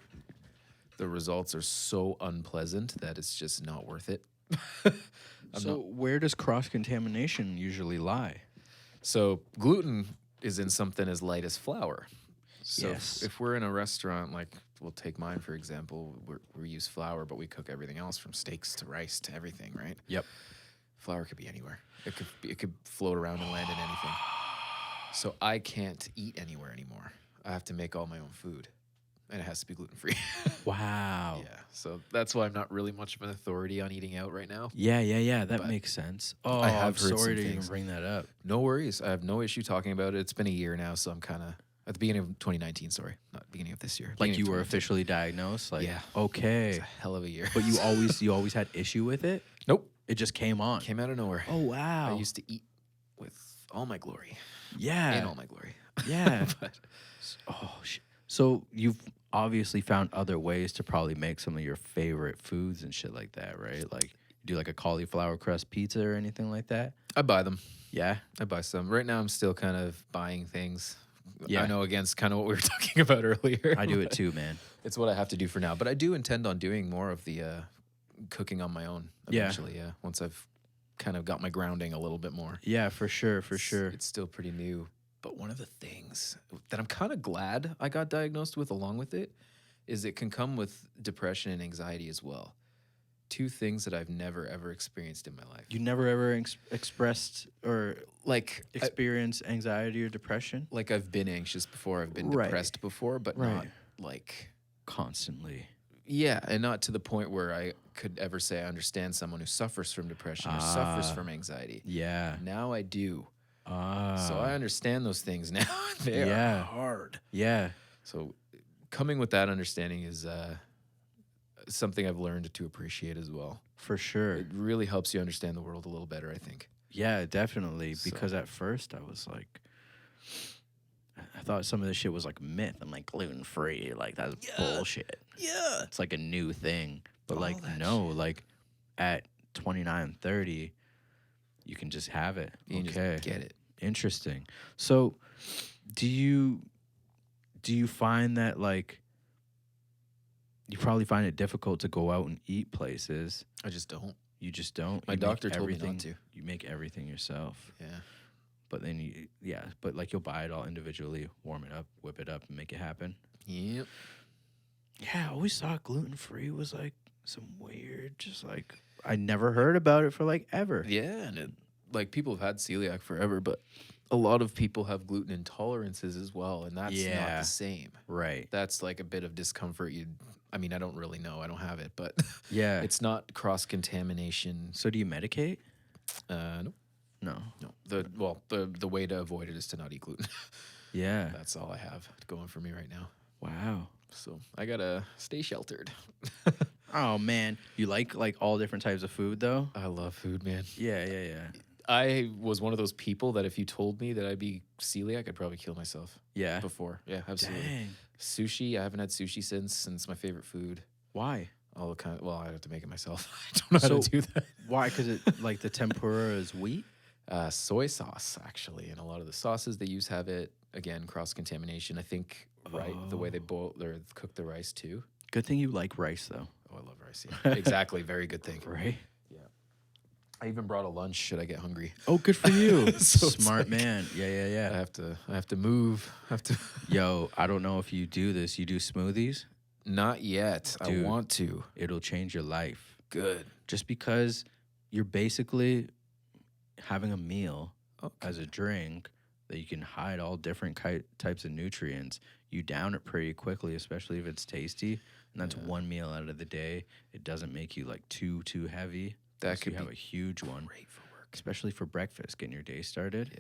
The results are so unpleasant that it's just not worth it.
Where does cross contamination usually lie?
So gluten is in something as light as flour. So
Yes.
if we're in a restaurant, like we'll take mine for example, we use flour, but we cook everything else from steaks to rice to everything, right?
Yep.
Flour could be anywhere. It could float around and land in anything. So I can't eat anywhere anymore. I have to make all my own food, and it has to be gluten free.
Wow.
Yeah. So that's why I'm not really much of an authority on eating out right now.
Yeah. That
But
makes sense. Oh,
I have
I'm
heard
sorry
some
to even
things.
bring that up.
No worries. I have no issue talking about it. It's been a year now, so I'm kind of at the beginning of 2019. Sorry, not beginning of this year.
Like
Beginning
you
of
were
2019.
officially diagnosed. Like,
Yeah.
okay.
It's a hell of a year.
But you always had issue with it.
Nope.
It just came on.
Came out of nowhere.
Oh wow.
I used to eat with all my glory.
Yeah.
In all my glory.
Yeah.
But
Oh shit. So you've obviously found other ways to probably make some of your favorite foods and shit like that, right? Like do like a cauliflower crust pizza or anything like that?
I buy them.
Yeah.
I buy some. Right now I'm still kind of buying things.
Yeah.
I know against kind of what we were talking about earlier.
I do it too, man.
It's what I have to do for now. But I do intend on doing more of the cooking on my own eventually, yeah. Once I've kind of got my grounding a little bit more.
Yeah, for sure.
It's still pretty new. But one of the things that I'm kind of glad I got diagnosed with along with it is it can come with depression and anxiety as well. Two things that I've never, ever experienced in my life.
You never ever expressed or
Like,
experienced anxiety or depression?
like I've been anxious before, I've been
Right.
depressed before, but
Right.
not like...
Constantly.
Yeah, and not to the point where I could ever say I understand someone who suffers from depression or suffers from anxiety.
Yeah.
Now I do.
Ah.
So I understand those things now. They
Yeah.
are hard.
Yeah.
So coming with that understanding is something I've learned to appreciate as well.
For sure.
It really helps you understand the world a little better, I think.
Yeah, definitely.
So-
Because at first I was like, I thought some of this shit was like myth. I'm like gluten free, like that's bullshit.
Yeah.
It's like a new thing. But
All
like
that
no, like at 29, 30, you can just have it.
You can
Okay.
just get it.
Interesting. So do you find that like you probably find it difficult to go out and eat places?
I just don't.
You just don't.
My
You make
doctor told me not
everything-
to.
You make everything yourself.
Yeah.
But then but like you'll buy it all individually, warm it up, whip it up, and make it happen.
Yep.
Yeah, I always thought gluten free was like some weird, just like I never heard about it for like ever.
Yeah, and like people have had celiac forever, but a lot of people have gluten intolerances as well, and that's not
Yeah.
the same.
Right.
That's like a bit of discomfort. I mean, I don't really know. I don't have it, but
Yeah.
it's not cross contamination.
So do you medicate?
No,
No.
no. The way to avoid it is to not eat gluten.
Yeah.
That's all I have going for me right now.
Wow.
So I gotta stay sheltered.
Oh man, you like all different types of food though?
I love food, man.
Yeah.
I was one of those people that if you told me that I'd be celiac, I'd probably kill myself
Yeah.
before. Yeah, absolutely.
Dang.
Sushi, I haven't had sushi since, and it's my favorite food.
Why?
All the kind. Well, I have to make it myself. I don't know how to
So-
do that.
Why? Because it like the tempura is wheat.
Soy sauce, actually, and a lot of the sauces they use have it. Again, cross contamination. I think right? The way they boil or cook the rice too.
Good thing you like rice, though.
Oh, I love rice. Yeah. Exactly. Very good thing.
Right?
Yeah. I even brought a lunch. Should I get hungry?
Oh, good for you.
So
Smart man. Yeah,
I
yeah.
have to move.
Yo, I don't know if you do this. You do smoothies?
Not yet.
Dude.
I want to.
It'll change your life.
Good.
Just because you're basically having a meal as a drink that you can hide all different types of nutrients. You down it pretty quickly, especially if it's tasty. And that's one meal out of the day. It doesn't make you like too heavy.
That could
have a huge one.
Great for work.
Especially for breakfast, getting your day started.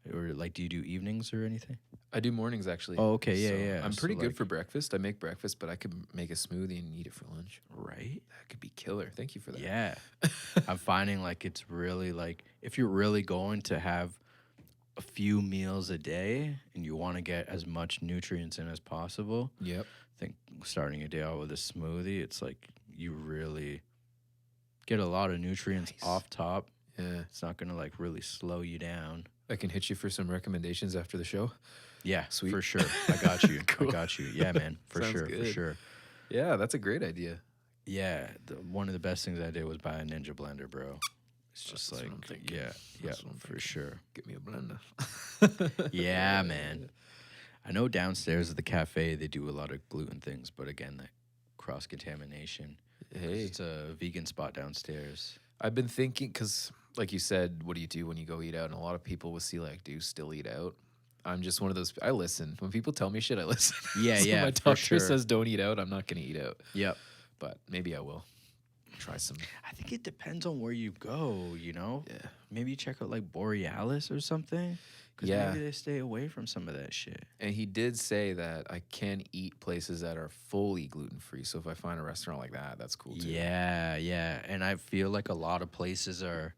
Yeah.
Or like, do you do evenings or anything?
I do mornings actually.
Oh, okay, yeah.
I'm pretty
So,
good
like,
for breakfast. I make breakfast, but I could make a smoothie and eat it for lunch.
right?
That could be killer. Thank you for that.
Yeah. I'm finding like it's really like if you're really going to have a few meals a day and you want to get as much nutrients in as possible,
Yep.
I think starting your day out with a smoothie, it's like you really get a lot of nutrients off top.
Yeah.
It's not going to like really slow you down.
I can hit you for some recommendations after the show.
Yeah,
Sweet.
for sure. I got you.
Cool.
I got you. Yeah, man. For
Sounds
sure.
good.
For sure.
Yeah, that's a great idea.
Yeah. One of the best things I did was buy a Ninja blender, bro. It's just
That's what
like,
I'm thinking.
yeah,
That's what I'm
for
thinking.
sure.
Get me a blender.
Yeah, man. I know downstairs at the cafe they do a lot of gluten things, but again, that cross contamination.
Hey,
It's a vegan spot downstairs.
I've been thinking because, like you said, what do you do when you go eat out? And a lot of people with celiac do still eat out. I'm just one of those. I listen when people tell me shit. I listen.
Yeah,
So
yeah,
my
for
doctor
sure.
says don't eat out. I'm not gonna eat out,
Yep.
but maybe I will try some.
I think it depends on where you go, you know?
Yeah.
Maybe check out like Borealis or something. Because
Yeah.
maybe they stay away from some of that shit.
And he did say that I can eat places that are fully gluten free. So if I find a restaurant like that, that's cool too.
Yeah, yeah. And I feel like a lot of places are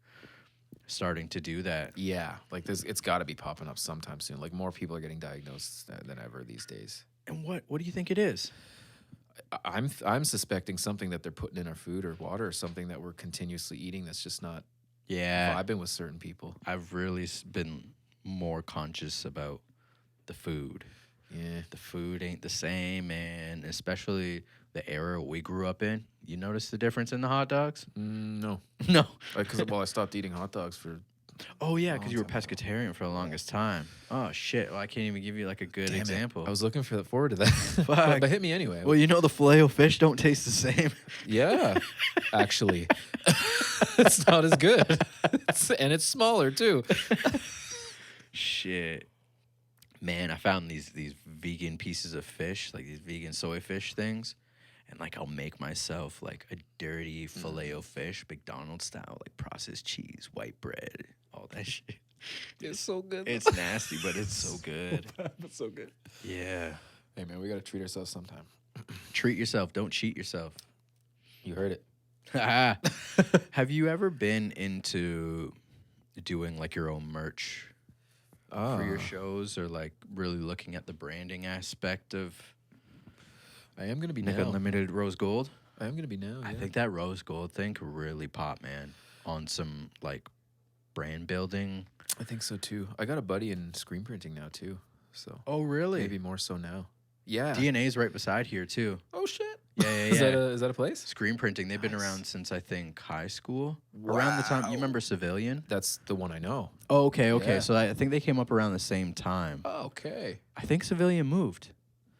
starting to do that.
Yeah, like this, it's got to be popping up sometime soon. Like more people are getting diagnosed than ever these days.
And what do you think it is?
I'm suspecting something that they're putting in our food or water or something that we're continuously eating that's just not
Yeah.
vibing with certain people.
I've really been more conscious about the food.
Yeah.
The food ain't the same, man. Especially the era we grew up in. You notice the difference in the hot dogs?
No.
No.
Because I stopped eating hot dogs for.
Oh, yeah, because you were
Long time ago.
pescatarian for the longest time. Oh, shit. Well, I can't even give you like a good
Damn it.
example.
I was looking forward to that. but hit me anyway.
Well, you know the filet o fish don't taste the same.
Yeah, actually, it's not as good, and it's smaller too.
Shit. Man, I found these vegan pieces of fish, like these vegan soy fish things. And like I'll make myself like a dirty filet o fish, McDonald's style, like processed cheese, white bread, all that shit.
It's so good.
It's nasty, but it's so good.
It's so good.
Yeah.
Hey man, we gotta treat ourselves sometime.
Treat yourself. Don't cheat yourself.
You heard it.
Have you ever been into doing like your own merch for your shows or like really looking at the branding aspect of
I am gonna be
Nic
now.
Unlimited Rose Gold?
I am gonna be now.
I
yeah.
think that Rose Gold thing could really pop, man, on some like brand building.
I think so too. I got a buddy in screen printing now too, so
Oh, really?
maybe more so now. Yeah.
DNA's right beside here too.
Oh shit.
Yeah, yeah, yeah.
Is that a place?
Screen printing. They've been
Nice.
around since I think high school. Around the time you remember Civilian?
That's the one I know.
Oh, okay.
Yeah.
So I think they came up around the same time.
Oh, okay.
I think Civilian moved.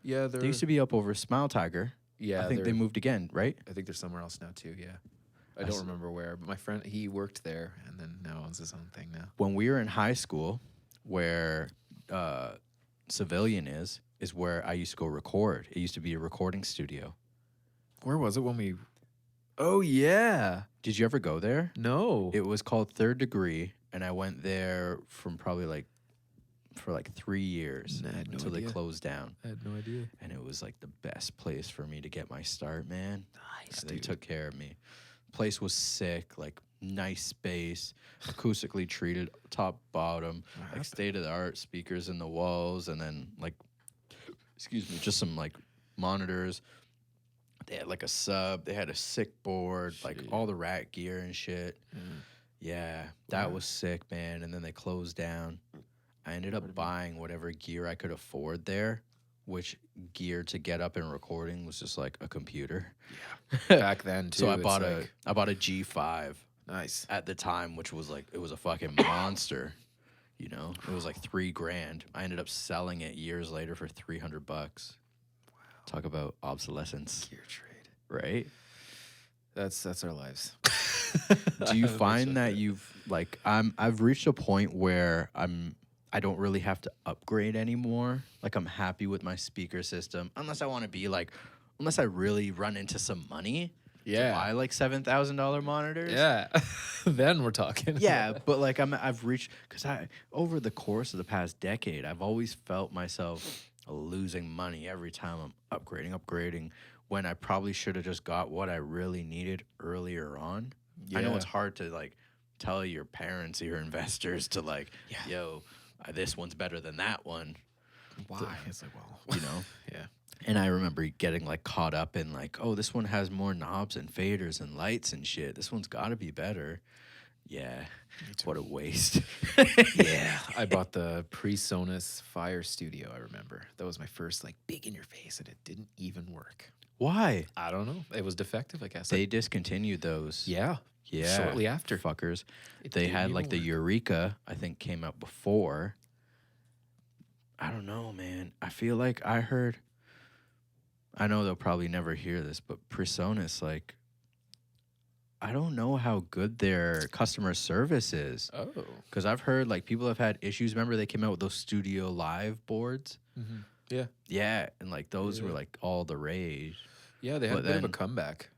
Yeah,
They used to be up over Smile Tiger.
Yeah,
I think they moved again, right?
I think they're somewhere else now too. Yeah, I
I
don't
s-
remember where, but my friend he worked there and then now owns his own thing now.
When we were in high school, where Civilian is where I used to go record. It used to be a recording studio.
Where was it when we?
Oh yeah. Did you ever go there?
No.
It was called Third Degree, and I went there from probably for 3 years
Nah, I had no
until they
idea.
closed down.
I had no idea.
And it was like the best place for me to get my start, man.
Nice,
They
dude.
took care of me. Place was sick, like nice space, acoustically treated, top bottom, like state of the art speakers in the walls, and then just some like monitors. They had like a sub. They had a sick board, like
Shit.
all the rat gear and shit. Yeah, that was sick, man. And then they closed down. I ended up buying whatever gear I could afford there which gear to get up and recording was just like a computer.
Back then too.
So I
it's
bought
like,
a G5
nice.
at the time, which was like, it was a fucking monster. You know, it was like $3,000. I ended up selling it years later for $300. Wow. Talk about obsolescence,
Gear trade.
right?
That's our lives.
Do you find that I've reached a point where I don't really have to upgrade anymore. Like, I'm happy with my speaker system, unless I really run into some money. To buy like $7,000 monitors.
Yeah. Then we're talking.
Yeah, but like I've reached, because over the course of the past decade, I've always felt myself losing money every time I'm upgrading when I probably should have just got what I really needed earlier on. I know it's hard to like tell your parents, your investors to like, yo, this one's better than that one.
Why? It's like, well,
you know?
Yeah.
And I remember getting like caught up in like, oh, this one has more knobs and faders and lights and shit. This one's got to be better. Yeah. What a waste.
Yeah. I bought the PreSonus Fire Studio, I remember. That was my first like big in your face, and it didn't even work.
Why?
I don't know. It was defective, I guess.
They discontinued those.
Yeah. Shortly after.
Fuckers.
It
They
didn't
had
even
like the
work.
Eureka, I think, came out before. I don't know, man. I feel like I know they'll probably never hear this, but PreSonus, like, I don't know how good their customer service is.
Oh.
Because I've heard, like, people have had issues. Remember they came out with those Studio Live boards?
Mm-hmm. Yeah.
Yeah, and, like, those were, like, all the rage.
Yeah, they had a bit of a comeback.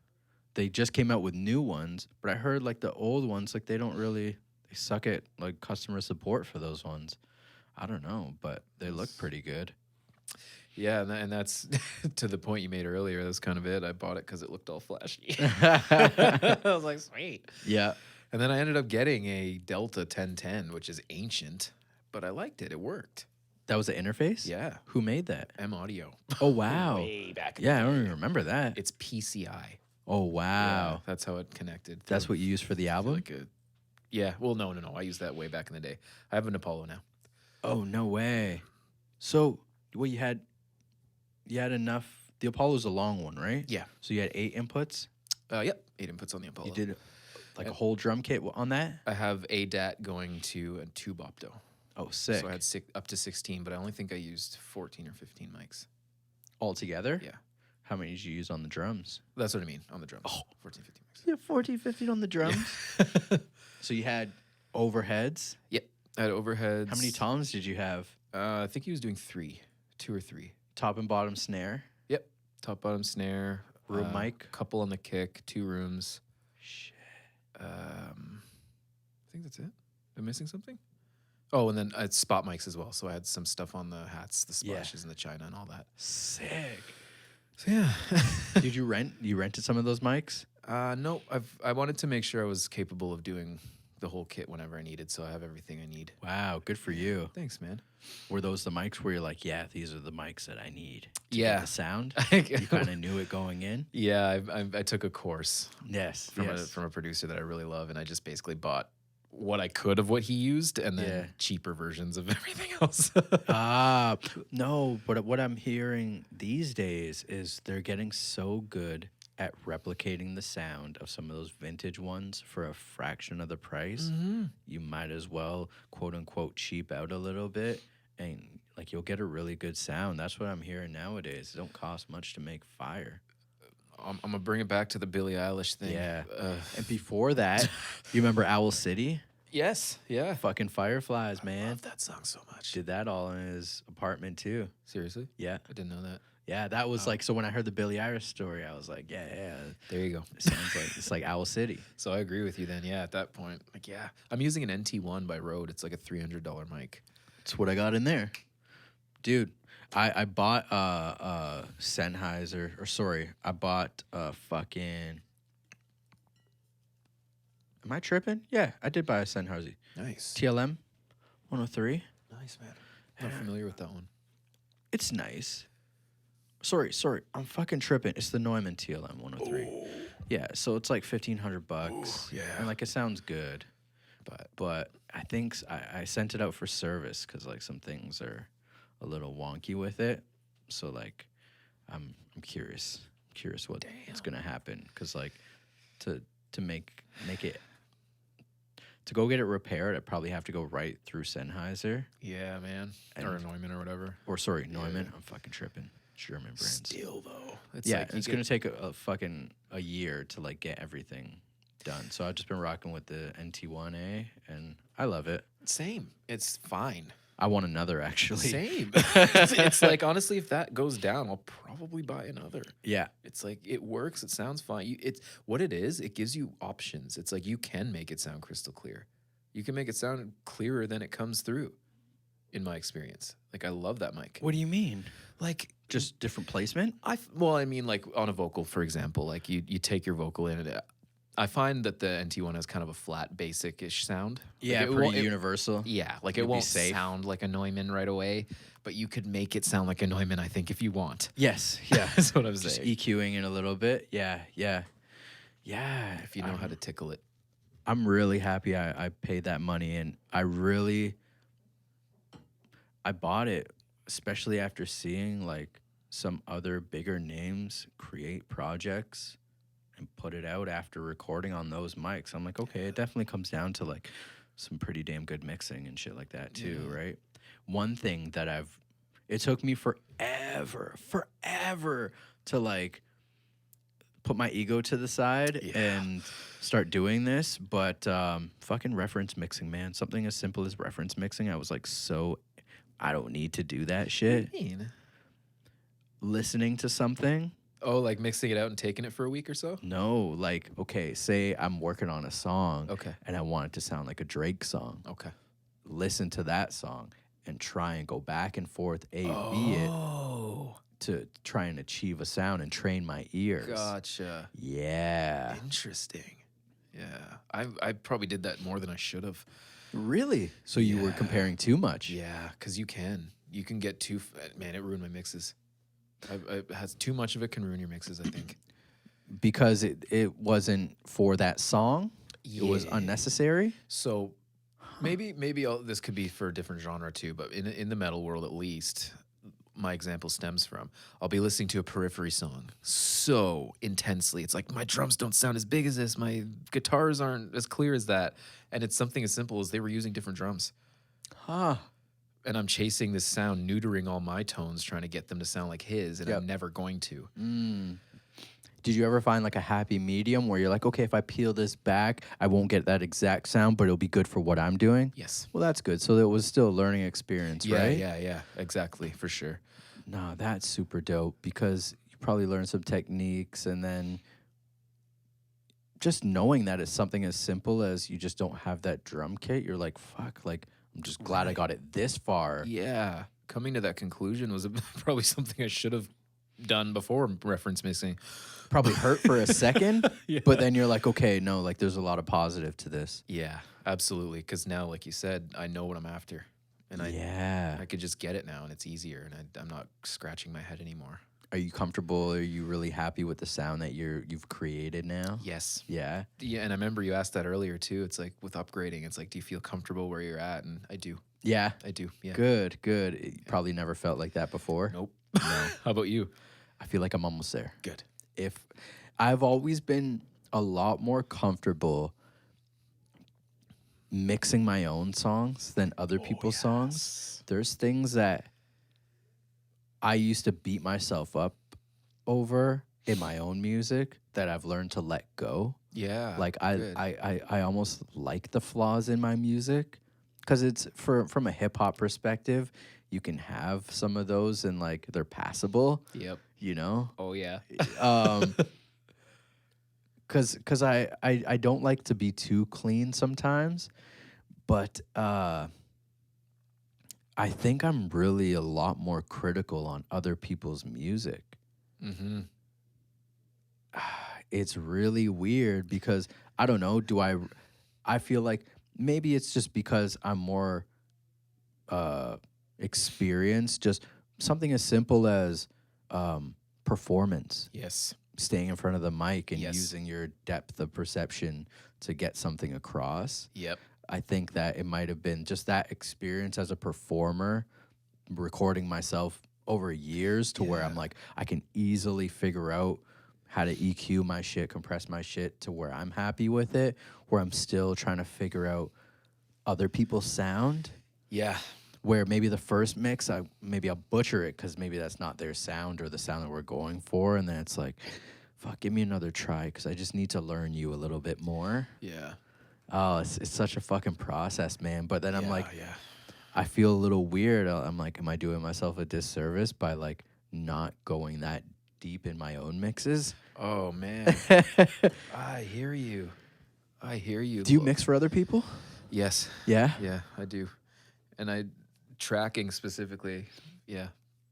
They just came out with new ones, but I heard, like, the old ones, like, they suck at, like, customer support for those ones. I don't know, but they look pretty good.
Yeah, and that's to the point you made earlier. That's kind of it. I bought it because it looked all flashy. I was like, sweet.
Yeah.
And then I ended up getting a Delta 1010, which is ancient, but I liked it. It worked.
That was the interface?
Yeah.
Who made that?
M Audio.
Oh, wow.
Way back in
Yeah,
the
I don't
day.
even remember that.
It's PCI.
Oh, wow.
Yeah, that's how it connected.
That's what you used for the album?
Yeah. Well, no. I used that way back in the day. I have an Apollo now.
Oh, no way. So, what you had enough. The Apollo's a long one, right?
Yeah.
So you had 8 inputs?
Yep. 8 inputs on the Apollo.
You did like a whole drum kit on that?
I have a DAT going to a tube opto.
Oh, sick.
So I had up to 16, but I only think I used 14 or 15 mics.
Altogether?
Yeah.
How many did you use on the drums?
That's what I mean, on the drums. 14, 15 mics.
Yeah, 14, 15 on the drums. So you had overheads?
Yep. I had overheads.
How many toms did you have?
I think he was doing 2 or 3.
Top and bottom snare?
Yep. Top, bottom snare.
Room mic?
Couple on the kick, 2 rooms.
Shit.
I think that's it. Am I missing something? Oh, and then I had spot mics as well. So I had some stuff on the hats, the splashes, and the china and all that.
Sick.
So yeah.
Did you rented some of those mics?
No, I wanted to make sure I was capable of doing the whole kit whenever I needed, so I have everything I need.
Wow, good for you.
Thanks, man.
Were those the mics where you're like, yeah, these are the mics that I need to
Yeah.
get the sound? You kind of knew it going in?
Yeah, I took a course
Yes.
from a producer that I really love, and I just basically bought what I could of what he used, and then cheaper versions of everything else.
No, but what I'm hearing these days is they're getting so good at replicating the sound of some of those vintage ones for a fraction of the price.
Mm-hmm.
You might as well, quote unquote, cheap out a little bit, and like you'll get a really good sound. That's what I'm hearing nowadays. It don't cost much to make fire.
I'm gonna bring it back to the Billie Eilish thing.
Yeah. And before that, you remember Owl City?
Yes. Yeah.
Fucking Fireflies,
I
man.
love that song so much.
Did that all in his apartment too.
Seriously?
Yeah.
I didn't know that.
Yeah, that was like, so when I heard the Billie Eilish story, I was like, yeah.
There you go.
It sounds like, it's like Owl City.
So I agree with you then. Yeah, at that point, like, yeah. I'm using an NT1 by Rode. It's like a $300 mic.
That's what I got in there. Dude, I bought Sennheiser, or sorry, I bought fucking, am I tripping? Yeah, I did buy a Sennheiser.
Nice.
TLM 103.
Nice, man. Not familiar with that one.
It's nice. Sorry, I'm fucking tripping. It's the Neumann TLM 103. Oh. Yeah, so it's like $1,500.
Ooh, yeah.
And like it sounds good. But I think I sent it out for service because like some things are a little wonky with it. So like, I'm curious what's gonna happen, because like to make it to go get it repaired, I'd probably have to go right through Sennheiser.
Yeah, man. Or Neumann or whatever.
Or sorry, Neumann. I'm fucking tripping. German brands.
Still though,
It's gonna take a fucking a year to like get everything done. So I've just been rocking with the NT1A, and I love it.
Same. It's fine.
I want another, actually.
Same. It's like, honestly, if that goes down, I'll probably buy another.
Yeah.
It's like, it works. It sounds fine. It's what it is. It gives you options. It's like you can make it sound crystal clear. You can make it sound clearer than it comes through, in my experience. Like, I love that mic.
What do you mean?
Like,
Just different placement?
I mean, like on a vocal, for example, like you take your vocal in it. I find that the NT1 has kind of a flat, basic-ish sound.
Yeah,
like
pretty universal.
Yeah, like
You'd
it
be
won't
safe.
sound like a Neumann right away, but you could make it sound like a Neumann, I think, if you want.
Yes. Yeah.
That's what I'm
Just
saying.
EQing it a little bit. Yeah.
If you know how to tickle it.
I'm really happy I paid that money, and I bought it, especially after seeing like some other bigger names create projects and put it out after recording on those mics. I'm like, okay, it definitely comes down to like some pretty damn good mixing and shit like that too, right? One thing that it took me forever to like put my ego to the side and start doing this, but fucking reference mixing, man. Something as simple as reference mixing, I was like, I don't need to do that shit.
What do you mean?
Listening to something.
Oh, like mixing it out and taking it for a week or so?
No, like, okay, say I'm working on a song,
Okay.
and I want it to sound like a Drake song.
Okay.
Listen to that song and try and go back and forth, B it, to try and achieve a sound and train my ears.
Gotcha.
Yeah.
Interesting. Yeah. I probably did that more than I should have.
Really? So you were comparing too much?
Yeah, because you can get too, man, it ruined my mixes. It has too much of it can ruin your mixes, I think.
Because it wasn't for that song? It was unnecessary?
So maybe this could be for a different genre too, but in the metal world at least, my example stems from, I'll be listening to a Periphery song so intensely. It's like, my drums don't sound as big as this. My guitars aren't as clear as that. And it's something as simple as they were using different drums.
Huh.
And I'm chasing this sound, neutering all my tones, trying to get them to sound like his, and I'm never going to.
Did you ever find like a happy medium where you're like, okay, if I peel this back, I won't get that exact sound, but it'll be good for what I'm doing?
Yes.
Well, that's good. So it was still a learning experience, right?
Yeah, exactly, for sure.
No, that's super dope, because you probably learn some techniques, and then just knowing that it's something as simple as you just don't have that drum kit, you're like, fuck, like, I'm just glad I got it this far.
Yeah, coming to that conclusion was probably something I should have done before reference mixing.
Probably hurt for a second, but then you're like, okay, no, like there's a lot of positive to this.
Yeah, absolutely. Because now, like you said, I know what I'm after, and I could just get it now, and it's easier, and I'm not scratching my head anymore.
Are you comfortable? Are you really happy with the sound that you've created now?
Yes.
Yeah.
Yeah, and I remember you asked that earlier too. It's like with upgrading, it's like, do you feel comfortable where you're at? And I do.
Yeah.
I do. Yeah.
Good. You probably never felt like that before.
Nope. No. How about you?
I feel like I'm almost there.
Good.
If I've always been a lot more comfortable mixing my own songs than other people's songs. There's things that I used to beat myself up over in my own music that I've learned to let go.
Yeah.
Like I almost like the flaws in my music, because it's from a hip hop perspective, you can have some of those and like they're passable.
Yep.
You know?
Oh yeah.
Cause I don't like to be too clean sometimes, but I think I'm really a lot more critical on other people's music.
Mm-hmm.
It's really weird because I don't know. I feel like maybe it's just because I'm more experienced. Just something as simple as performance.
Yes.
Staying in front of the mic and
Yes.
using your depth of perception to get something across.
Yep.
I think that it might have been just that experience as a performer, recording myself over years to where I'm like, I can easily figure out how to EQ my shit, compress my shit to where I'm happy with it, where I'm still trying to figure out other people's sound.
Yeah.
Where maybe the first mix, maybe I'll butcher it because maybe that's not their sound or the sound that we're going for. And then it's like, fuck, give me another try because I just need to learn you a little bit more.
Yeah.
Oh, it's such a fucking process, man. But then I'm like,
yeah.
I feel a little weird. I'm like, am I doing myself a disservice by like not going that deep in my own mixes?
Oh, man. I hear you.
Do you mix for other people?
Yes.
Yeah?
Yeah, I do. And tracking specifically, yeah.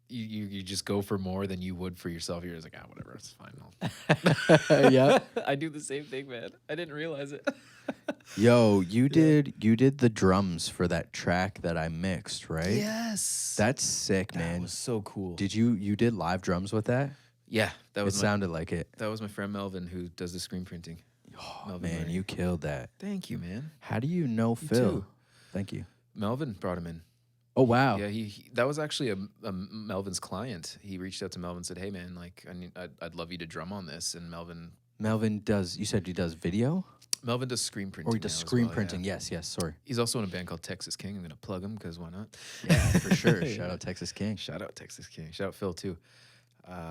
You just go for more than you would for yourself. You're just like, whatever, it's fine.
Yeah.
I do the same thing, man. I didn't realize it.
Yo, you did the drums for that track that I mixed, right?
Yes.
That's sick, man.
That was so cool.
Did you did live drums with that?
Yeah, that was
sounded like it.
That was my friend Melvin who does the screen printing.
Oh,
Melvin
man,
Murray.
you killed that.
Thank you, man.
How do you know Phil?
too.
Thank you.
Melvin brought him in.
Oh, wow.
Yeah, he that was actually a Melvin's client. He reached out to Melvin and said, "Hey, man, like I'd love you to drum on this." And
Melvin does, you said he does video?
Melvin does screen printing.
Or he does
now as
screen
well,
printing.
yeah.
Yes, sorry.
He's also in a band called Texas King. I'm gonna plug him because why not?
Yeah, for sure. Shout out Texas King.
Shout out Texas King. Shout out Phil too.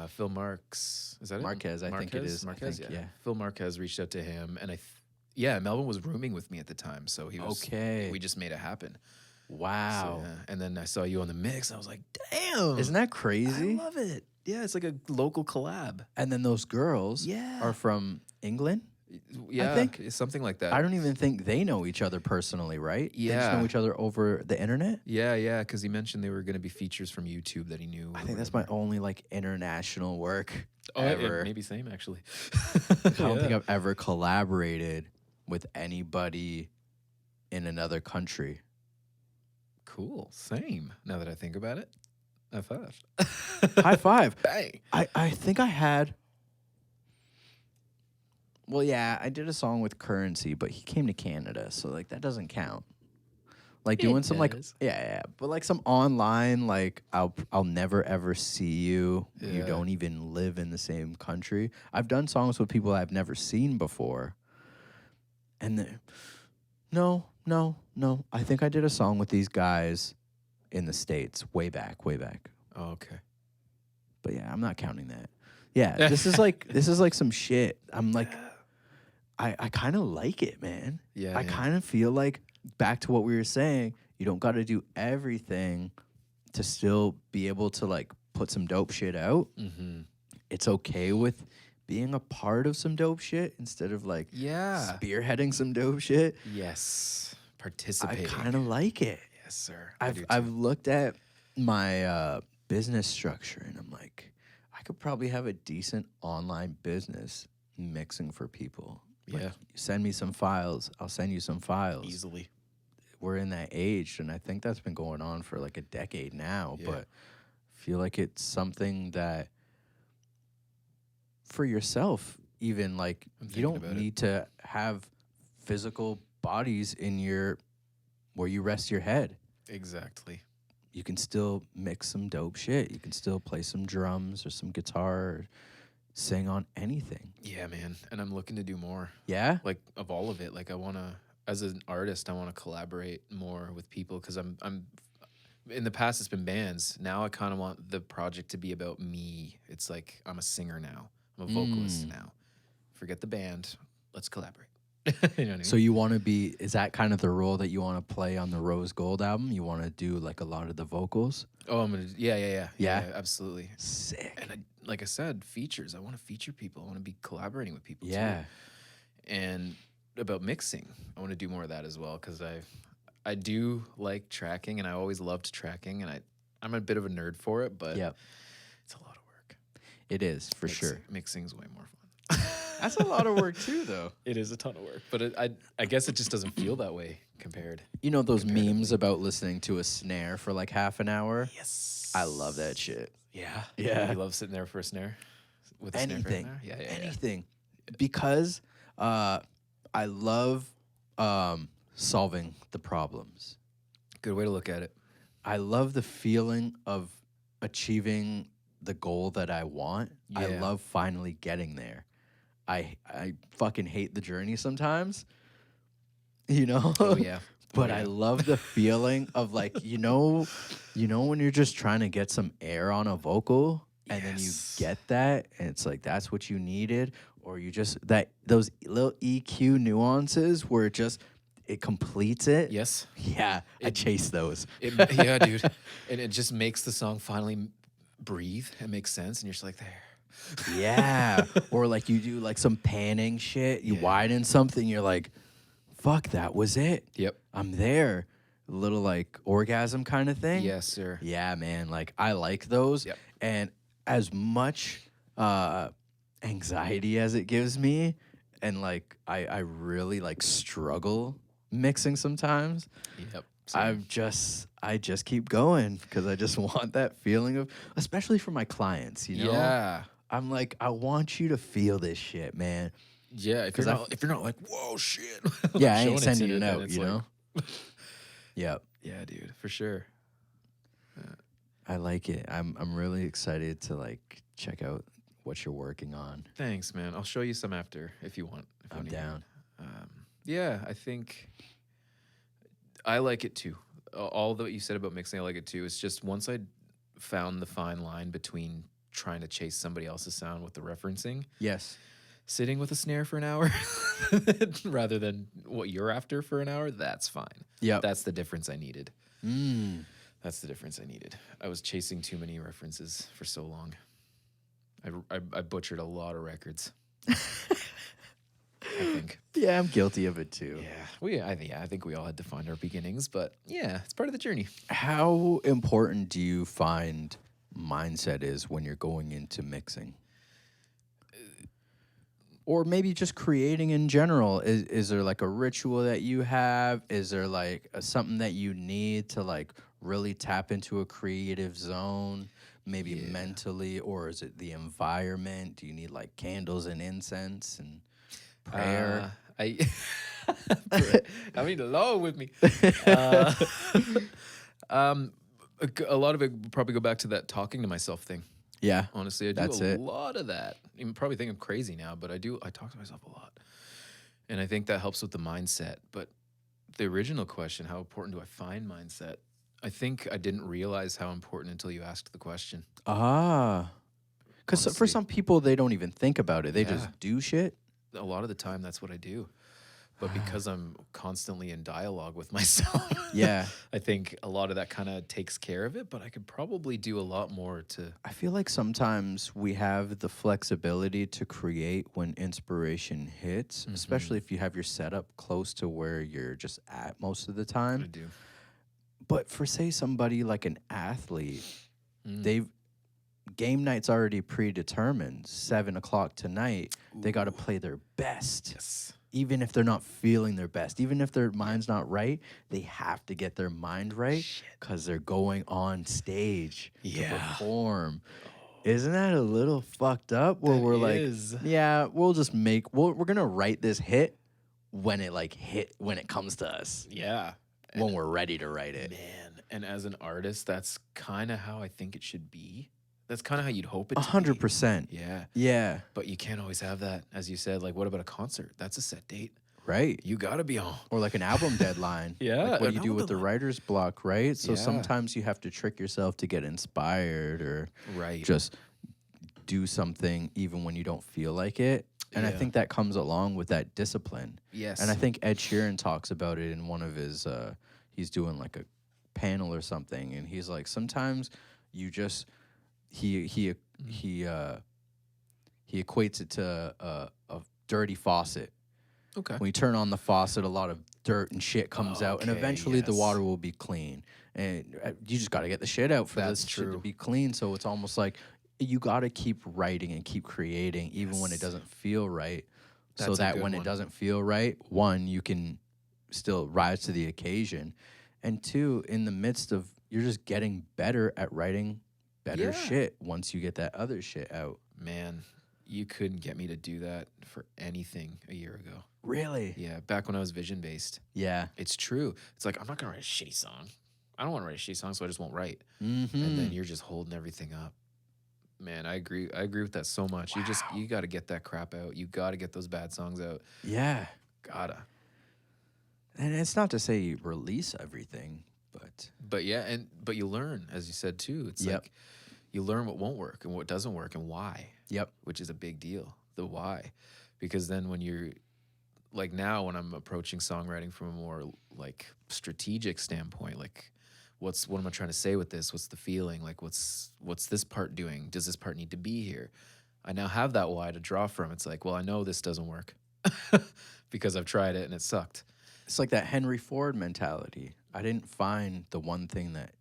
Phil Marks. Is that
Marquez,
it?
I think it is.
Marquez,
I think, yeah.
Phil Marquez reached out to him, and Melvin was rooming with me at the time, so he was
Okay.
We just made it happen.
Wow.
So, yeah. And then I saw you on the mix, and I was like, damn.
Isn't that crazy?
I love it. Yeah, it's like a local collab.
And then those girls are from England?
Yeah,
I think
it's something like that.
I don't even think they know each other personally, right? They just
Yeah.
know each other over the internet?
Yeah, because he mentioned they were going to be features from YouTube that he knew.
I think that's my only like international work
yeah,
ever.
maybe same actually.
I don't think I've ever collaborated with anybody in another country.
Cool. Same. Now that I think about it. High five.
High five.
Bang.
I think I had. Well, yeah, I did a song with Currency, but he came to Canada, so like that doesn't count. Like doing some like but like some online like I'll never ever see you. You
Yeah.
don't even live in the same country. I've done songs with people I've never seen before. And no. I think I did a song with these guys in the States way back.
Oh, okay.
But yeah, I'm not counting that. Yeah, this is like some shit. I'm like I kind of like it, man.
Yeah.
I kind of feel like back to what we were saying, you don't got to do everything to still be able to like put some dope shit out.
Mm-hmm.
It's okay with being a part of some dope shit instead of like spearheading some dope shit.
Yes. Participating.
I kind of like it.
Yes, sir.
I've looked at my business structure and I'm like, I could probably have a decent online business mixing for people. Like,
Yeah.
send me some files. I'll send you some files.
Easily.
We're in that age, and I think that's been going on for like a decade now.
Yeah.
But I feel like it's something that for yourself, even like you don't need to have physical bodies in where you rest your head.
Exactly.
You can still mix some dope shit. You can still play some drums or some guitar or sing on anything.
Yeah, man. And I'm looking to do more.
Yeah?
Like of all of it. Like I want to, as an artist, I want to collaborate more with people because I'm in the past it's been bands. Now I kind of want the project to be about me. It's like I'm a singer now. I'm a vocalist now. Forget the band. Let's collaborate. You know what I mean?
So you want to be, is that kind of the role that you want to play on the Rose Gold album? You want to do like a lot of the vocals?
Oh, I'm gonna. Yeah.
Yeah?
Absolutely.
Sick.
And like I said, features. I want to feature people. I want to be collaborating with people.
Yeah.
Too. And about mixing, I want to do more of that as well because I do like tracking, and I always loved tracking, and I'm a bit of a nerd for it, but it's a lot of work.
It is for sure.
Mixing's way more fun.
That's a lot of work too, though.
It is a ton of work, but I guess it just doesn't feel that way compared.
You know those memes about listening to a snare for like half an hour?
Yes.
I love that shit.
Yeah.
Yeah.
You love sitting there for a snare? With a
Anything.
snare for a snare? Yeah.
Anything. Because I love solving the problems.
Good way to look at it.
I love the feeling of achieving the goal that I want. I
Yeah.
love finally getting there. I fucking hate the journey sometimes, you know?
Oh yeah.
But I love the feeling of like, when you're just trying to get some air on a vocal and then you
Yes.
get that and it's like that's what you needed, or you just those little EQ nuances where it completes it.
Yes.
Yeah, I chase those.
Yeah, dude. And it just makes the song finally breathe and make sense, and you're just like there.
Yeah. Or like you do like some panning shit, you widen something, you're like, fuck, that was it.
Yep.
I'm there. A little like orgasm kind of thing.
Yes, sir.
Yeah, man. Like I like those.
Yep.
And as much anxiety as it gives me, and like I really like struggle mixing sometimes.
Yep.
I just keep going because I just want that feeling of, especially for my clients,
Yeah.
I'm like, I want you to feel this shit, man.
Yeah. If you're not like, whoa, shit. Like
Yeah, I
showing
ain't
to
sending
you,
it
then
out,
it's
you
like-
know? Yep.
Yeah, dude, for sure.
I like it. I'm really excited to like check out what you're working on.
Thanks, man. I'll show you some after if you want. If
I'm
you
down.
Yeah, I think I like it too. All that you said about mixing, I like it too. It's just once I found the fine line between trying to chase somebody else's sound with the referencing,
Yes.
sitting with a snare for an hour rather than what you're after for an hour, that's fine.
Yep.
That's the difference I needed.
Mm.
That's the difference I needed. I was chasing too many references for so long. I butchered a lot of records. I think.
Yeah, I'm guilty of it too.
I think we all had to find our beginnings, but yeah, it's part of the journey.
How important do you find mindset is when you're going into mixing? Or maybe just creating in general. Is there like a ritual that you have? Is there like something that you need to like really tap into a creative zone, maybe mentally? Or is it the environment? Do you need like candles and incense and prayer?
I mean, along with me. A lot of it would probably go back to that talking to myself thing.
Yeah.
Honestly, I do
That's
a
it.
lot of that. You probably think I'm crazy now, but I talk to myself a lot. And I think that helps with the mindset. But the original question, how important do I find mindset? I think I didn't realize how important until you asked the question.
Ah. Because for
Honestly.
some people, they don't even think about it. They
Yeah.
just do shit.
A lot of the time, that's what I do. But because I'm constantly in dialogue with myself,
Yeah.
I think a lot of that kind of takes care of it. But I could probably do a lot more to.
I feel like sometimes we have the flexibility to create when inspiration hits, especially if you have your setup close to where you're just at most of the
I
time.
do.
But for say somebody like an athlete, game night's already predetermined. 7:00 tonight, they got to play their best.
Yes.
Even if they're not feeling their best, even if their mind's not right, they have to get their mind right because they're going on stage to perform. Isn't that a little fucked up? Where we're
is.
like, yeah, we're gonna write this hit when it comes to us,
Yeah.
when we're ready to write it.
Man. And as an artist, that's kind of how I think it should be. That's kind of how you'd hope it to be.
100%.
Yeah.
Yeah.
But you can't always have that. As you said, like, what about a concert? That's a set date.
Right.
You got to be on.
Or like an album deadline.
Yeah,
Like what
an
do you do
album
with the
deadline.
writer's block, right? So
Yeah.
sometimes you have to trick yourself to get inspired or
Right.
just do something even when you don't feel like it. And I
Yeah.
think that comes along with that discipline.
Yes.
And I think Ed Sheeran talks about it in one of his, he's doing like a panel or something. And he's like, sometimes you just, he equates it to a dirty faucet.
Okay.
When you turn on the faucet, a lot of dirt and shit comes out, and
Okay,
eventually the
yes.
water will be clean. And you just got to get the shit out for
That's
this shit to
true.
be clean. So it's almost like you got to keep writing and keep creating, even when it
Yes.
doesn't feel right. So
That's a
that
good
when
one.
it doesn't feel right, one, you can still rise to the occasion, and two, in the midst of you're just getting better at writing better
Yeah.
shit once you get that other shit out.
Man, you couldn't get me to do that for anything a year ago.
Really?
Yeah. Back when I was vision based.
Yeah.
It's true. It's like, I'm not going to write a shitty song. I don't want to write a shitty song, so I just won't write.
Mm-hmm.
And then you're just holding everything up. Man, I agree. I agree with that so much.
Wow.
You got to get that crap out. You got to get those bad songs out.
Yeah.
Gotta.
And it's not to say you release everything,
But yeah, but you learn, as you said too. It's like you learn what won't work and what doesn't work and why.
Yep.
Which is a big deal. The why. Because then when you're like now when I'm approaching songwriting from a more like strategic standpoint, like what am I trying to say with this? What's the feeling? Like what's this part doing? Does this part need to be here? I now have that why to draw from. It's like, well, I know this doesn't work because I've tried it and it sucked.
It's like that Henry Ford mentality. I didn't find the one thing that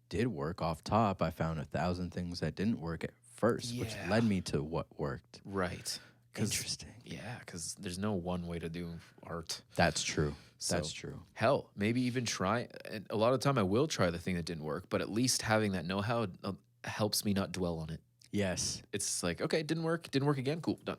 did work off top. I found 1,000 things that didn't work at first, which led me to what worked.
Right.
Interesting.
Yeah, because there's no one way to do art.
That's true.
So,
that's true.
Hell, maybe even try. And a lot of the time I will try the thing that didn't work, but at least having that know-how helps me not dwell on it.
Yes.
It's like, okay, didn't work again. Cool, done.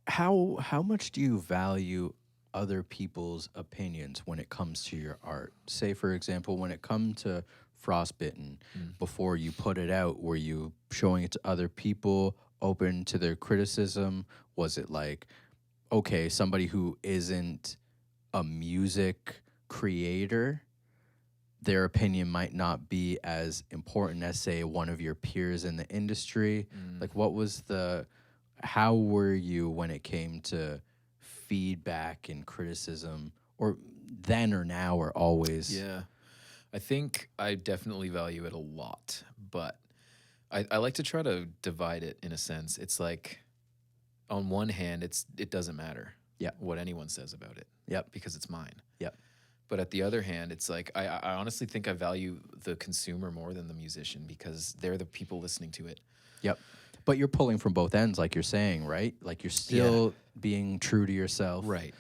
How much do you value other people's opinions when it comes to your art? Say, for example, when it comes to Frostbitten, before you put it out, were you showing it to other people, open to their criticism? Was it like, okay, somebody who isn't a music creator, their opinion might not be as important as, say, one of your peers in the industry? Like, how were you when it came to feedback and criticism, or then or now or always?
Yeah. I think I definitely value it a lot, but I like to try to divide it in a sense. It's like, on one hand, it doesn't matter what anyone says about it.
Yep.
Because it's mine.
Yep.
But at the other hand, it's like, I honestly think I value the consumer more than the musician because they're the people listening to it.
Yep. But you're pulling from both ends, like you're saying, right? Like you're still being true to yourself.
Right.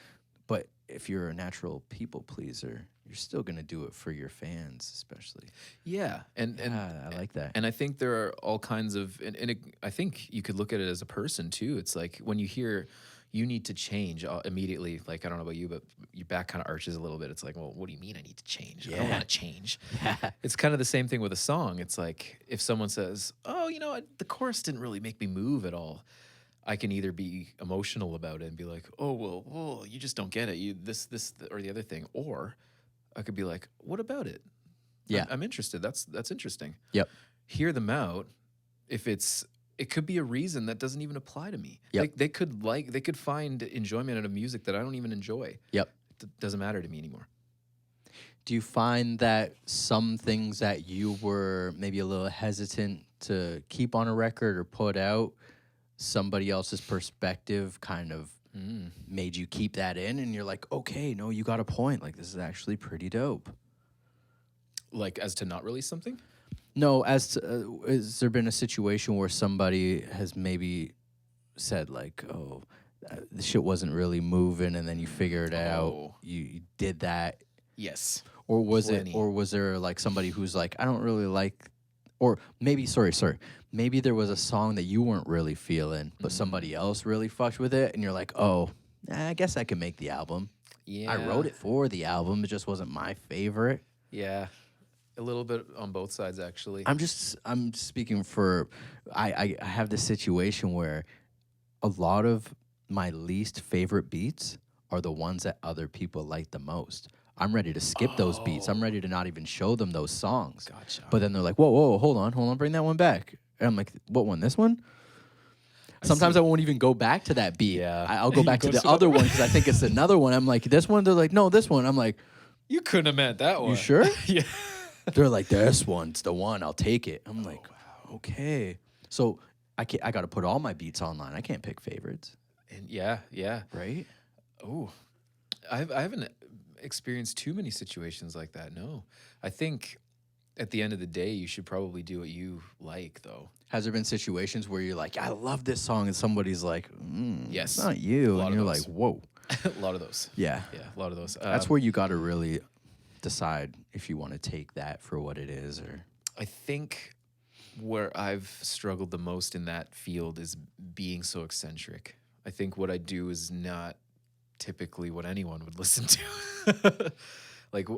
But if you're a natural people pleaser, you're still going to do it for your fans, especially.
Yeah. And
I like that.
And I think there are all kinds of, I think you could look at it as a person too. It's like when you hear you need to change immediately, like, I don't know about you, but your back kind of arches a little bit. It's like, well, what do you mean I need to change? I don't want to change. It's kind of the same thing with a song. It's like if someone says, oh, the chorus didn't really make me move at all. I can either be emotional about it and be like, oh, well, you just don't get it. You this or the other thing. Or I could be like, what about it?
Yeah.
I'm interested. That's interesting.
Yep.
Hear them out. It could be a reason that doesn't even apply to me.
Yep.
They could find enjoyment out of music that I don't even enjoy.
Yep.
It doesn't matter to me anymore.
Do you find that some things that you were maybe a little hesitant to keep on a record or put out, somebody else's perspective kind of made you keep that in, and you're like, okay, no, you got a point. Like, this is actually pretty dope.
Like, as to not release something?
No, as to, has there been a situation where somebody has maybe said, like, oh, the shit wasn't really moving, and then you figured it out, you did that?
Yes.
Or was there like somebody who's like, I don't really like, or maybe, sorry, maybe there was a song that you weren't really feeling, but somebody else really fucked with it, and you're like, oh, I guess I can make the album.
Yeah.
I wrote it for the album, it just wasn't my favorite.
Yeah. A little bit on both sides, actually.
I'm speaking for, I have this situation where a lot of my least favorite beats are the ones that other people like the most. I'm ready to skip those beats. I'm ready to not even show them those songs.
Gotcha.
But then they're like, whoa, hold on, bring that one back. And I'm like, what one, this one? Sometimes I won't even go back to that beat.
Yeah.
I'll go back to the other one because I think it's another one. I'm like, this one? They're like, no, this one. I'm like,
you couldn't have meant that one.
you sure?
Yeah.
They're like, this one's the one. I'll take it. I'm like, wow, okay. So I got to put all my beats online. I can't pick favorites.
And yeah.
Right?
Oh, I haven't experienced too many situations like that. No, I think at the end of the day, you should probably do what you like, though.
Has there been situations where you're like, I love this song, and somebody's like,
yes,
it's not you, and you're like, whoa.
A lot of those.
Yeah,
a lot of those.
That's where you got to really decide if you want to take that for what it is, or.
I think where I've struggled the most in that field is being so eccentric. I think what I do is not typically what anyone would listen to. Like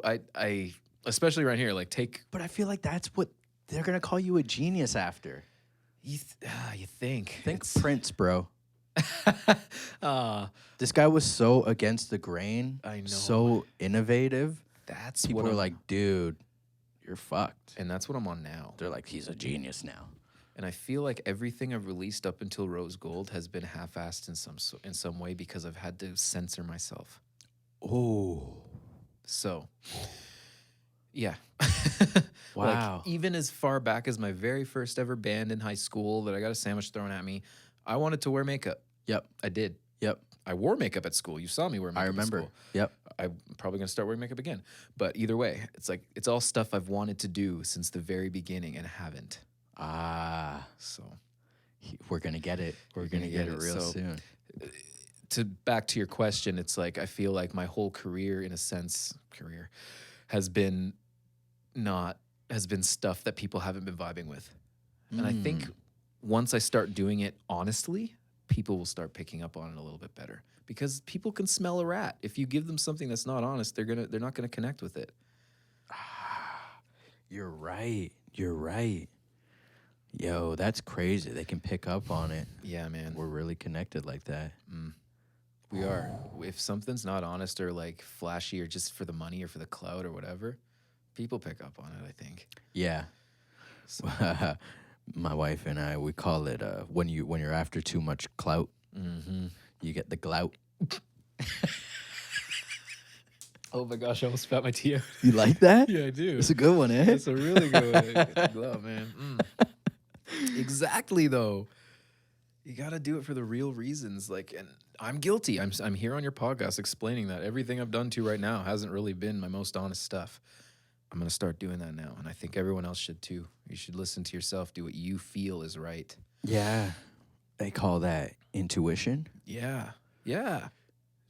especially right here. Like take.
But I feel like that's what they're gonna call you a genius after.
You think
Think Prince, bro.
uh,
This guy was so against the grain.
I know.
So innovative.
that's
People
what
are
I'm,
like, dude, you're fucked.
and that's what I'm on now.
They're like, he's a genius now.
And I feel like everything I've released up until Rose Gold has been half-assed in some way because I've had to censor myself.
Oh,
So, yeah.
wow.
Like, even as far back as my very first ever band in high school that I got a sandwich thrown at me, I wanted to wear makeup.
Yep.
I did.
Yep.
I wore makeup at school. You saw me wear makeup
I remember.
at school.
Yep.
I'm probably going to start wearing makeup again. But either way, it's like, it's all stuff I've wanted to do since the very beginning and haven't.
Ah,
So,
we're gonna get it. We're gonna get it real soon.
to back to your question, it's like I feel like my whole career, in a sense, has been stuff that people haven't been vibing with. And I think once I start doing it honestly, people will start picking up on it a little bit better. Because people can smell a rat. If you give them something that's not honest, they're not gonna connect with it.
You're right. You're right. Yo, that's crazy. They can pick up on it.
Yeah, man.
We're really connected like that.
We are. If something's not honest or like flashy or just for the money or for the clout or whatever, people pick up on it, I think.
Yeah.
So,
My wife and I, we call it when you're after too much clout, you get the glout.
oh my gosh, I almost spat my tea out.
You like that?
Yeah, I do.
It's a good one, eh?
It's a really good one. Get the glove, man. Exactly, though. You got to do it for the real reasons. Like, and I'm guilty. I'm here on your podcast explaining that everything I've done to right now hasn't really been my most honest stuff. I'm going to start doing that now. And I think everyone else should too. You should listen to yourself, do what you feel is right.
Yeah. They call that intuition.
Yeah. Yeah.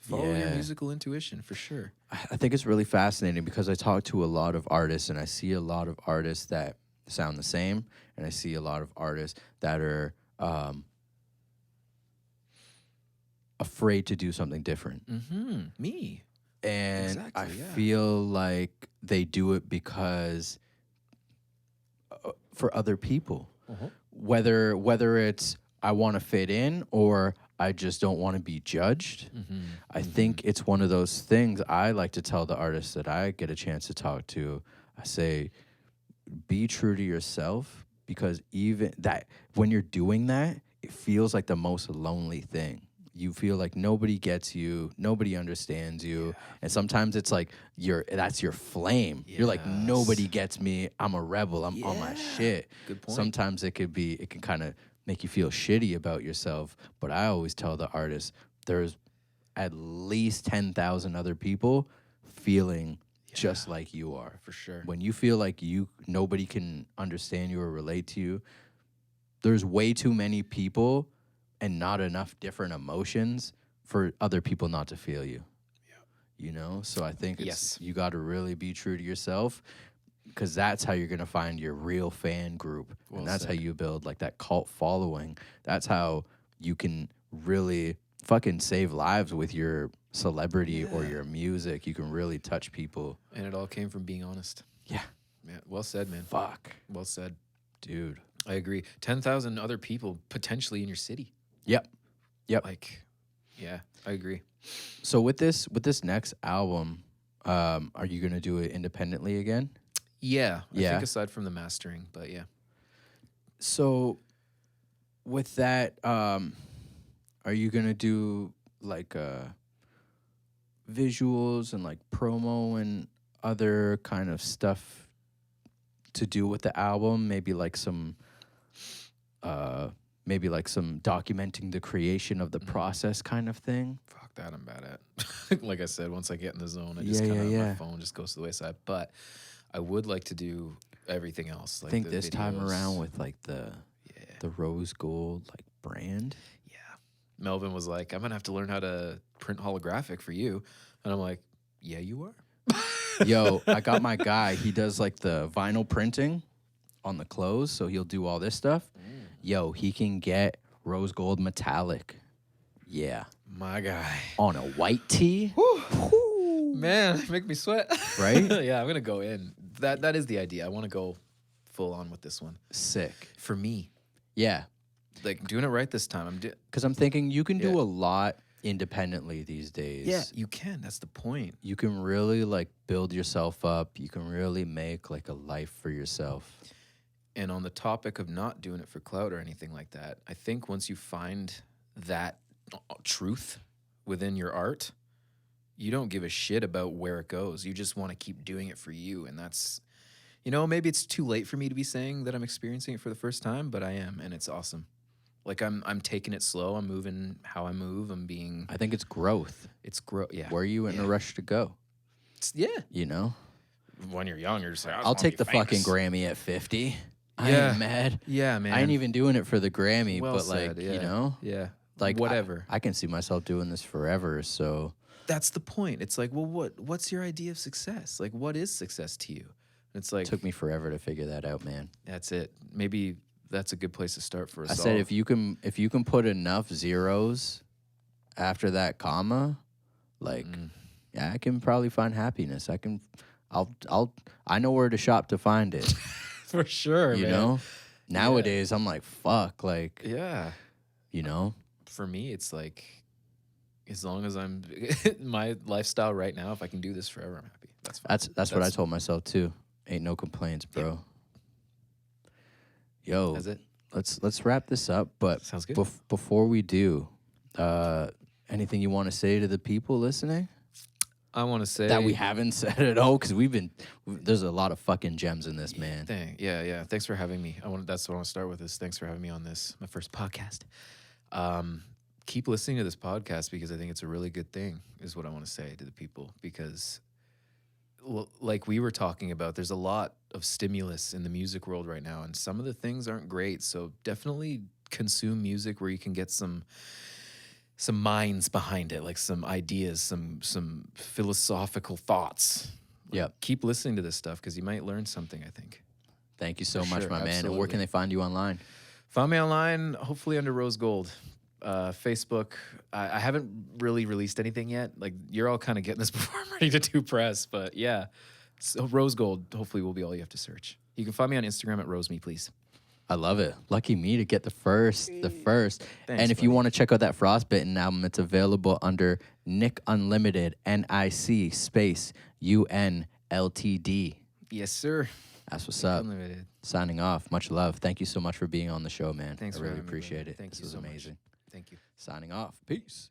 Follow your musical intuition for sure.
I think it's really fascinating because I talk to a lot of artists and I see a lot of artists that sound the same, and I see a lot of artists that are afraid to do something different.
Me.
And
Exactly,
I
yeah.
feel like they do it because for other people, whether it's I want to fit in or I just don't want to be judged. I think it's one of those things I like to tell the artists that I get a chance to talk to. I say, be true to yourself, because even that, when you're doing that, it feels like the most lonely thing. You feel like nobody gets you, nobody understands you, and sometimes it's like that's your flame. You're like, nobody gets me. I'm a rebel. I'm on my shit.
Good point.
Sometimes it can kind of make you feel shitty about yourself. But I always tell the artist, there's at least 10,000 other people feeling just like you are.
For sure.
When you feel like nobody can understand you or relate to you, there's way too many people and not enough different emotions for other people not to feel you. Yeah. You know? So I think you got to really be true to yourself, because that's how you're going to find your real fan group. And that's how you build like that cult following. That's how you can really fucking save lives with your celebrity or your music. You can really touch people.
And it all came from being honest.
Yeah.
Yeah. Well said, man.
Fuck.
Well said.
Dude.
I agree. 10,000 other people potentially in your city.
Yep.
Like, yeah, I agree.
So with this next album, are you going to do it independently again?
Yeah. I think aside from the mastering, but yeah.
So with that, are you going to do like visuals and like promo and other kind of stuff to do with the album? Maybe like some documenting the creation of the process kind of thing?
Fuck that, I'm bad at. Like I said, once I get in the zone, I just my phone just goes to the wayside. But I would like to do everything else. Like
I think
the
this
videos.
time around with like the rose gold like brand.
Yeah. Melvin was like, I'm gonna have to learn how to print holographic for you. And I'm like, yeah, you are.
Yo, I got my guy. He does like the vinyl printing on the clothes, so he'll do all this stuff. Yo, he can get rose gold metallic. Yeah.
My guy.
On a white tee.
Man, make me sweat.
Right?
Yeah, I'm gonna go in that is the idea. I want to go full on with this one.
Sick.
For me,
Yeah.
like doing it right this time.
Because I'm thinking you can do
Yeah.
a lot independently these days.
Yeah, you can. That's the point.
You can really like build yourself up. You can really make like a life for yourself.
And on the topic of not doing it for clout or anything like that, I think once you find that truth within your art, you don't give a shit about where it goes. You just want to keep doing it for you. And that's, you know, maybe it's too late for me to be saying that I'm experiencing it for the first time, but I am, and it's awesome. Like I'm taking it slow. I'm moving how I move. I'm being.
I think it's growth.
It's growth. Yeah.
Where are you in a rush to go?
Yeah.
You know?
When you're young, you're just like,
I'll take the fucking Grammy at 50. I
Yeah.
ain't mad.
Yeah, man.
I ain't even doing it for the Grammy,
Well
but
said,
like,
yeah.
you know?
Yeah.
Like
whatever.
I can see myself doing this forever, so
That's the point. It's like, well, what's your idea of success? Like, what is success to you? And it's like,
it took me forever to figure that out, man.
that's it. Maybe that's a good place to start for us
I
all.
said if you can put enough zeros after that comma, like yeah, I can probably find happiness. I know where to shop to find it.
for sure,
You
man.
know? Nowadays I'm like, fuck, like,
Yeah.
you know?
For me, it's like, as long as I'm my lifestyle right now, if I can do this forever, I'm happy. That's fine.
That's what I told myself too. Ain't no complaints, bro. Yo,
That's it.
let's wrap this up. But
Sounds good.
Before we do, anything you want to say to the people listening
I want to say
that we haven't said at all? Because there's a lot of fucking gems in this, man.
Yeah. Thanks for having me. That's what I want to start with. Is thanks for having me on this, my first podcast. Keep listening to this podcast because I think it's a really good thing. Is what I want to say to the people because, like we were talking about, there's a lot of stimulus in the music world right now, and some of the things aren't great. So definitely consume music where you can get some minds behind it, like some ideas, some philosophical thoughts.
Yep.
Keep listening to this stuff because you might learn something, I think.
Thank you so
For
much,
sure,
my man. And where
absolutely.
can they find you online?
Find me online, hopefully under Rose Gold. Facebook. I haven't really released anything yet. Like, you're all kind of getting this before I'm ready to do press. But yeah, so Rose Gold hopefully will be all you have to search. You can find me on Instagram at Rose Me, please.
I love it. Lucky me to get the first.
Thanks,
And if you
buddy.
want to check out that Frostbitten album, it's available under Nic Unlimited, NIC space UNLTD.
Yes, sir.
That's what's up.
Unlimited.
Signing off. Much love. Thank you so much for being on the show, man.
Thanks
I
for
really
having me,
appreciate
brother.
it.
Thank
This
you
was
so much.
amazing.
Thank you.
Signing off. Peace.